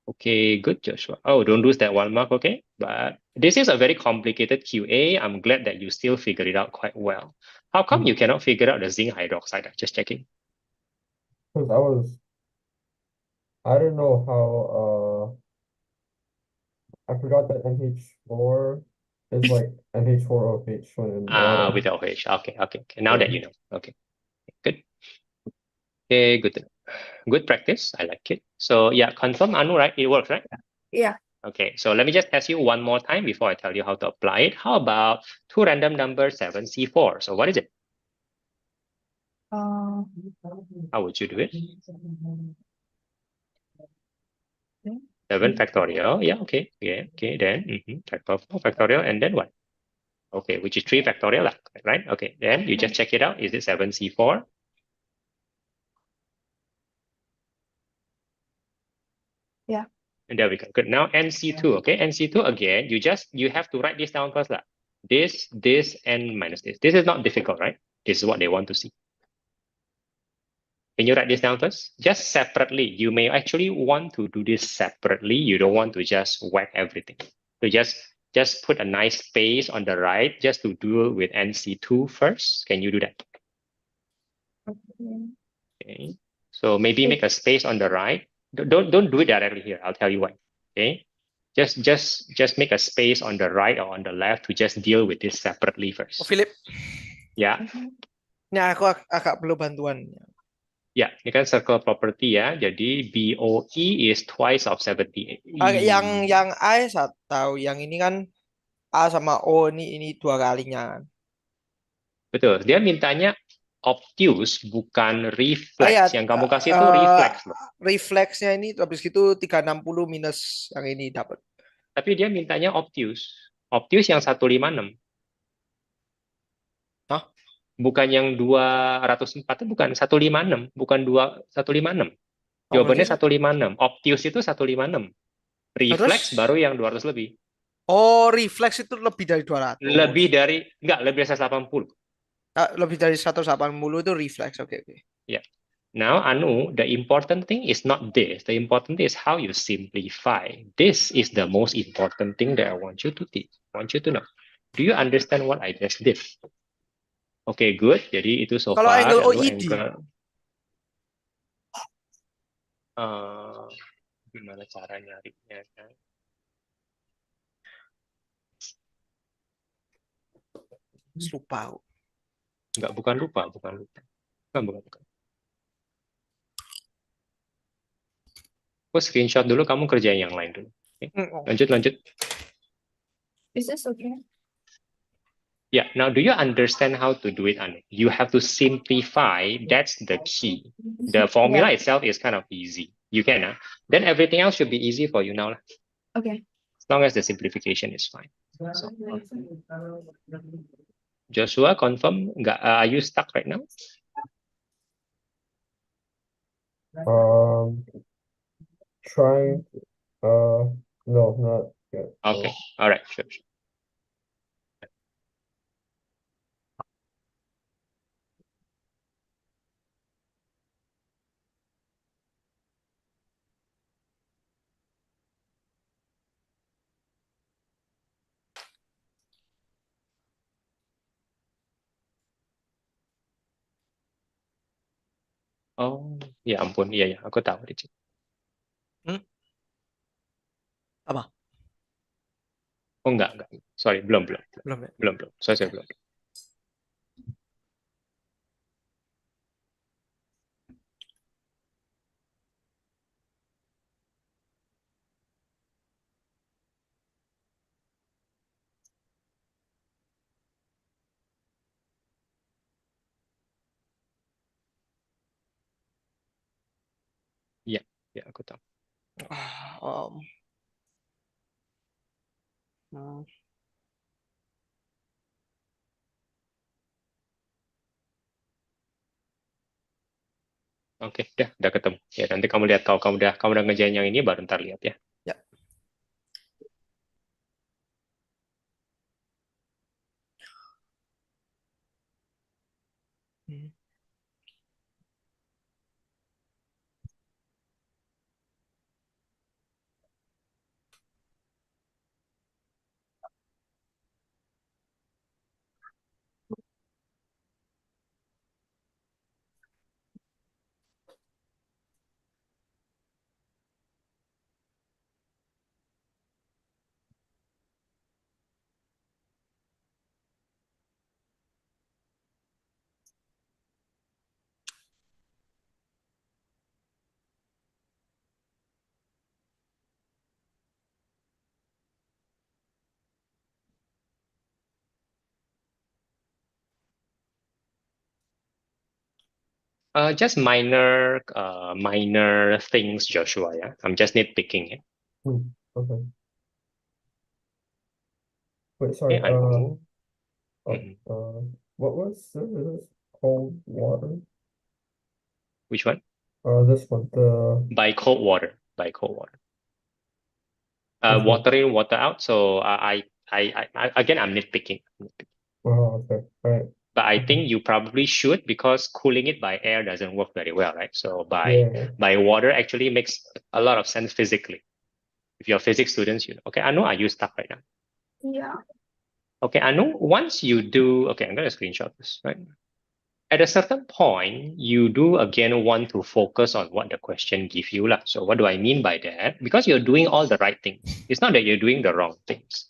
Okay, good, Joshua. Oh, don't lose that 1 mark, okay? But this is a very complicated QA. I'm glad that you still figured it out quite well. How come you cannot figure out the zinc hydroxide? Just checking. Because I don't know how, I forgot that NH4 is like NH4OH when a lot of, With OH. Okay. Now yeah. that you know. Okay, good. Okay, good. Good practice. I like it. So yeah, confirm Anu, right? It works, right? Yeah. Okay, so let me just test you one more time before I tell you how to apply it. How about two random numbers 7C4? So what is it? Uh, How would you do it? 7 factorial. Yeah, okay. Yeah, okay. Then factor 4 factorial, and then what? Okay, which is 3 factorial, right? Okay, then you just check it out. Is it 7C4? Yeah. And there we go. Good. Now NC2. Okay, NC2 again. You have to write this down first, lah. This, and minus this. This is not difficult, right? This is what they want to see. Can you write this down first? Just separately. You may actually want to do this separately. You don't want to just whack everything. So just put a nice space on the right just to do with NC2 first. Can you do that? Okay. So maybe make a space on the right. Don't do it directly here. I'll tell you why. Okay. Just make a space on the right or on the left to just deal with this separately first. Oh, Philip. Ya. Ini aku agak perlu bantuan. Ya, ini kan circle property ya. Jadi BOE is twice of 78. Yang A saya tahu, yang ini kan A sama O ini dua kalinya. Betul. Dia mintanya obtuse bukan reflex. Ya, Yang kamu kasih itu reflex loh. Refleksnya ini habis itu 360 minus yang ini dapat. Tapi dia mintanya obtuse. Obtuse yang 156. Hah? Bukan yang 204 itu bukan 156, bukan 156. Jawabannya 156. Obtuse itu 156. Reflex baru yang 200 lebih. Oh, reflex itu lebih dari 200. Lebih dari 180. Lebih dari 180 itu reflex. Oke. Yeah. Now, Anu, the important thing is not this. The important thing is how you simplify. This is the most important thing that I want you to teach. I want you to know. Do you understand what I just did? Okay, good. Jadi itu so Kalau far. angle Lalu OED. Gimana cara nyarinya kan? Lupa. Enggak, bukan lupa. Bukan. Aku screenshot dulu, kamu kerjain yang lain dulu. Okay. Lanjut. Is this okay? Yeah, now do you understand how to do it, Anu? You have to simplify. That's the key. The formula itself is kind of easy. You can, then everything else should be easy for you now. Okay. As long as the simplification is fine. So, Joshua, confirm? Are you stuck right now? Trying, no, not yet. Okay, all right, sure. Oh, ya ampun, iya, aku tahu. Apa? Oh, enggak. Sorry, belum. Belum ya? Belum. Sorry, Oke. belum. Ya, aku tahu. Hmm. Oke, udah ketemu. Ya, nanti kamu lihat kalau kamu udah ngerjain yang ini baru ntar lihat ya. Ya. Hmm. Just minor things, Joshua. Yeah, I'm just nitpicking. Yeah. Okay. Wait, sorry. Okay, Anu. What was this? Cold water? Which one? This one. By cold water. Okay. Water in, water out. So I again, I'm nitpicking. Oh, okay. All right. But I think you probably should, because cooling it by air doesn't work very well, right? So Yeah. by water actually makes a lot of sense physically. If you're physics students, you know. Okay, Anu, are you stuck right now? Yeah. Okay, Anu, once you do, okay, I'm gonna screenshot this, right? At a certain point, you do again want to focus on what the question gives you. So what do I mean by that? Because you're doing all the right things. It's not that you're doing the wrong things.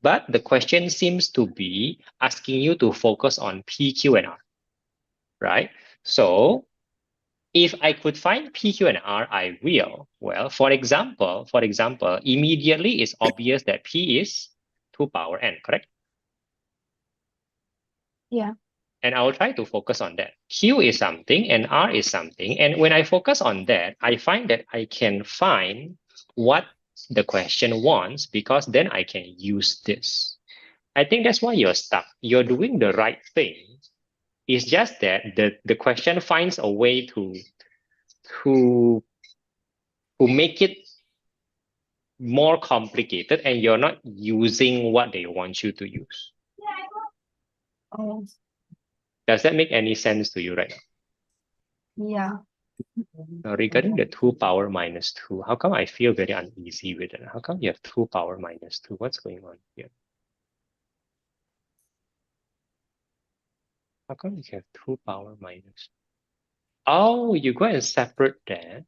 But the question seems to be asking you to focus on P, Q, and R, right? So if I could find P, Q, and R, I will. Well, for example, immediately it's obvious that P is 2 power n, correct? Yeah. And I will try to focus on that. Q is something and R is something. And when I focus on that, I find that I can find what the question wants, because then I can use this. I think that's why you're stuck. You're doing the right thing. It's just that the question finds a way to make it more complicated, and you're not using what they want you to use. Oh, Does that make any sense to you right now? yeah. Now, regarding the 2 power minus 2, how come I feel very uneasy with it? How come you have 2 power minus 2? What's going on here? How come you have 2 power minus? Oh, you go and separate that.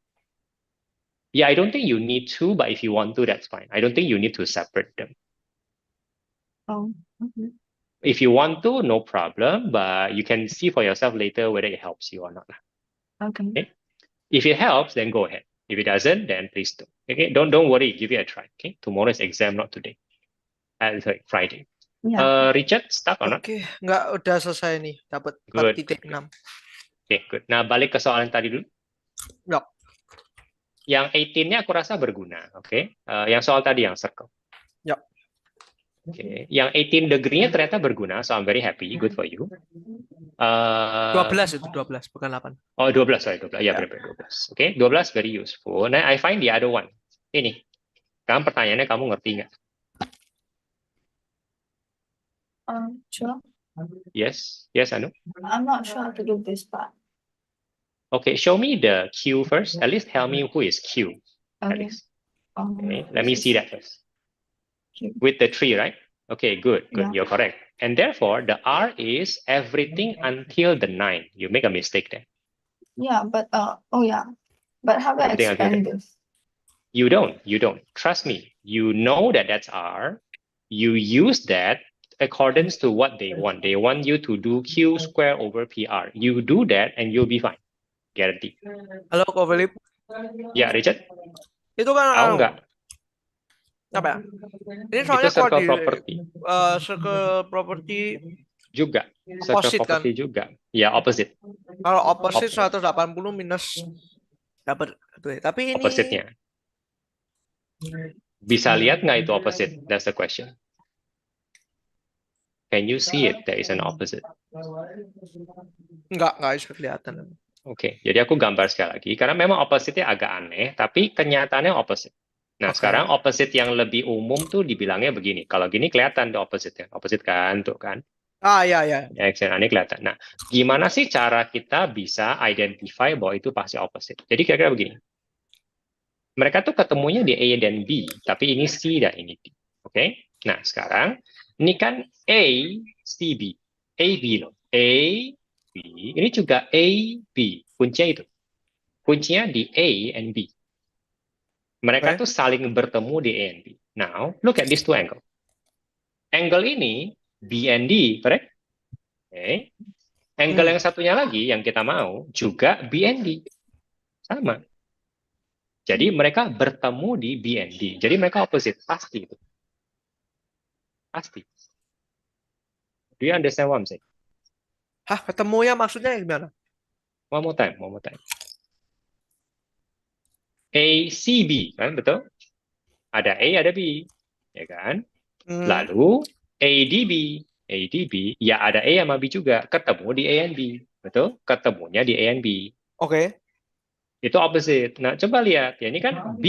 Yeah, I don't think you need to, but if you want to, that's fine. I don't think you need to separate them. Oh, okay. If you want to, no problem, but you can see for yourself later whether it helps you or not. Okay. If it helps, then go ahead. If it doesn't, then please don't. Okay, don't worry. Give it a try. Okay, tomorrow is exam, not today. Sorry, Friday. Yeah. Richard, stuck or not? Oke, nggak, udah selesai nih, dapat Good. 4.6. Okay, good. Nah, balik ke soalan tadi dulu. Ya. Yang 18-nya aku rasa berguna, oke? Yang soal tadi yang circle. Ya. Oke, yang 18 degree-nya ternyata berguna, so I'm very happy, good for you. 12 itu 12, bukan 8. Oh, 12, sorry, 12. Ya, benar-benar 12. Oke, 12 very useful. Nah, I find the other one. Ini. Sekarang pertanyaannya, kamu ngerti nggak? Sure. Yes, Anu? I'm not sure how to do this part. Okay, show me the Q first. At least tell me who is Q. At Okay. least. Okay, let me This see is that first. Q. With the 3, right? Okay, good. Yeah. You're correct. And therefore, the R is everything until the 9. You make a mistake there. Yeah, but oh yeah. But how do I Everything until expand the... this? You don't. Trust me. You know that that's R. you use that accordance to what they want. They want you to do Q square over PR. You do that and you'll be fine. Guarantee. Halo, Ko Philip. Ya, Richard? Itu kan Tahu nggak? apa ya? Ini Itu soalnya kalau circle di property. circle property Juga. Circle opposite kan. property juga. Ya, opposite. Kalau opposite 180 minus dapat itu ya. Tapi ini Opposite-nya. Bisa lihat nggak itu opposite? That's the question. Can you see it? There is an opposite. nggak bisa kelihatan. Oke, jadi aku gambar sekali lagi. Karena memang opposite-nya agak aneh, tapi kenyataannya opposite. Nah, Oke. sekarang opposite yang lebih umum tuh dibilangnya begini. Kalau gini kelihatan tuh opposite-nya. Opposite kan, tuh kan. Iya. X dan ini kelihatan. Nah, gimana sih cara kita bisa identify bahwa itu pasti opposite? Jadi kira-kira begini. Mereka tuh ketemunya di A dan B, tapi ini C dan ini D. Oke? Nah, sekarang ini kan A, C, B. A, B loh. A, B. Ini juga A, B. Kuncinya itu. Kuncinya di A and B. Mereka tuh saling bertemu di A and B. Now, look at these two angles. Angle ini B and D, correct? Oke. Angle yang satunya lagi yang kita mau juga B and D. Sama. Jadi mereka bertemu di B and D. Jadi mereka opposite. Pasti itu. Pasti. Do you understand what I'm saying? Hah, ketemu ya maksudnya gimana? One more time. A, C, B. Kan, betul? Ada A, ada B. Ya kan? Lalu A, D, B. A, D, B. Ya ada A sama B juga. Ketemu di A and B. Betul? Ketemunya di A and B. Oke. Itu opposite. Nah, coba lihat. Ya, ini kan B,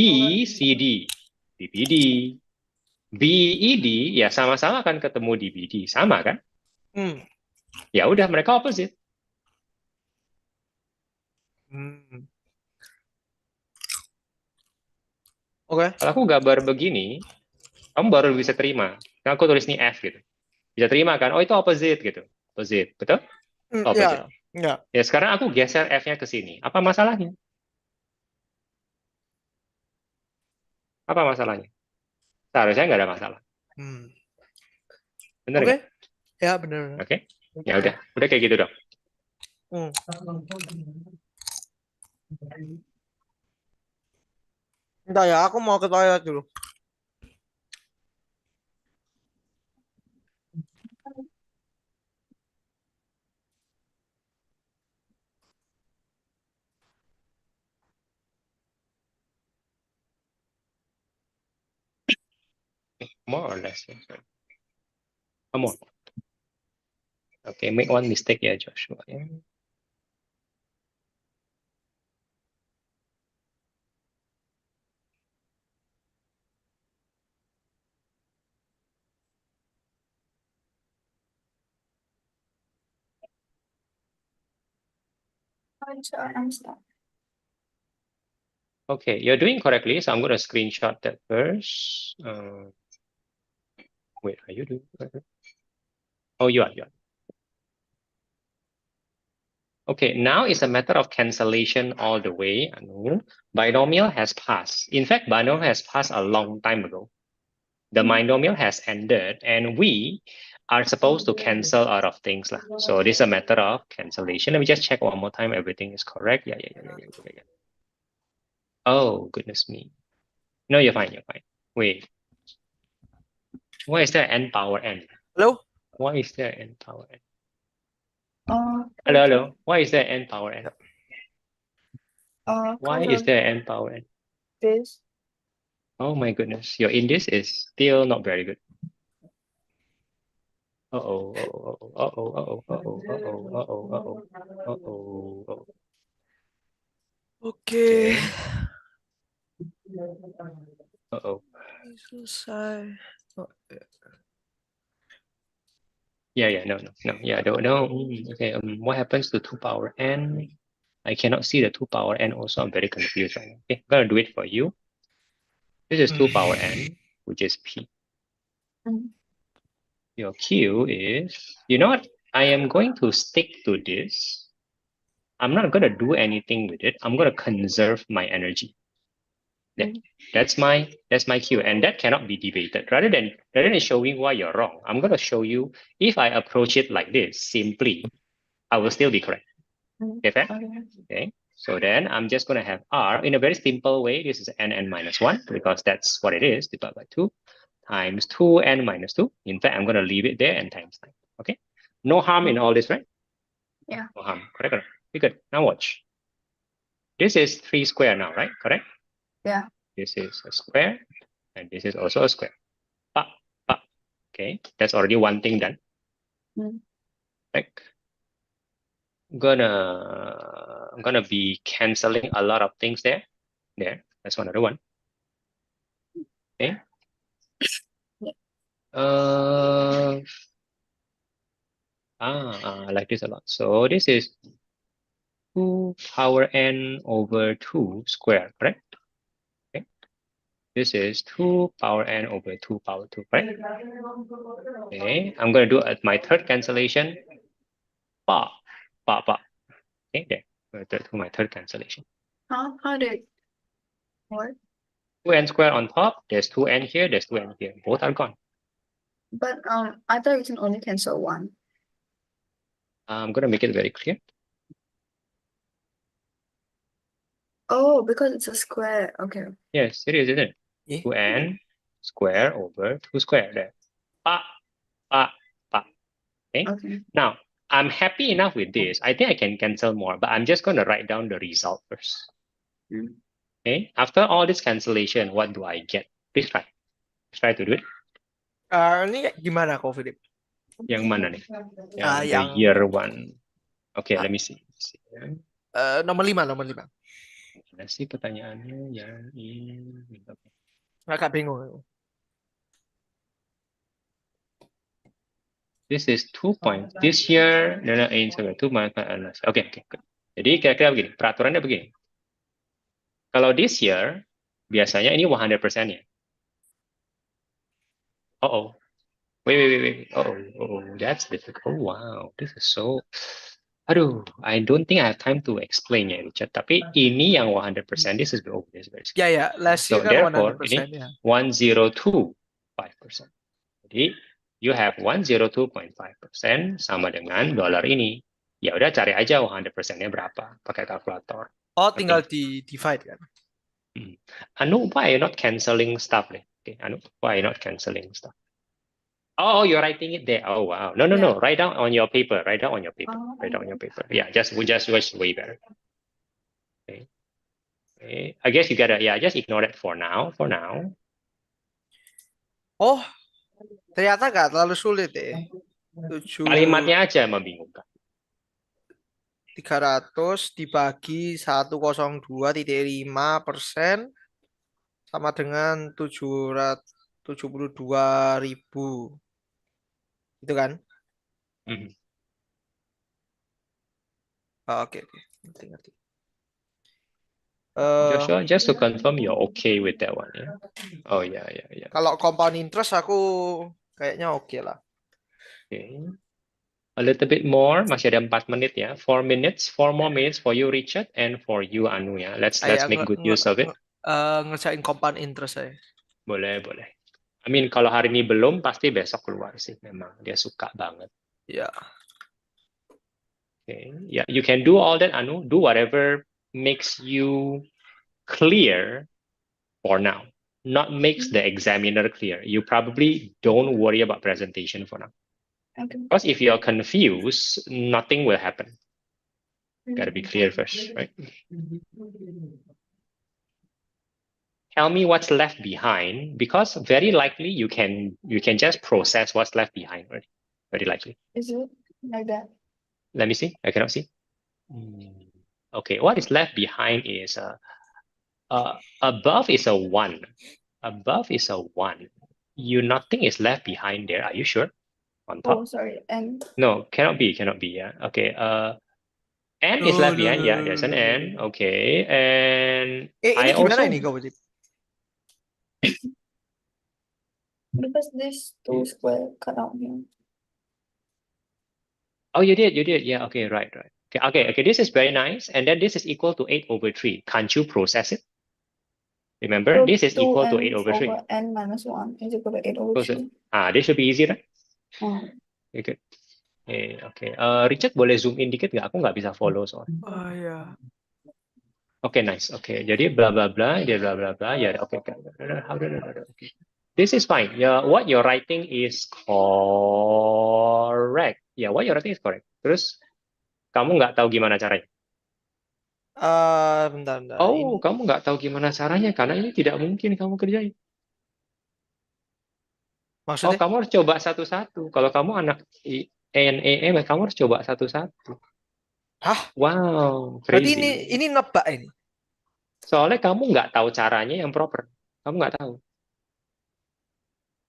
C, D. D, B, D. B, E, D. Ya, sama-sama kan ketemu di B, D. Sama kan? Ya udah, mereka opposite. Oke. Kalau aku gambar begini, kamu baru bisa terima. Nah, aku tulis nih F gitu. Bisa terima kan? Oh, itu opposite gitu. Opposite, betul? Opposite. Ya. Ya, sekarang aku geser F-nya ke sini. Apa masalahnya? Apa masalahnya? Seharusnya nggak ada masalah. Bener Oke. nggak? Ya, bener. Oke. Ya udah kayak gitu dong. Entah ya, aku mau ke toilet dulu. More or less. Come on. Okay, make one mistake ya, Joshua. I'm stuck. Okay, you're doing correctly, so I'm going to screenshot that first. Wait, are you doing correctly? Oh, you are. Okay, now it's a matter of cancellation all the way. Binomial has passed. In fact, binomial has passed a long time ago. The binomial has ended, and we are supposed to cancel out of things. So this is a matter of cancellation. Let me just check one more time. Everything is correct. Yeah. Oh, goodness me. No, you're fine. Wait. Why is there n power n? Hello? Why is there n power n? Hello. Hello. Why is there n power n? Why is there n power n? This. Oh my goodness. Your English is still not very good. Uh-oh. Okay. Uh-oh. Selesai. Yeah, no. Yeah, no. Okay, what happens to 2 power n? I cannot see the 2 power n also. I'm very confused right now. Okay, I'm gonna do it for you. This is 2 power n, which is p. Your q is, you know what? I am going to stick to this. I'm not gonna do anything with it. I'm gonna conserve my energy. Yeah, that's my cue, and that cannot be debated. Rather than showing why you're wrong, I'm gonna show you if I approach it like this simply, I will still be correct. Okay, fair? Okay. So then I'm just gonna have R in a very simple way. This is n minus 1 because that's what it is, divided by 2 times 2n minus 2. In fact, I'm gonna leave it there and times 9. Okay. No harm in all this, right? Yeah. No harm. Correct. Be good. Now watch. This is 3 square now, right? Correct? Yeah. This is a square, and this is also a square. Pa, pa. Okay, that's already one thing done. Right. I'm gonna be canceling a lot of things there. There, that's another one. Okay. I like this a lot. So this is 2 power n over 2 square, correct? Okay. This is 2 power n over 2 power 2, right? Okay, I'm going to do my third cancellation. Pa, pa, pa. Okay, there. I'm going to do my third cancellation. How did what? 2n squared on top. There's 2n here. There's 2n here. Both are gone. But I thought you can only cancel one. I'm going to make it very clear. Oh, because it's a square. Okay. Yes, it is, isn't it? Yeah. 2n square over 2 square there. Pa, pa, pa. Okay. Okay. Now, I'm happy enough with this. I think I can cancel more, but I'm just going to write down the result first. Okay. After all this cancellation, what do I get? Please try. Try to do it. Ini gimana kok, Philip? Yang mana nih? Yang the year one. Okay, let me see. nomor 5. Mana sih pertanyaannya yang ini? Agak bingung. This is 2 points. This year, in 2 minus. Okay. Good. Jadi kira-kira begini. Peraturannya begini. Kalau this year, biasanya ini 100% ya. Wait. That's difficult. Oh, wow. This is so... Aduh, I don't think I have time to explain ya, Richard. Tapi ini yang 100%, this is very Ya, last year so kan therefore, 100% ini ya. 102.5%. Jadi, you have 102.5% sama dengan dolar ini. Ya udah cari aja 100%-nya berapa, pakai kalkulator. Oh, tinggal di divide kan? Anu, why you not canceling stuff? Okay, Anu, why you not canceling stuff? Oh, you're writing it there. Oh, wow. No. Write down on your paper. Write down on your paper. Yeah, just way better. Okay. I guess you gotta, just ignore that for now. Oh, ternyata nggak terlalu sulit ya. Kalimatnya aja membingungkan. 300 dibagi 102,5% sama dengan 772.000. Itu kan? Oke. Ngerti. Joshua, just to confirm you're okay with that one, ya? Oh, yeah. Kalau compound interest aku kayaknya oke lah. Okay. A little bit more, masih ada 4 menit ya. 4 more minutes for you, Richard, and for you, Anu ya. Let's make good use of it. Ngerjain compound interest saya. Boleh. I mean, kalau hari ini belum, pasti besok keluar sih. Memang dia suka banget. Ya. Okay. Yeah, you can do all that, Anu. Do whatever makes you clear for now. Not makes the examiner clear. You probably don't worry about presentation for now. Okay. Because if you're confused, nothing will happen. Gotta be clear first, right? Tell me what's left behind, because very likely you can just process what's left behind, right? Very likely. Is it like that? Let me see. I cannot see. Okay, what is left behind is above is a 1. Above is a 1. Nothing is left behind there. Are you sure? On top. Oh, sorry. And no, cannot be. Yeah. Okay. N is left behind. Yeah, there's an N. Okay, and Ini gimana ini kau? Because this 2 square cut out here. Oh, you did. Yeah. Okay. Right. Okay. This is very nice. And then this is equal to 8/3. Can't you process it? Remember, So this is equal to 8 2n over 3. over n minus 1 is equal to 8 over Equals to- 3. This should be easy, right? Oh. Okay. Okay. Richard boleh zoom in dikit nggak? Aku nggak bisa follow soalnya. Oh ya. Okay, nice. Okay, jadi bla bla bla, dia bla bla bla. Ya, okay. Okay. This is fine. Yeah, what you're writing is correct. Yeah, what you're writing is correct. Terus kamu nggak tahu gimana caranya? Bentar. Oh, Ini kamu nggak tahu gimana caranya karena ini tidak mungkin kamu kerjain. Oh, maksudnya? kamu harus coba satu-satu. Kalau kamu anak ENEM, kamu harus coba satu-satu. Hah? Wow, Berarti crazy. ini nebak ini. Soalnya kamu nggak tahu caranya yang proper. Kamu nggak tahu.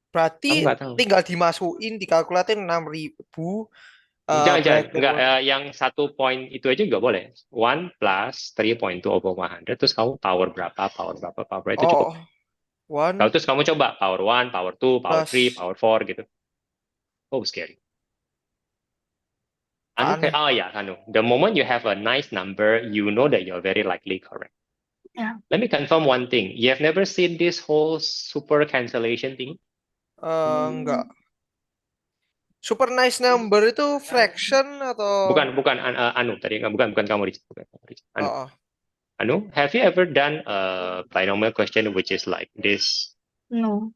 Berarti Kamu nggak tahu. tinggal dimasukin, dikalkulatin 6.000. Jangan. Nggak, bracket yang 1 poin itu aja nggak boleh. 1 plus 3.2 over 100, terus kamu power berapa, itu cukup. Oh, 1 Lalu terus kamu coba power 1, power 2, power 3, plus power 4 gitu. Oh, scary. aneh. Anu. The moment you have a nice number, you know that you're very likely correct. Yeah. Let me confirm one thing. You have never seen this whole super cancellation thing? Enggak. Super nice number itu fraction atau Bukan Anu tadi, bukan kamu, Rich. Bukan kamu, Rich. Anu. Oh. Anu, have you ever done a binomial question which is like this? No.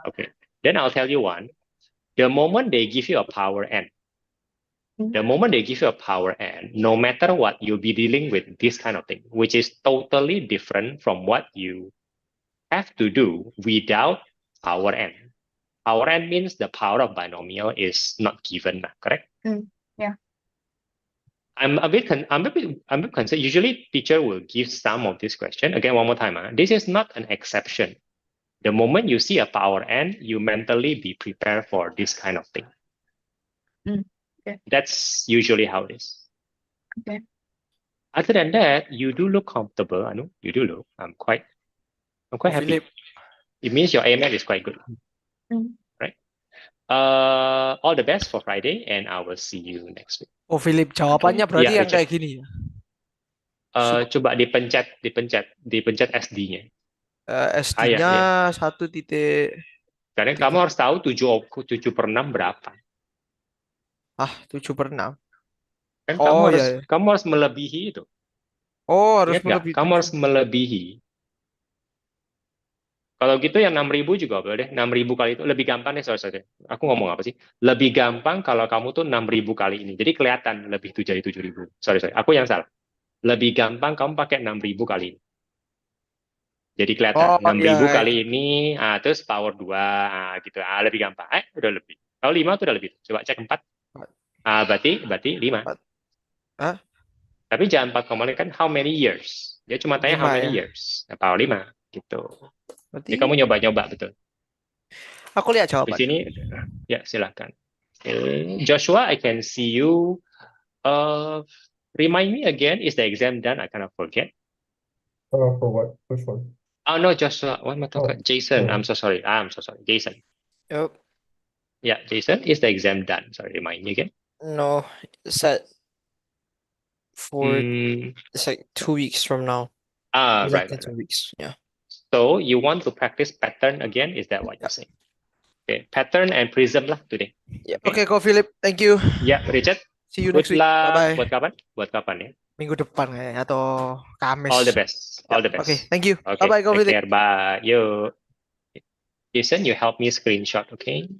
Okay. Then I'll tell you one. The moment they give you a power n, the moment they give you a power n, no matter what, you'll be dealing with this kind of thing, which is totally different from what you have to do without power n. Power n means the power of binomial is not given, correct? Yeah. I'm a bit concerned. Usually, teacher will give some of this question. Again, one more time. This is not an exception. The moment you see a power n, you mentally be prepared for this kind of thing. Okay. That's usually how it is. Okay. Other than that, you do look comfortable. Anu, you do look. I'm quite happy. Philip. It means your AMAT is quite good. Right? All the best for Friday, and I will see you next week. Oh, Philip, jawabannya berarti Iya, yang kayak gini ya. Coba dipencet SD-nya. SD-nya ya. 1 titik. Karena kamu harus tahu 7/6 berapa. 7/6. Kan Oh, kamu harus melebihi itu. Oh, harus Ingat nggak? melebihi Kamu 7. harus melebihi. Kalau gitu yang 6.000 juga boleh deh. 6.000 kali itu lebih gampang deh. Sorry. Aku ngomong apa sih? Lebih gampang kalau kamu tuh 6.000 kali ini. Jadi kelihatan lebih tuh jadi 7.000. Sorry. Aku yang salah. Lebih gampang kamu pakai 6.000 kali ini. Jadi kelihatan 6.000 kali ini, terus power 2, gitu. Lebih gampang. Udah lebih. Kalau 5 tuh udah lebih. Coba cek 4. Berarti 5. Hah? Tapi jangan 4,5 kan how many years. Dia cuma tanya 5 how many ya? years. Power 5 gitu. Berarti Jadi kamu nyoba-nyoba betul. aku lihat Di jawaban. sini ya silakan. Joshua, I can see you. Remind me again, is the exam done? I kind of forget. For what? Which one? Oh no, Joshua. What am I talking? Jason, I'm so sorry. Jason. Yep. Yeah, Jason, is the exam done? Sorry, remind me again. No, set for it's like 2 weeks from now. Right. 2 weeks. Yeah. So you want to practice pattern again? Is that what you're saying? Okay, pattern and prism lah today. Yeah. Okay, kok Philip. Thank you. Ya, Richard. See you next week. Bye-bye. Buat kapan ya? Minggu depan kayaknya atau Kamis. All the best. Okay, thank you. Okay, Bye-bye, kok take Philip. care. Bye. Yo. Jason, you help me screenshot, okay?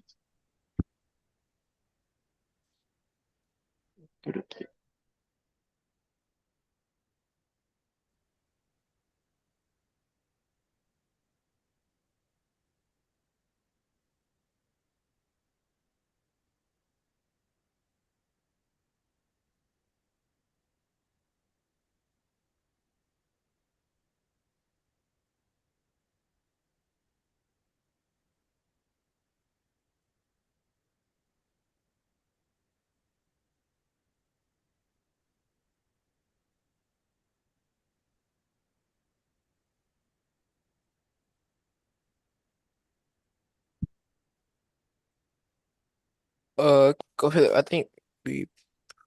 Go ahead. I think we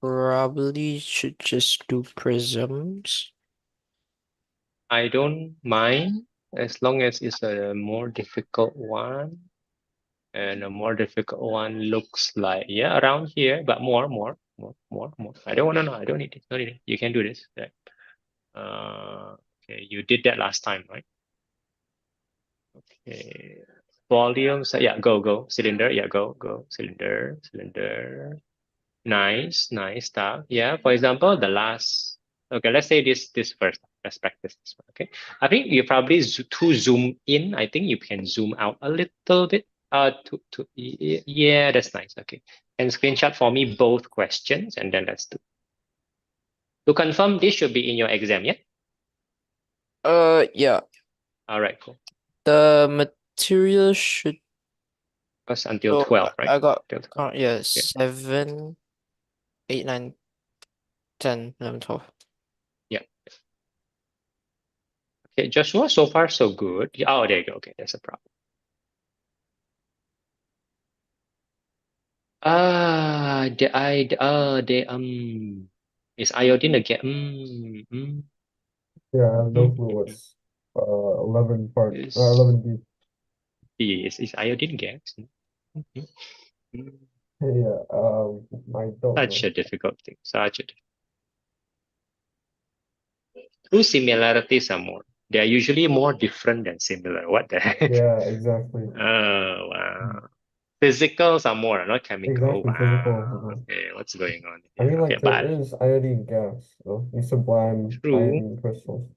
probably should just do prisms. I don't mind. as long as it's a more difficult one. And a more difficult one looks like, yeah, around here, but more. I don't want to know. I don't need it. Don't need it. You can do this. Right? Okay, you did that last time, right? Okay. Volume, so yeah, go. Cylinder, yeah, go. Cylinder. Nice stuff. Yeah, for example, the last, okay, let's say this first. Let's practice this one, okay? I think you probably to zoom in, I think you can zoom out a little bit. Yeah, that's nice, okay. And screenshot for me both questions, and then let's do. To confirm, this should be in your exam, yeah? Yeah. All right, cool. The material should. Because until 12, right? I got, Until 12. yeah, 7, 8, 9, 10, 11, 12. Yeah. Okay, Joshua, so far so good. Oh, there you go. Okay, that's a problem. Is iodine again? Yeah, I have no clue what's 11 part Is 11D. is iodine gas? Yeah, I don't Such know. a difficult thing. True similarities are more. They are usually more different than similar. What the heck? Yeah, exactly. Oh wow. Physicals are more, not chemical. Oh, Exactly, wow. physical. Okay, what's going on I here? mean, Okay, like, there but is iodine gas, though. You sublime true. iodine crystals.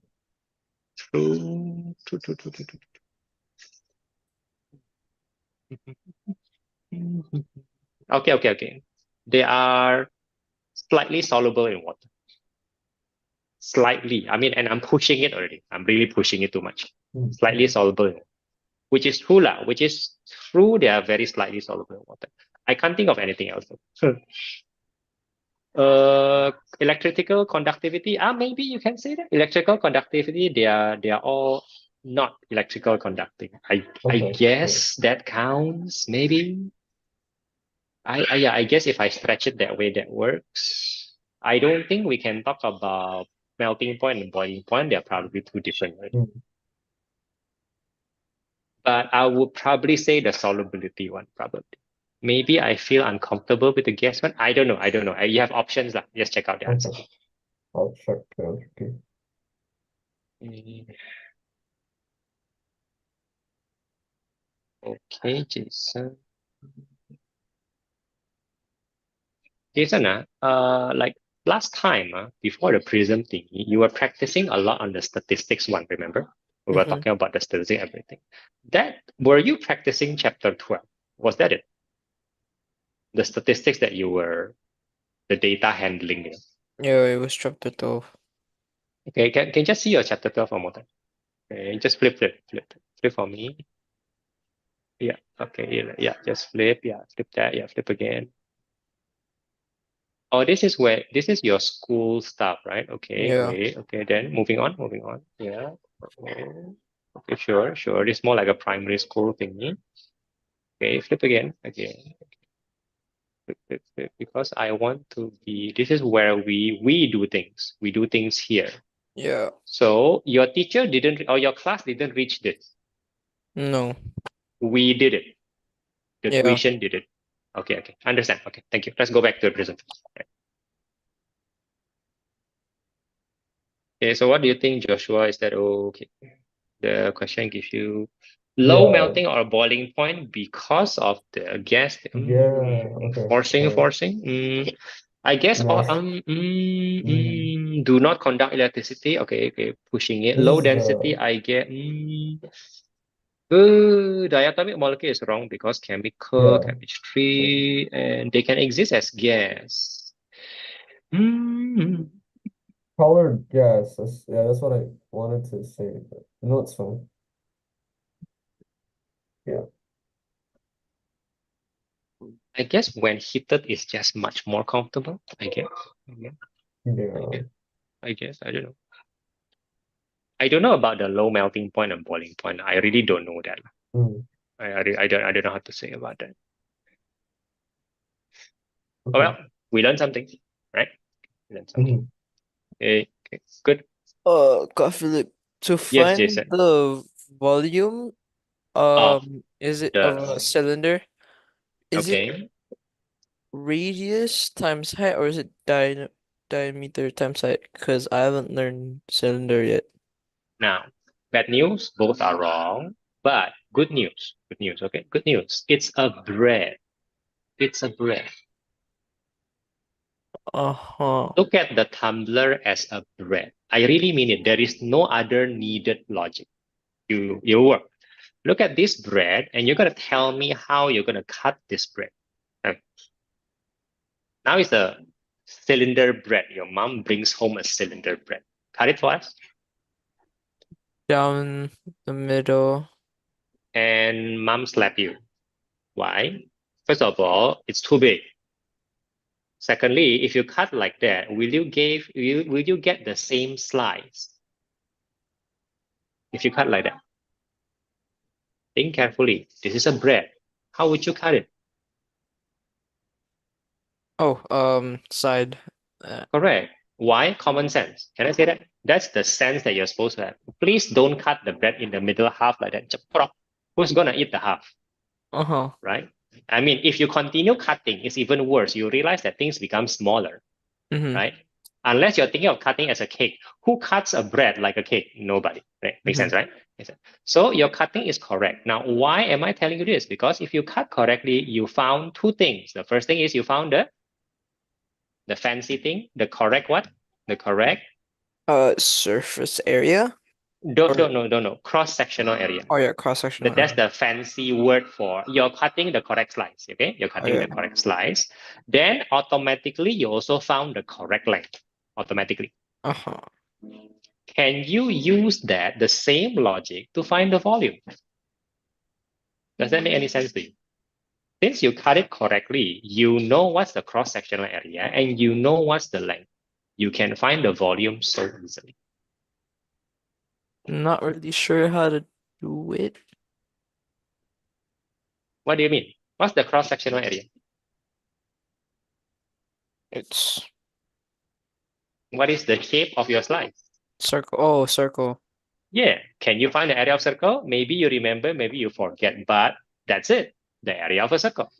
True. Okay. They are slightly soluble in water. Slightly. I mean, and I'm pushing it already. I'm really pushing it too much. Slightly soluble, which is true lah. Which is true. They are very slightly soluble in water. I can't think of anything else. Electrical conductivity. Maybe you can say that electrical conductivity. They are all not electrical conducting. I Okay, guess that counts. Maybe. I guess if I stretch it that way, that works. I don't think we can talk about melting point and boiling point. They're probably two different, right? But I would probably say the solubility one, probably. Maybe I feel uncomfortable with the gas one. I don't know. You have options lah. Just check out the answer. Okay. I'll check the answer. Okay, Jason. Jason, like last time, before the prism thing, you were practicing a lot on the statistics one, remember? We were talking about the statistics, everything. Were you practicing chapter 12? Was that it? The statistics that you were, the data handling. You know? Yeah, it was chapter 12. Okay, can you just see your chapter 12 one more time? Okay, just flip for me. Yeah, okay, yeah, just flip, flip that, flip again. Oh, this is your school stuff, right? Okay, Yeah. great. Okay, then moving on. Yeah. Okay, sure. It's more like a primary school thingy. Okay, flip again. Flip, because I want to be, this is where we do things. We do things here. Yeah. So your teacher didn't, or your class didn't reach this. No. We did it. The Yeah. tuition did it. Okay. Understand. Okay, thank you. Let's go back to the presentation. Okay, so what do you think, Joshua? Is that okay? The question gives you low melting or boiling point because of the gas. Okay. Forcing. I guess do not conduct electricity. Okay, pushing it. Low density, I get diatomic molecule is wrong because chemistry, and they can exist as gas. Colored gas. That's what I wanted to say, but no, it's fine. Yeah. I guess when heated, it's just much more comfortable. I guess. Yeah. I guess. I don't know. I don't know about the low melting point and boiling point. I really don't know that. I don't know how to say about that. Okay. Well, we learned something, right? Okay, good. Philip, to Yes, find Jason. the volume, Of is it of a the cylinder? Is it okay. radius times height, or is it diameter times height? Because I haven't learned cylinder yet. Now, bad news, both are wrong, but good news. Good news, okay? Good news. It's a bread. It's a bread. Uh-huh. Look at the tumbler as a bread. I really mean it. There is no other needed logic. You work. Look at this bread, and you're gonna tell me how you're gonna cut this bread. Now it's a cylinder bread. Your mom brings home a cylinder bread. Cut it for us. Down the middle. And mom slap you. Why? First of all, it's too big. Secondly, if you cut like that, will you get the same slice? If you cut like that. Think carefully. This is a bread. How would you cut it? Oh, side. Correct. Why? Common sense. Can I say that? That's the sense that you're supposed to have. Please don't cut the bread in the middle half like that. Who's gonna eat the half? Uh-huh. Right? I mean, if you continue cutting, it's even worse. You realize that things become smaller, Mm-hmm. right? Unless you're thinking of cutting as a cake. Who cuts a bread like a cake? Nobody. Right? Makes sense, right? Makes sense. So your cutting is correct. Now, why am I telling you this? Because if you cut correctly, you found two things. The first thing is you found the fancy thing, the correct what? The correct Surface area? don't no cross-sectional area. Oh yeah, cross-sectional. That's the fancy word for you're cutting the correct slice. Okay, you're cutting the correct slice. Then automatically you also found the correct length. Automatically. Uh-huh. Can you use that the same logic to find the volume? Does that make any sense to you? Since you cut it correctly, you know what's the cross-sectional area and you know what's the length. You can find the volume so easily. Not really sure how to do it. What do you mean? What's the cross-sectional area? It's What is the shape of your slice? circle. Oh, circle. Yeah. Can you find the area of circle? Maybe you remember, maybe you forget, but that's it. The area of a circle.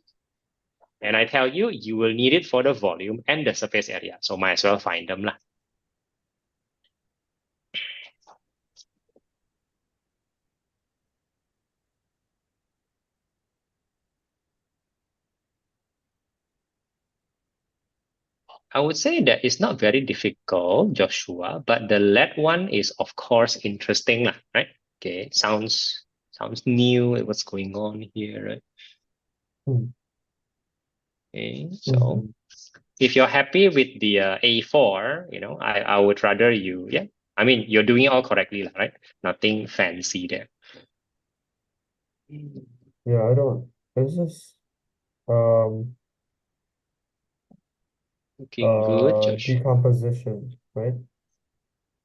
And I tell you, you will need it for the volume and the surface area. So might as well find them lah. I would say that it's not very difficult, Joshua, but the lead one is of course interesting lah, right? Okay, sounds new. What's going on here, right? Okay, so if you're happy with the A4, I would rather you, yeah. I mean, you're doing it all correctly, right? Nothing fancy there. Yeah, I don't. It's just Looking good, Josh. decomposition, right?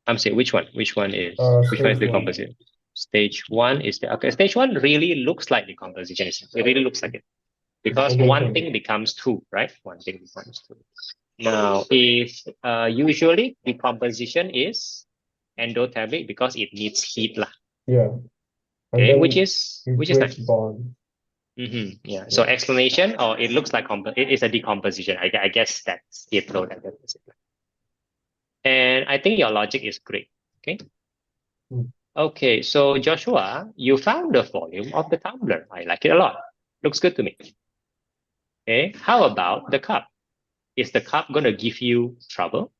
I'm saying which one? Which one is Stage the one. composition? Stage one is the okay. Stage one really looks like the composition. It really looks like it because Okay, one okay. thing becomes two, right? One thing becomes two. Now, if usually decomposition is endothermic because it needs heat lah. Yeah. And Okay, then which is break nice. bond. Yeah. So explanation, or it looks like it is a decomposition. I guess that's it. So that's it. And I think your logic is great. Okay. Okay, so Joshua, you found the volume of the tumbler. I like it a lot. Looks good to me. Okay, how about the cup? Is the cup gonna give you trouble?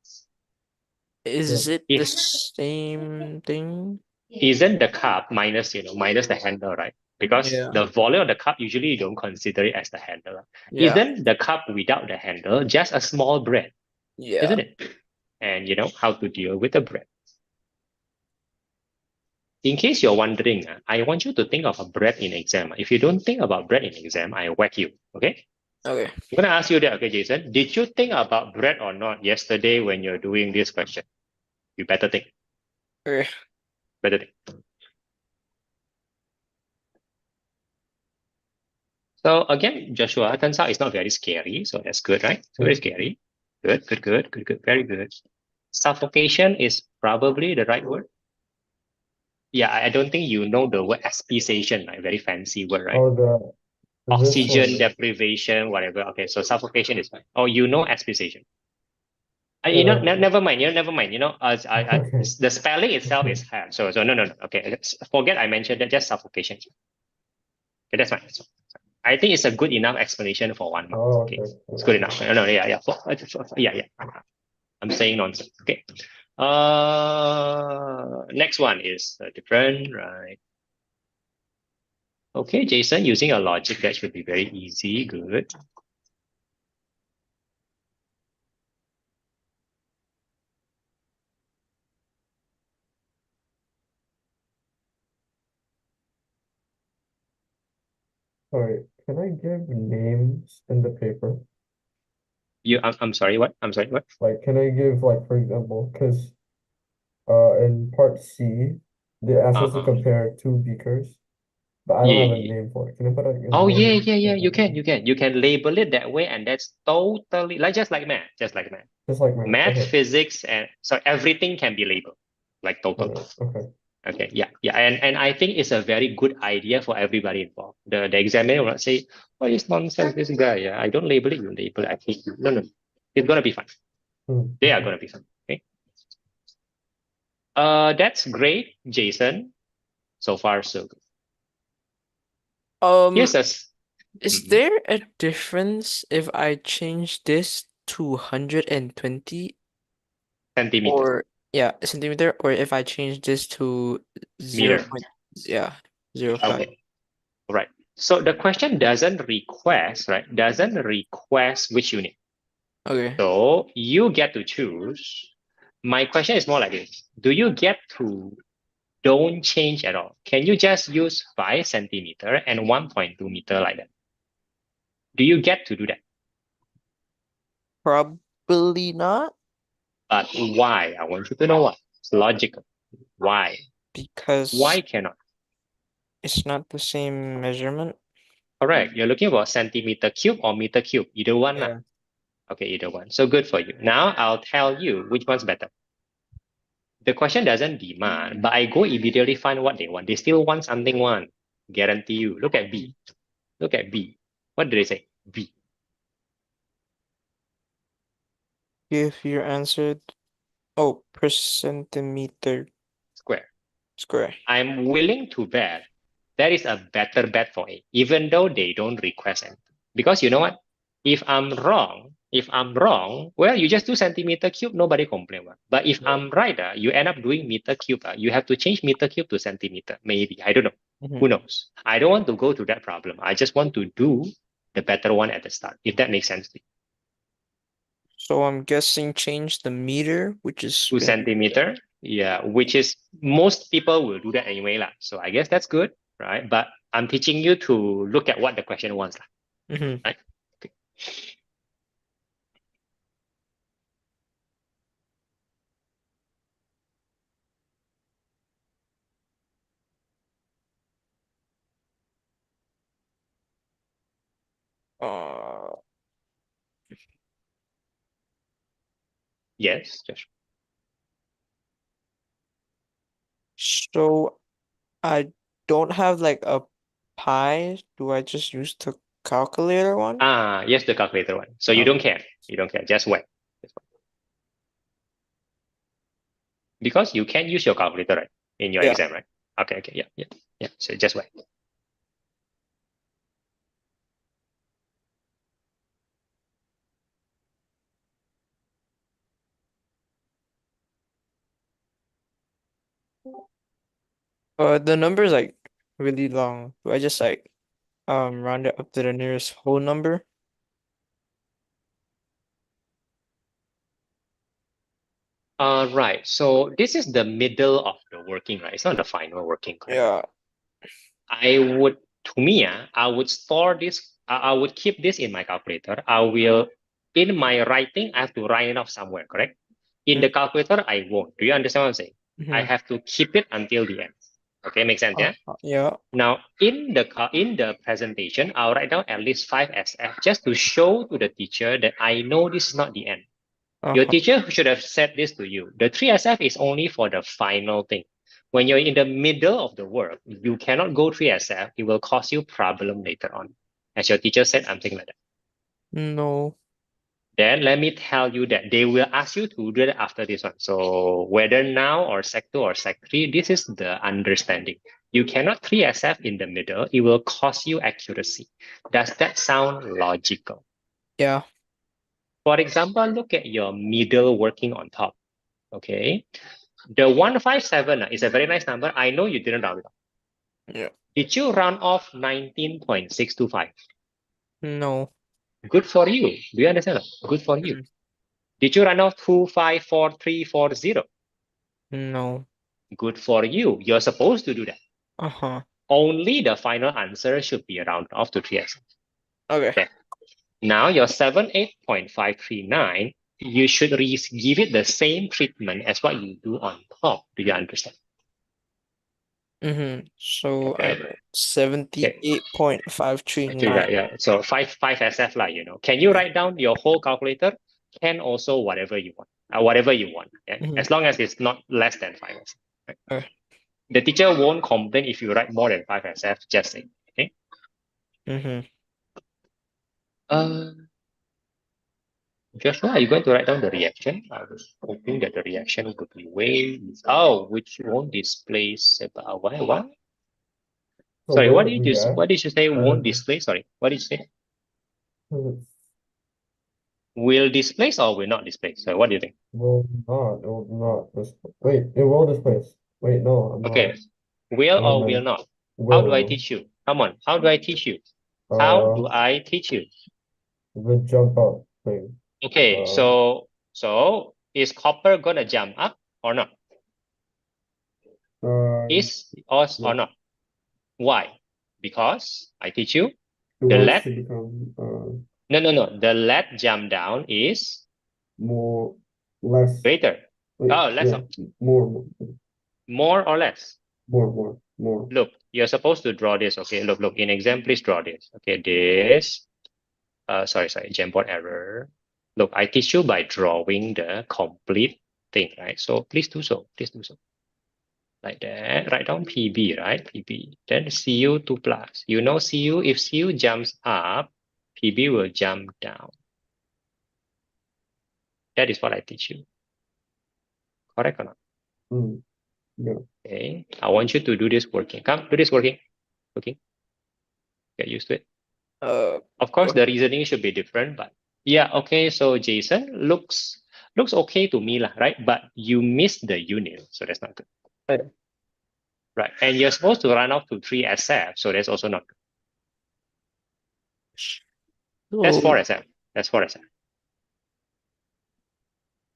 Is it the If same thing? isn't the cup minus the handle, right? Because Yeah. the volume of the cup usually you don't consider it as the handle. Right? Yeah. Isn't the cup without the handle just a small bread? Yeah. Isn't it? And you know how to deal with the bread. In case you're wondering, I want you to think of a bread in exam. If you don't think about bread in exam, I whack you. Okay? Okay. I'm gonna ask you that, okay, Jason? Did you think about bread or not yesterday when you're doing this question? You better think. Okay. Better think. So again, Joshua, turns out it's not very scary, so that's good, right? It's very scary. Good, very good. Suffocation is probably the right word. Yeah, I don't think you know the word asphyxiation, right? Very fancy word, right? Oh, this Oxygen one. deprivation, whatever. Okay, so suffocation is fine. Oh, you know asphyxiation. Yeah. Never mind. Never mind. Okay. The spelling itself is hard. So no. Okay, forget I mentioned that. Just suffocation. Okay, that's fine. I think it's a good enough explanation for 1 month. Oh, Okay, okay. it's good enough. No, yeah. Yeah. I'm saying nonsense. Okay. Next one is different, right? Okay, Jason, using a logic that should be very easy. Good. Sorry, can I give names in the paper? I'm sorry. What? I'm sorry. What? Like, can I give, like, for example, because in part C, they asked us to compare two beakers, but I don't have a Yeah. name for it. Can I put a Oh name? yeah. You can label it that way, and that's totally just like math. Just like math. Math, Okay. physics, and so everything can be labeled like total. Okay. Okay, yeah, and I think it's a very good idea for everybody involved. The examiner will not say, "Oh, it's nonsense, this guy." Yeah, I don't label it, you label it. I hate you. No, it's gonna be fun. They are gonna be fun. Okay. That's great, Jason. So far, so good. Here's a Is there a difference if I change this to 120 centimeter or centimeter, or if I change this to 0. meter. 0.05? Okay, right. So the question doesn't request, right? Doesn't request which unit. Okay. So you get to choose. My question is more like this: do you get to don't change at all? Can you just use 5 centimeter and 1.2 meter like that? Do you get to do that? Probably not, But why? I want you to know why. It's logical. Why? because Why cannot? it's not the same measurement. Correct. You're looking about centimeter cube or meter cube. Either one. Yeah. Okay, either one. So good for you. Now I'll tell you which one's better. The question doesn't demand, but I go immediately find what they want. They still want something one. Guarantee you. Look at B. Look at B. What did they say? B. If you answered, per centimeter Square. square. I'm willing to bet that is a better bet for A, even though they don't request anything. Because you know what? If I'm wrong, well, you just do centimeter cube, nobody complain. But if I'm right, you end up doing meter cube. You have to change meter cube to centimeter. Maybe. I don't know. Who knows? I don't want to go to that problem. I just want to do the better one at the start, if that makes sense to you. So I'm guessing change the meter, which is 2 centimeter. Yeah, which is most people will do that anyway. So I guess that's good, right? But I'm teaching you to look at what the question wants. Right? Okay. Yes, Josh. So I don't have like a pi. Do I just use the calculator one? Yes, the calculator one. So you don't care. You don't care. Just whack. Because you can use your calculator, right? In your exam, right? Okay. Yeah. So just whack. The number is like really long. Do I just like round it up to the nearest whole number? Right. So this is the middle of the working, right? It's not the final working, correct? Yeah. I would store this. I would keep this in my calculator. In my writing, I have to write it off somewhere, correct? In the calculator, I won't. Do you understand what I'm saying? I have to keep it until the end. Okay, makes sense, yeah? Yeah. Now, in the presentation, I'll write down at least 5 SF just to show to the teacher that I know this is not the end. Your teacher should have said this to you. The 3 SF is only for the final thing. When you're in the middle of the work, you cannot go 3SF. It will cause you problem later on. As your teacher said, something like that. No. Then let me tell you that they will ask you to do it after this one. So whether now or Sec 2 or Sec 3, this is the understanding. You cannot 3SF in the middle. It will cost you accuracy. Does that sound logical? Yeah. For example, look at your middle working on top. Okay. The 157 is a very nice number. I know you didn't round it off. Yeah. Did you round off 19.625? No. Good for you. Do you understand? Good for you. Mm. Did you round off 254340? No. Good for you. You're supposed to do that. Uh-huh. Only the final answer should be rounded off to 3x. Okay. Now your 78.539, you should give it the same treatment as what you do on top. Do you understand? Mm-hmm. So Okay. I'm at 78.539. Yeah. So 5 SF lah, you know. Can you write down your whole calculator? Can also whatever you want. Yeah? Mhm. As long as it's not less than 5 SF. Right? Okay. The teacher won't complain if you write more than 5 SF, just say. Okay. Mm-hmm. Joshua, are you going to write down the reaction? I was hoping that the reaction would be which won't display. Why? So Sorry, will what it did you say? Won't display? Sorry, what did you say? react? Will displace or will not display? So what do you think? It will not display. Wait, it will displace. Wait, no, I'm Okay, not. will Never or will mind. not? How do I Will. teach you? Come on, how do I teach you? How do I teach you? The jump up thing. Okay, so is copper gonna jump up or not? Is or yes. not? Why? Because I teach you It the wants lead. to become No. The lead jump down is less. greater. Wait, Less. yeah, more. More or less? More. Look, you're supposed to draw this. Okay, look. In exam, please draw this. Okay, this. Sorry, Jamboard error. Look, I teach you by drawing the complete thing, right? So please do so. Like that. Write down PB, right? PB. Then CU 2 plus. You know CU, if CU jumps up, PB will jump down. That is what I teach you. Correct or not? Yeah. Okay. I want you to do this working. Come, do this working. Okay. Get used to it. Of course, the reasoning should be different, but yeah, okay. So Jason looks okay to me, lah, right? But you missed the unit, so that's not good. Right. And you're supposed to run off to 3 SF, so that's also not good. That's 4 SF.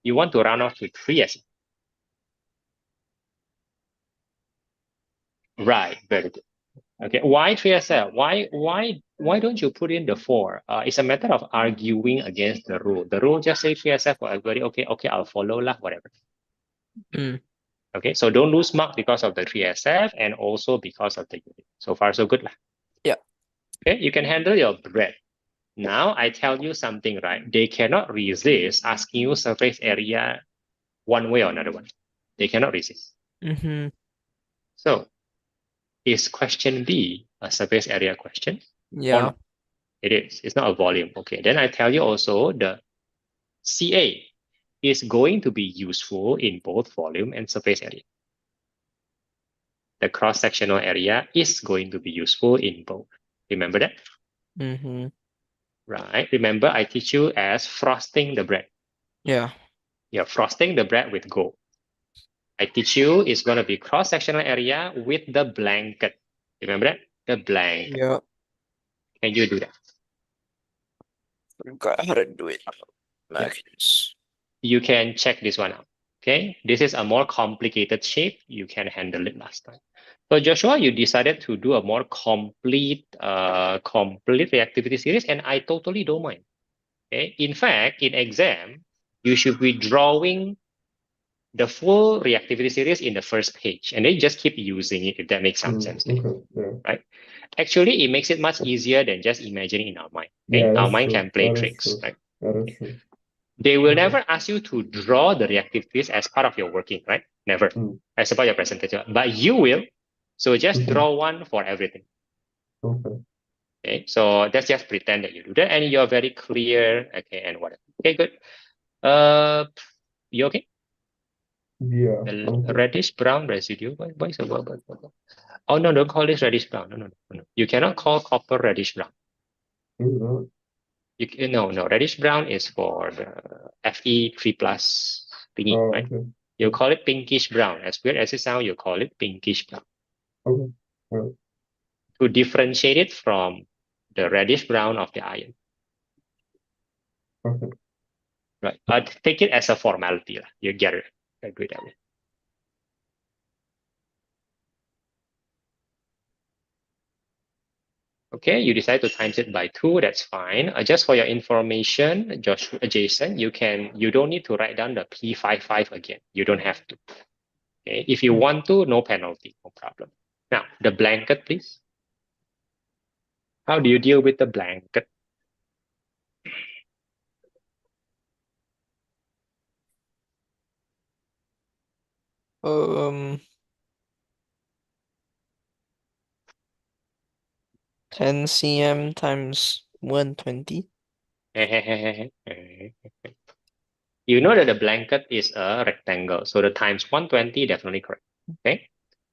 You want to run off to 3 SF. Right, very good. Okay, why 3 SF? Why don't you put in the 4? It's a matter of arguing against the rule. The rule just say 3 SF for everybody. Okay, I'll follow lah, whatever. Okay, so don't lose mark because of the 3 SF and also because of the unit. So far, so good lah. Yeah. Okay, you can handle your bread. Now I tell you something, right? They cannot resist asking you surface area one way or another one. They cannot resist. Mm-hmm. So is question B a surface area question? Yeah. It is. It's not a volume. Okay, then I tell you also the CA is going to be useful in both volume and surface area. The cross-sectional area is going to be useful in both. Remember that? Mm-hmm. Right. Remember, I teach you as frosting the bread. Yeah. You're frosting the bread with gold. I teach you it's going to be cross-sectional area with the blanket. Remember that? The blanket. Yeah. Can you do that? Forgot how to do it. Yeah. You can check this one out. Okay. This is a more complicated shape. You can handle it last time. So Joshua, you decided to do a more complete reactivity series, and I totally don't mind. Okay. In fact, in exam, you should be drawing the full reactivity series in the first page, and then just keep using it if that makes some sense to you. Yeah. Right? Actually, it makes it much easier than just imagining in our mind. Okay? Yeah, Our that's mind true. can play That is tricks. true. Right? That is true. They will never ask you to draw the reactivities as part of your working, right? Never. As part of your presentation. But you will. So just draw one for everything. Okay. So let's just pretend that you do that and you're very clear. Okay, and whatever. Okay, good. You okay? Yeah. The reddish brown residue. Why is it? Oh no, don't call this reddish brown. No. You cannot call copper reddish brown. No, reddish brown is for the Fe3 plus thingy, right? Okay. You call it pinkish brown. As weird as it sounds, you call it pinkish brown. Okay. Right. To differentiate it from the reddish brown of the iron. Okay. Right. Take it as a formality. You get it. I agree that way. Okay, you decide to times it by 2, that's fine. Just for your information, Jason, you don't need to write down the P55 again. You don't have to. Okay, if you want to, no penalty, no problem. Now, the blanket, please. How do you deal with the blanket? Um, 10 cm times 120. You know that the blanket is a rectangle, so the times 120 definitely correct. Okay.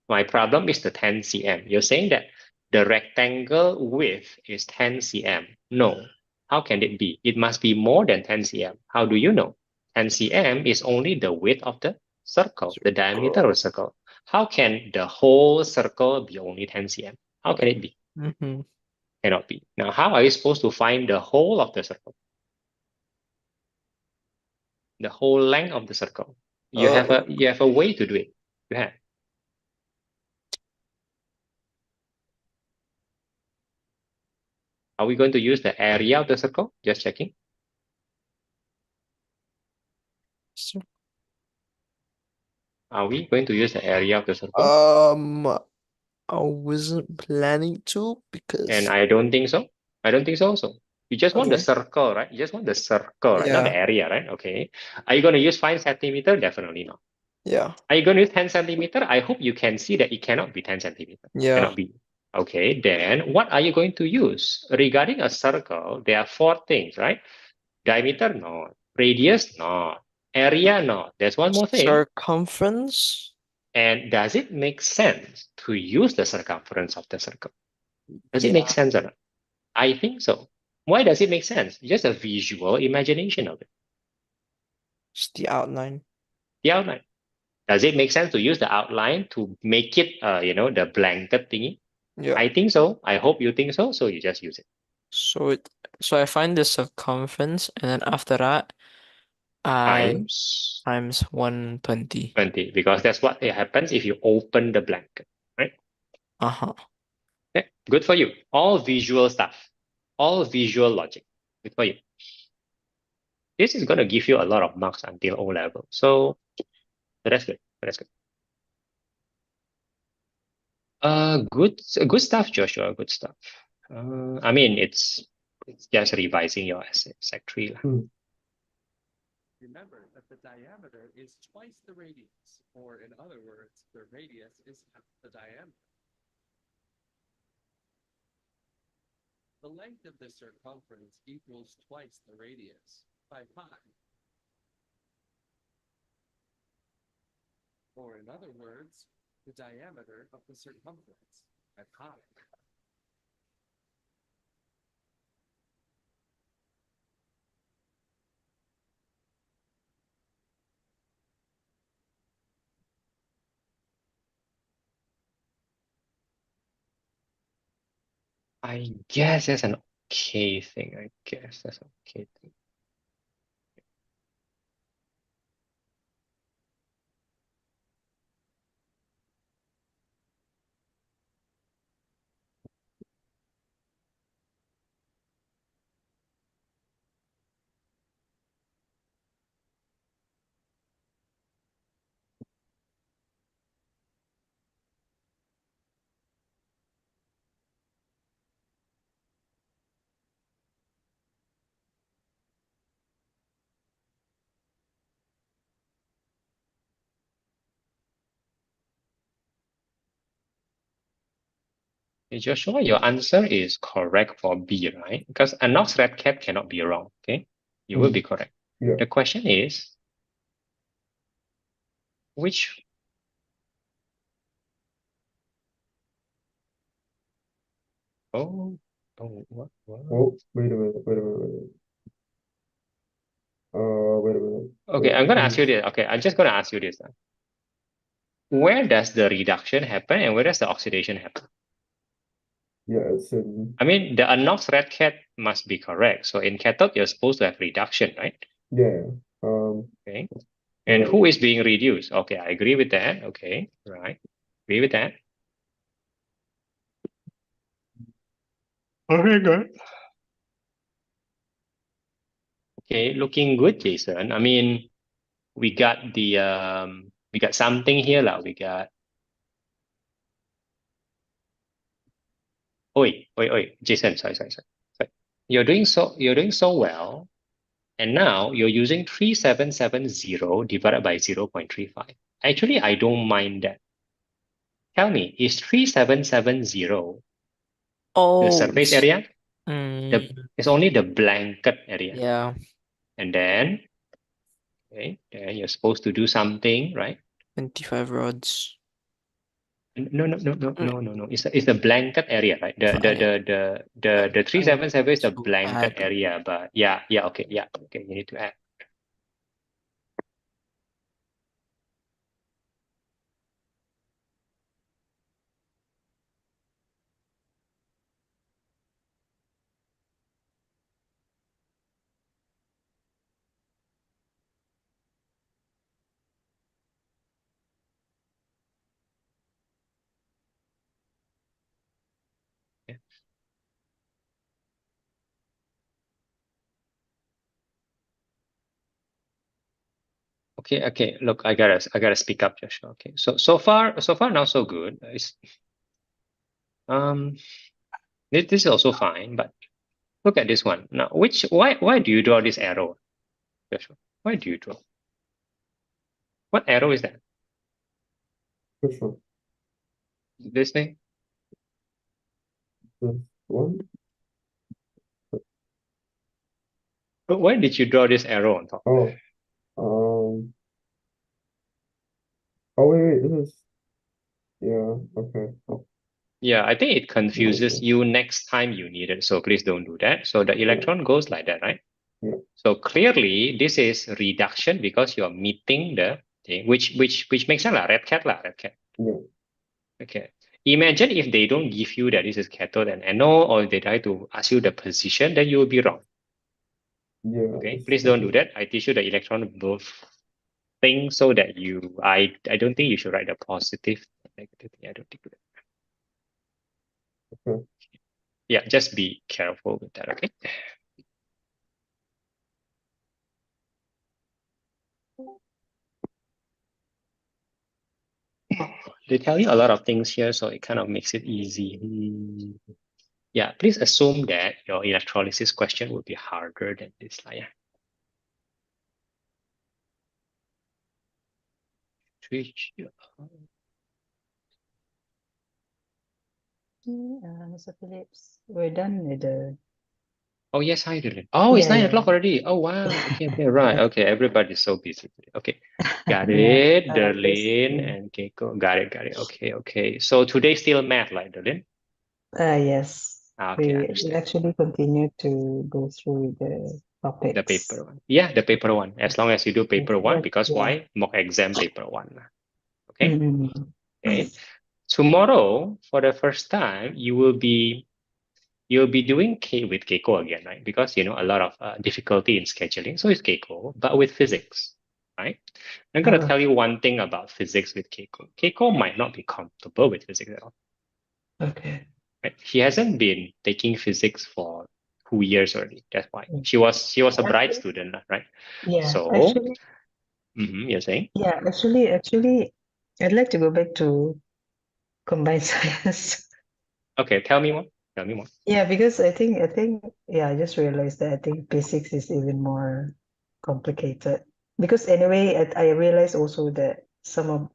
My problem is the 10 cm. You're saying that the rectangle width is 10 cm. No. How can it be? It must be more than 10 cm. How do you know? 10 cm is only the width of the circle, the diameter of the circle. How can the whole circle be only 10 cm? How can it be? Cannot be. Now, how are you supposed to find the whole of the circle? The whole length of the circle. You have a way to do it. You have. Are we going to use the area of the circle? Just checking. Are we going to use the area of the circle? I wasn't planning to because. And I don't think so. I don't think so also. You just want the circle, right? You just want the circle, right? Not the area, right? Okay. Are you going to use 5 centimeter? Definitely not. Yeah. Are you going to use 10 centimeter? I hope you can see that it cannot be 10 centimeter. Yeah. Cannot be. Okay, then what are you going to use? Regarding a circle, there are 4 things, right? Diameter, not. Radius, not. Area, not. There's one more thing. Circumference. And does it make sense to use the circumference of the circle? Does it make sense or not? I think so. Why does it make sense? Just a visual imagination of it. Just the outline. The outline. Does it make sense to use the outline to make it, the blanket thingy? Yeah. I think so. I hope you think so. So you just use it. So I find the circumference, and then after that, I times 120. 20, because that's what happens if you open the blanket, right? Okay, good for you. All visual stuff, all visual logic. Good for you. This is going to give you a lot of marks until O level. So that's good. That's good. Good stuff, Joshua. Good stuff. I mean, it's just revising your essay, Sec 3. Remember that the diameter is twice the radius, or in other words, the radius is half the diameter. The length of the circumference equals twice the radius, by pi. Or in other words, the diameter of the circumference, by pi. I guess that's an okay thing. I guess that's an okay thing. Hey, Joshua, your answer is correct for B, right? Because a Knox red cap cannot be wrong, okay? You will be correct. Yeah. The question is, which... Oh, what? Oh, wait a minute. Wait a minute. Wait a minute. Okay, I'm gonna ask you this. Okay, I'm just gonna ask you this. Where does the reduction happen and where does the oxidation happen? Yeah, it's in. I mean, the anox red cat must be correct. So in cathode, you're supposed to have reduction, right? Yeah. Okay. And who is being reduced? Okay, I agree with that. Okay, right. Agree with that. Okay, good. Okay, looking good, Jason. I mean, we got something here, lah. We got. Oi, Jason. Sorry. You're doing so well, and now you're using 3770 divided by 0.35. Actually, I don't mind that. Tell me, is 3770 the Oh, surface area? mm, It's only the blanket area. yeah, And then, okay, then you're supposed to do something, right? 25 rods. No. It's the blanket area, right? The 377 is the To blanket add. area, but okay, you need to add. Okay. Look, I gotta speak up, Joshua. Okay. So far now so good. This is also fine, but look at this one. Now, why do you draw this arrow, Joshua? Why do you draw? What arrow is that? Which one? This thing? This one? But why did you draw this arrow on top? Oh, wait, this is, yeah, okay. Yeah, I think it confuses you next time you need it. So please don't do that. So the electron goes like that, right? Yeah. So clearly this is reduction because you're meeting the thing, which makes sense, red cat. Yeah. Okay. Imagine if they don't give you that this is cathode and anode, or they try to ask you the position, then you will be wrong. Yeah. Okay. Please don't do that. I teach you the electron both thing so that I don't think you should write the positive, negative thing. I don't think that. Okay. Yeah, just be careful with that, okay? They tell you a lot of things here, so it kind of makes it easy. Yeah, please assume that your electrolysis question would be harder than this. Yeah. Mr. Phillips, we're done with the. Oh, yes, hi, Dylan. Oh, it's 9 Yeah. o'clock already. Oh, wow. Okay, right. Okay, everybody's so busy today. Okay, got Yeah, it, this, Darlene yeah. and Keiko. Got it. Okay. So today still math, like, Darlene? Yes. Okay, I We understand. actually continue to go through the topics. The paper one. Yeah, the paper one. As long as you do paper one, Yeah, because yeah. why? Mock exam paper one. Okay? Mm-hmm. Okay. Tomorrow, for the first time, you'll be doing K with Keiko again, right? Because a lot of difficulty in scheduling. So it's Keiko, but with physics, right? I'm gonna tell you one thing about physics with Keiko. Keiko might not be comfortable with physics at all. Okay. Right? She hasn't been taking physics for 2 years already. That's why she was a bright student, right? Yeah, So, actually, you're saying? yeah, actually, I'd like to go back to combined science. Okay, tell me more. Yeah, because I think, yeah, I just realized that I think physics is even more complicated. Because anyway, I realized also that some of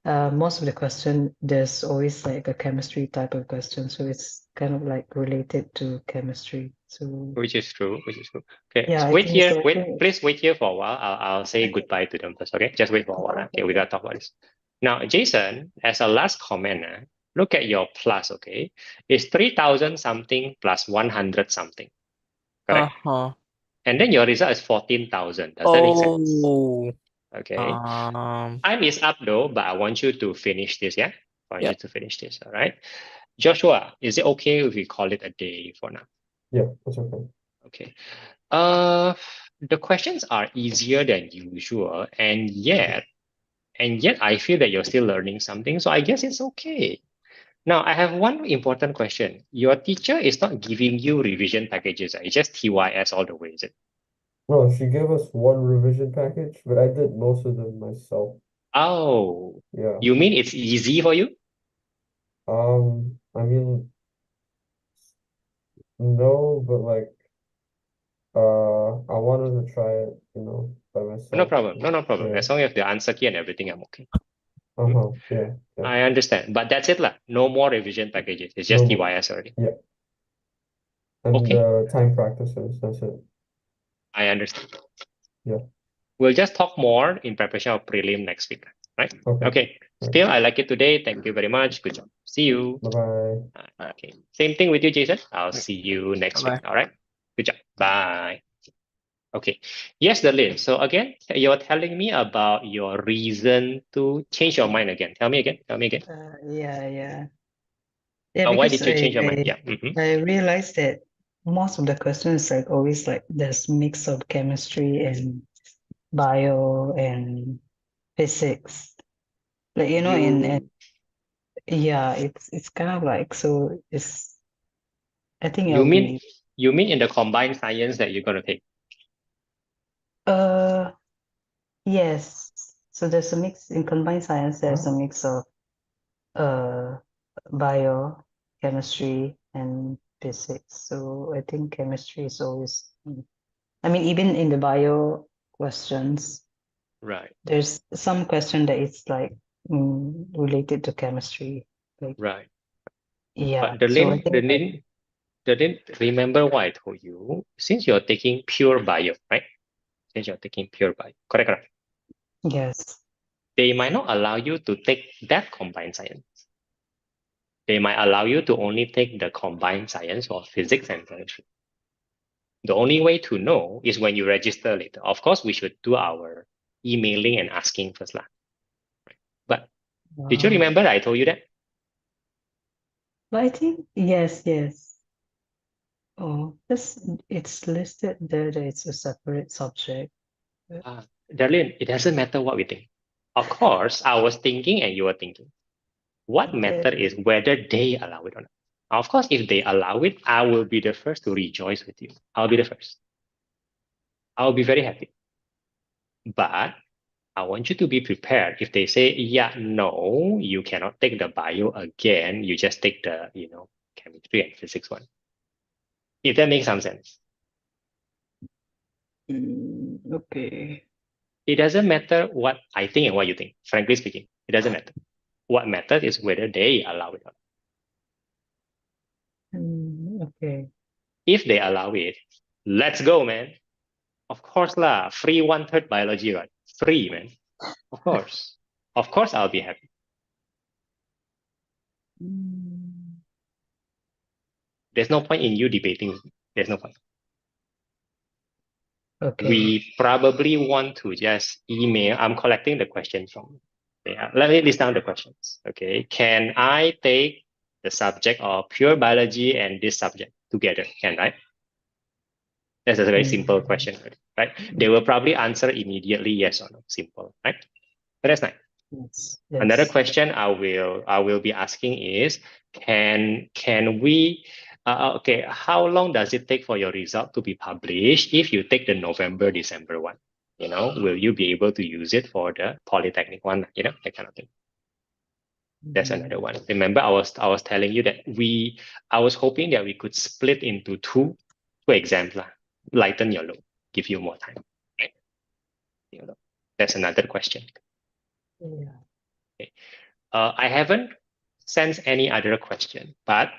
most of the question, there's always like a chemistry type of question, so it's kind of like related to chemistry. So Which is true. Okay, yeah, so I wait think here. so. Please wait here for a while. I'll say goodbye to them first. Okay, just wait for a while. Okay, we gotta talk about this. Now, Jason, as a last comment, look at your plus. Okay, it's 3,000 something plus 100 something. Correct. And then your result is 14,000. Does that make sense? Oh. Okay. Time is up though, but I want you to finish this. Yeah, I want you to finish this. All right. Joshua, is it okay if we call it a day for now? Yeah, that's okay. Okay. The questions are easier than usual, and yet I feel that you're still learning something. So I guess it's okay. Now I have one important question. Your teacher is not giving you revision packages. It's just TYS all the way, is it? No, she gave us one revision package, but I did most of them myself. Oh, Yeah. you mean it's easy for you? I mean, no, but like, I wanted to try it, by myself. No problem. No problem. Yeah. As long as the answer key and everything, I'm okay. Yeah. I understand, but that's it lah. No more revision packages. It's just No more. TYS already. Yeah. And Okay. time practices, that's it. I understand. Yeah. We'll just talk more in preparation of prelim next week, right? Okay. Still, I like it today. Thank you very much. Good job. See you. Bye-bye. Okay. Same thing with you, Jason. I'll see you next week. All right. Good job. Bye. Okay. Yes, Darlene. So again, you're telling me about your reason to change your mind again. Tell me again. Yeah, Why because did you change your mind? Yeah. I realized that most of the questions like always like there's mix of chemistry and bio and physics. Like in yeah, it's kind of like so it's I think You it'll mean be in the combined science that you're gonna take? yes. So there's a mix in combined science, there's a mix of bio, chemistry, and physics. So I think chemistry is always, I mean, even in the bio questions, Right. there's some question that is like related to chemistry. Like, right. yeah. But So I think Darlene, remember what I told you? Since you're taking pure bio, right? Since you're taking pure bio, correct? yes. They might not allow you to take that combined science. They might allow you to only take the combined science of physics and chemistry. The only way to know is when you register later. Of course, we should do our emailing and asking first. But did you remember I told you that? But I think yes. Oh, it's listed there that it's a separate subject. Darlene, it doesn't matter what we think. Of course, I was thinking and you were thinking. What matters is whether they allow it or not. Of course, if they allow it, I will be the first to rejoice with you. I'll be the first. I'll be very happy. But I want you to be prepared. If they say, yeah, no, you cannot take the bio again, you just take the, chemistry and physics one. If that makes some sense. Okay. It doesn't matter what I think and what you think, frankly speaking. It doesn't matter. What matters is whether they allow it or not. Okay. If they allow it, let's go, man. Of course lah, free 1/3 biology, right? Free, man. Of course. Of course I'll be happy. There's no point in you debating. There's no point. Okay. We probably want to just email. I'm collecting the questions from. Yeah, let me list down the questions. Okay. Can I take the subject of pure biology and this subject together? Can, right? That's a very simple question, right? They will probably answer immediately yes or no. Simple, right? But that's nice. Yes. Another question I will be asking is, can we okay, how long does it take for your result to be published if you take the November, December one? Will you be able to use it for the Polytechnic one? That kind of thing. That's another one. Remember, I was telling you that I was hoping that we could split into two exams, lighten your load, give you more time. Right? That's another question. Yeah. Okay. I haven't sensed any other question, but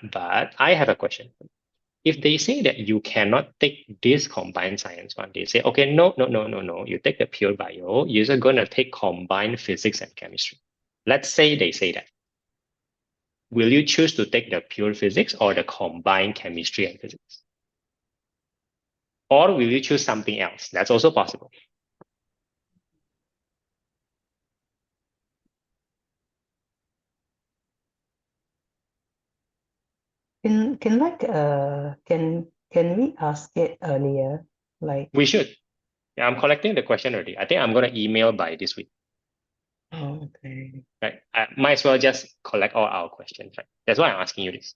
I have a question. If they say that you cannot take this combined science one, they say, okay, no, you take the pure bio, you're just going to take combined physics and chemistry. Let's say they say that. Will you choose to take the pure physics or the combined chemistry and physics? Or will you choose something else? That's also possible. Can we ask it earlier? Like, We should. Yeah, I'm collecting the question already. I think I'm going to email by this week. oh, okay. Right. I might as well just collect all our questions. Right. That's why I'm asking you this.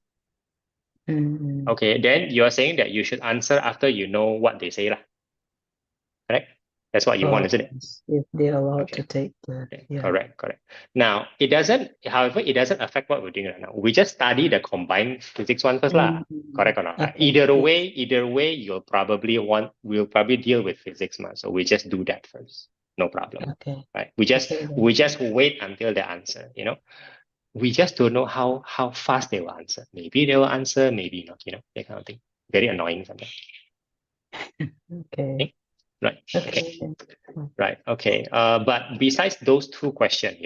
Mm-hmm. Okay. Then you're saying that you should answer after you know what they say, lah. Correct? That's what you want, isn't it? If they're allowed Okay. to take the, Okay. yeah. Correct. Now, however, it doesn't affect what we're doing right now. We just study the combined physics one first, lah. Correct or not? Okay. Either way, we'll probably deal with physics, ma. So we just do that first. No problem. Okay. Right? We just wait until the answer, We just don't know how fast they will answer. Maybe they will answer, maybe not, that kind of thing. Very annoying sometimes. Okay. Right. Okay. Right. Okay. But besides those two questions,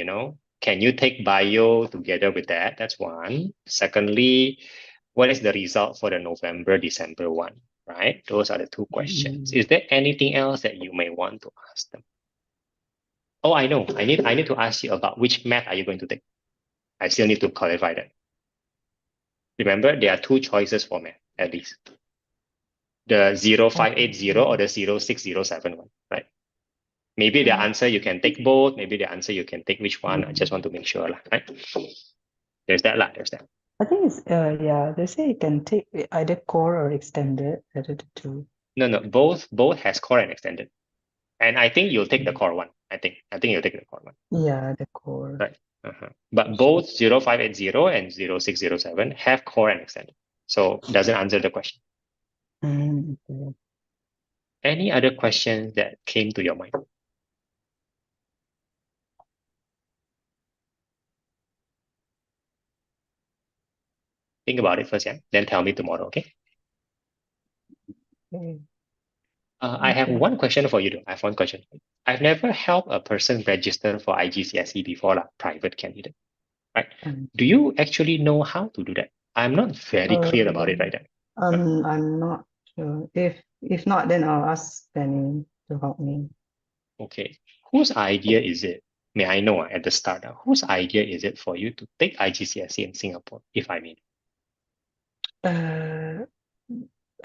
can you take bio together with that? That's one. Secondly, what is the result for the November, December one? Right. Those are the two questions. Is there anything else that you may want to ask them? Oh, I know. I need to ask you about which math are you going to take? I still need to clarify that. Remember, there are two choices for math, at least. The 0580 or the 0607 one, right? Maybe the answer you can take both, maybe the answer you can take which one. I just want to make sure, right? There's that. I think it's they say you can take either core or extended, either the two. No, both has core and extended. And I think you'll take the core one. I think you'll take the core one. Yeah, the core. Right. But both 0580 and 0607 have core and extended. So doesn't answer the question. Okay. Any other questions that came to your mind? Think about it first, yeah. Then tell me tomorrow, okay? Okay. I have one question for you, though. I have one question. I've never helped a person register for IGCSE before, like private candidate, right? Do you actually know how to do that? I'm not very clear about it right now. I'm not sure. If not, then I'll ask Penny to help me. Okay. Whose idea is it? May I know at the start? Whose idea is it for you to take IGCSE in Singapore, if I may?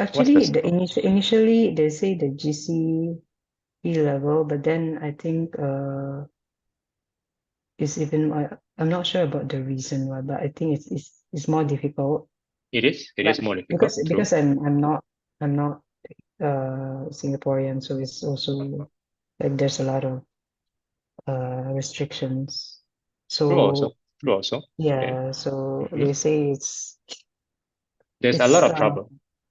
Actually, initially they say the GCE level, but then I think it's even I'm not sure about the reason why, but I think it's more difficult. It is more difficult because I'm not Singaporean, so it's also like there's a lot of restrictions. So True also. Yeah, so they say there's a lot of trouble.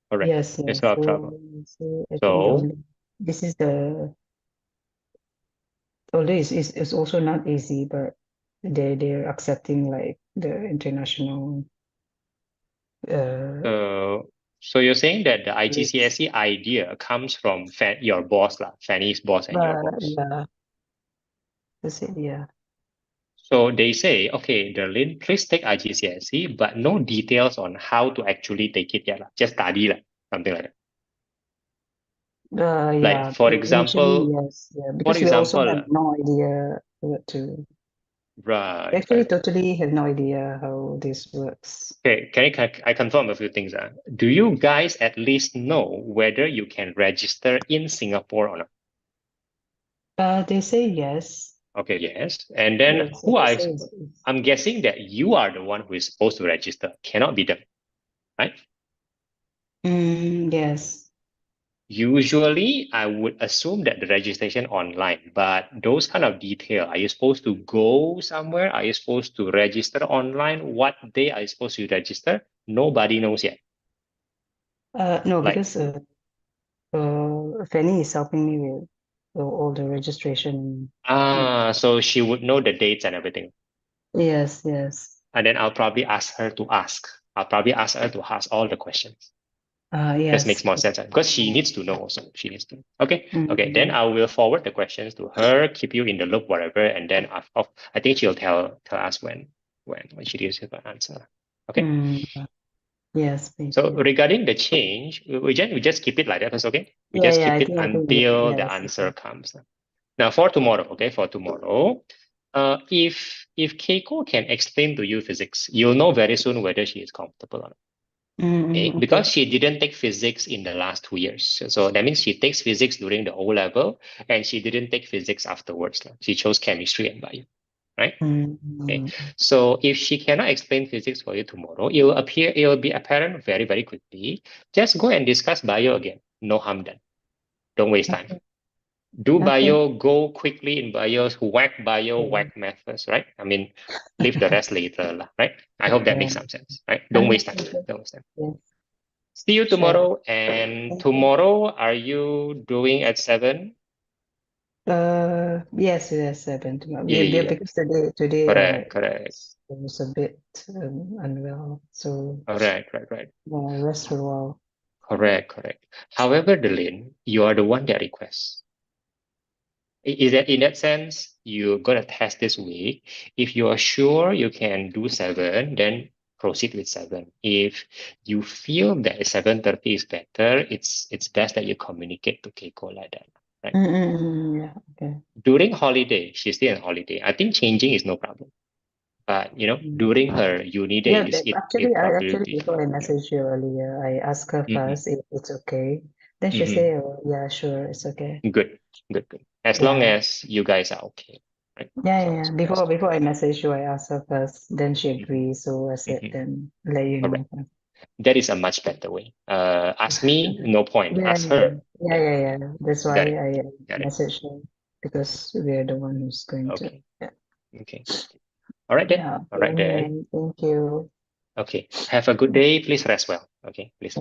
Correct. Yes, There's a lot of trouble. So I think this is although it's also not easy, but they're accepting like the international. So you're saying that the IGCSE idea comes from your boss, Fanny's boss and your boss. Yeah. That's it, yeah. So they say, okay, Darlene, please take IGCSE, but no details on how to actually take it yet. Just study, something like that. Yeah. Like, for example, yes, yeah, because we also have no idea what to. Right. Actually, totally have no idea how this works. Okay, I confirm a few things? Do you guys at least know whether you can register in Singapore or not? They say yes. Okay, yes. And then I'm guessing that you are the one who is supposed to register. Cannot be them, right? Yes. Usually, I would assume that the registration online, but those kind of detail, are you supposed to go somewhere? Are you supposed to register online? What day are you supposed to register? Nobody knows yet. No, because Fanny is helping me with all the registration. So she would know the dates and everything. Yes, yes. And then I'll probably ask her to ask. I'll probably ask her to ask all the questions. This Yes. makes more sense because she needs to know also. She needs to. Okay. Okay. Then Mm. I will forward the questions to her, keep you in the loop, whatever, and then I think she'll tell us when she gives you the answer. Okay. Mm. Yes, thank So you. regarding the change, we just keep it like that. That's okay. We Yeah, just yeah, keep it I think until the yes, answer okay. comes. Now for tomorrow, okay, for tomorrow, if Keiko can explain to you physics, you'll know very soon whether she is comfortable or not. Okay? Okay. Because she didn't take physics in the last 2 years. So that means she takes physics during the O level and she didn't take physics afterwards. She chose chemistry and bio, right? Okay. So if she cannot explain physics for you tomorrow, it will be apparent very, very quickly. Just go and discuss bio again. No harm done. Don't waste time. Do bio, go quickly in bio, whack math first, right? I mean, leave the rest later, right? I hope that makes some sense, right? Don't waste time. Don't waste time. Yes. See you Sure. tomorrow. And tomorrow, are you doing at 7? Yes, 7 tomorrow. Yeah. Because today Correct. I was a bit unwell, so Right. rest for a while. Correct. However, Delin, you are the one that requests. Is that in that sense, you're gonna test this week. If you are sure you can do 7, then proceed with 7. If you feel that 7:30 is better, it's best that you communicate to Keiko like that, right? Yeah, okay. During holiday, she's still on holiday. I think changing is no problem. But during her uni days, actually, it probably before I messaged you earlier, I asked her first if it's okay. Then she said, "Oh, yeah, sure, it's okay." Good. As long as you guys are okay, right? Yeah. Before I messaged you, I asked her first. Then she agreed, so I said, "Then let you know." That is a much better way. Ask me, no point. Yeah, Ask her. yeah. That's why Got it. I Got it. messaged her, because we're the one who's going to. Okay. Okay. All right then. Yeah. All right then. Thank you. Okay. Have a good day. Please rest well. Okay. Please.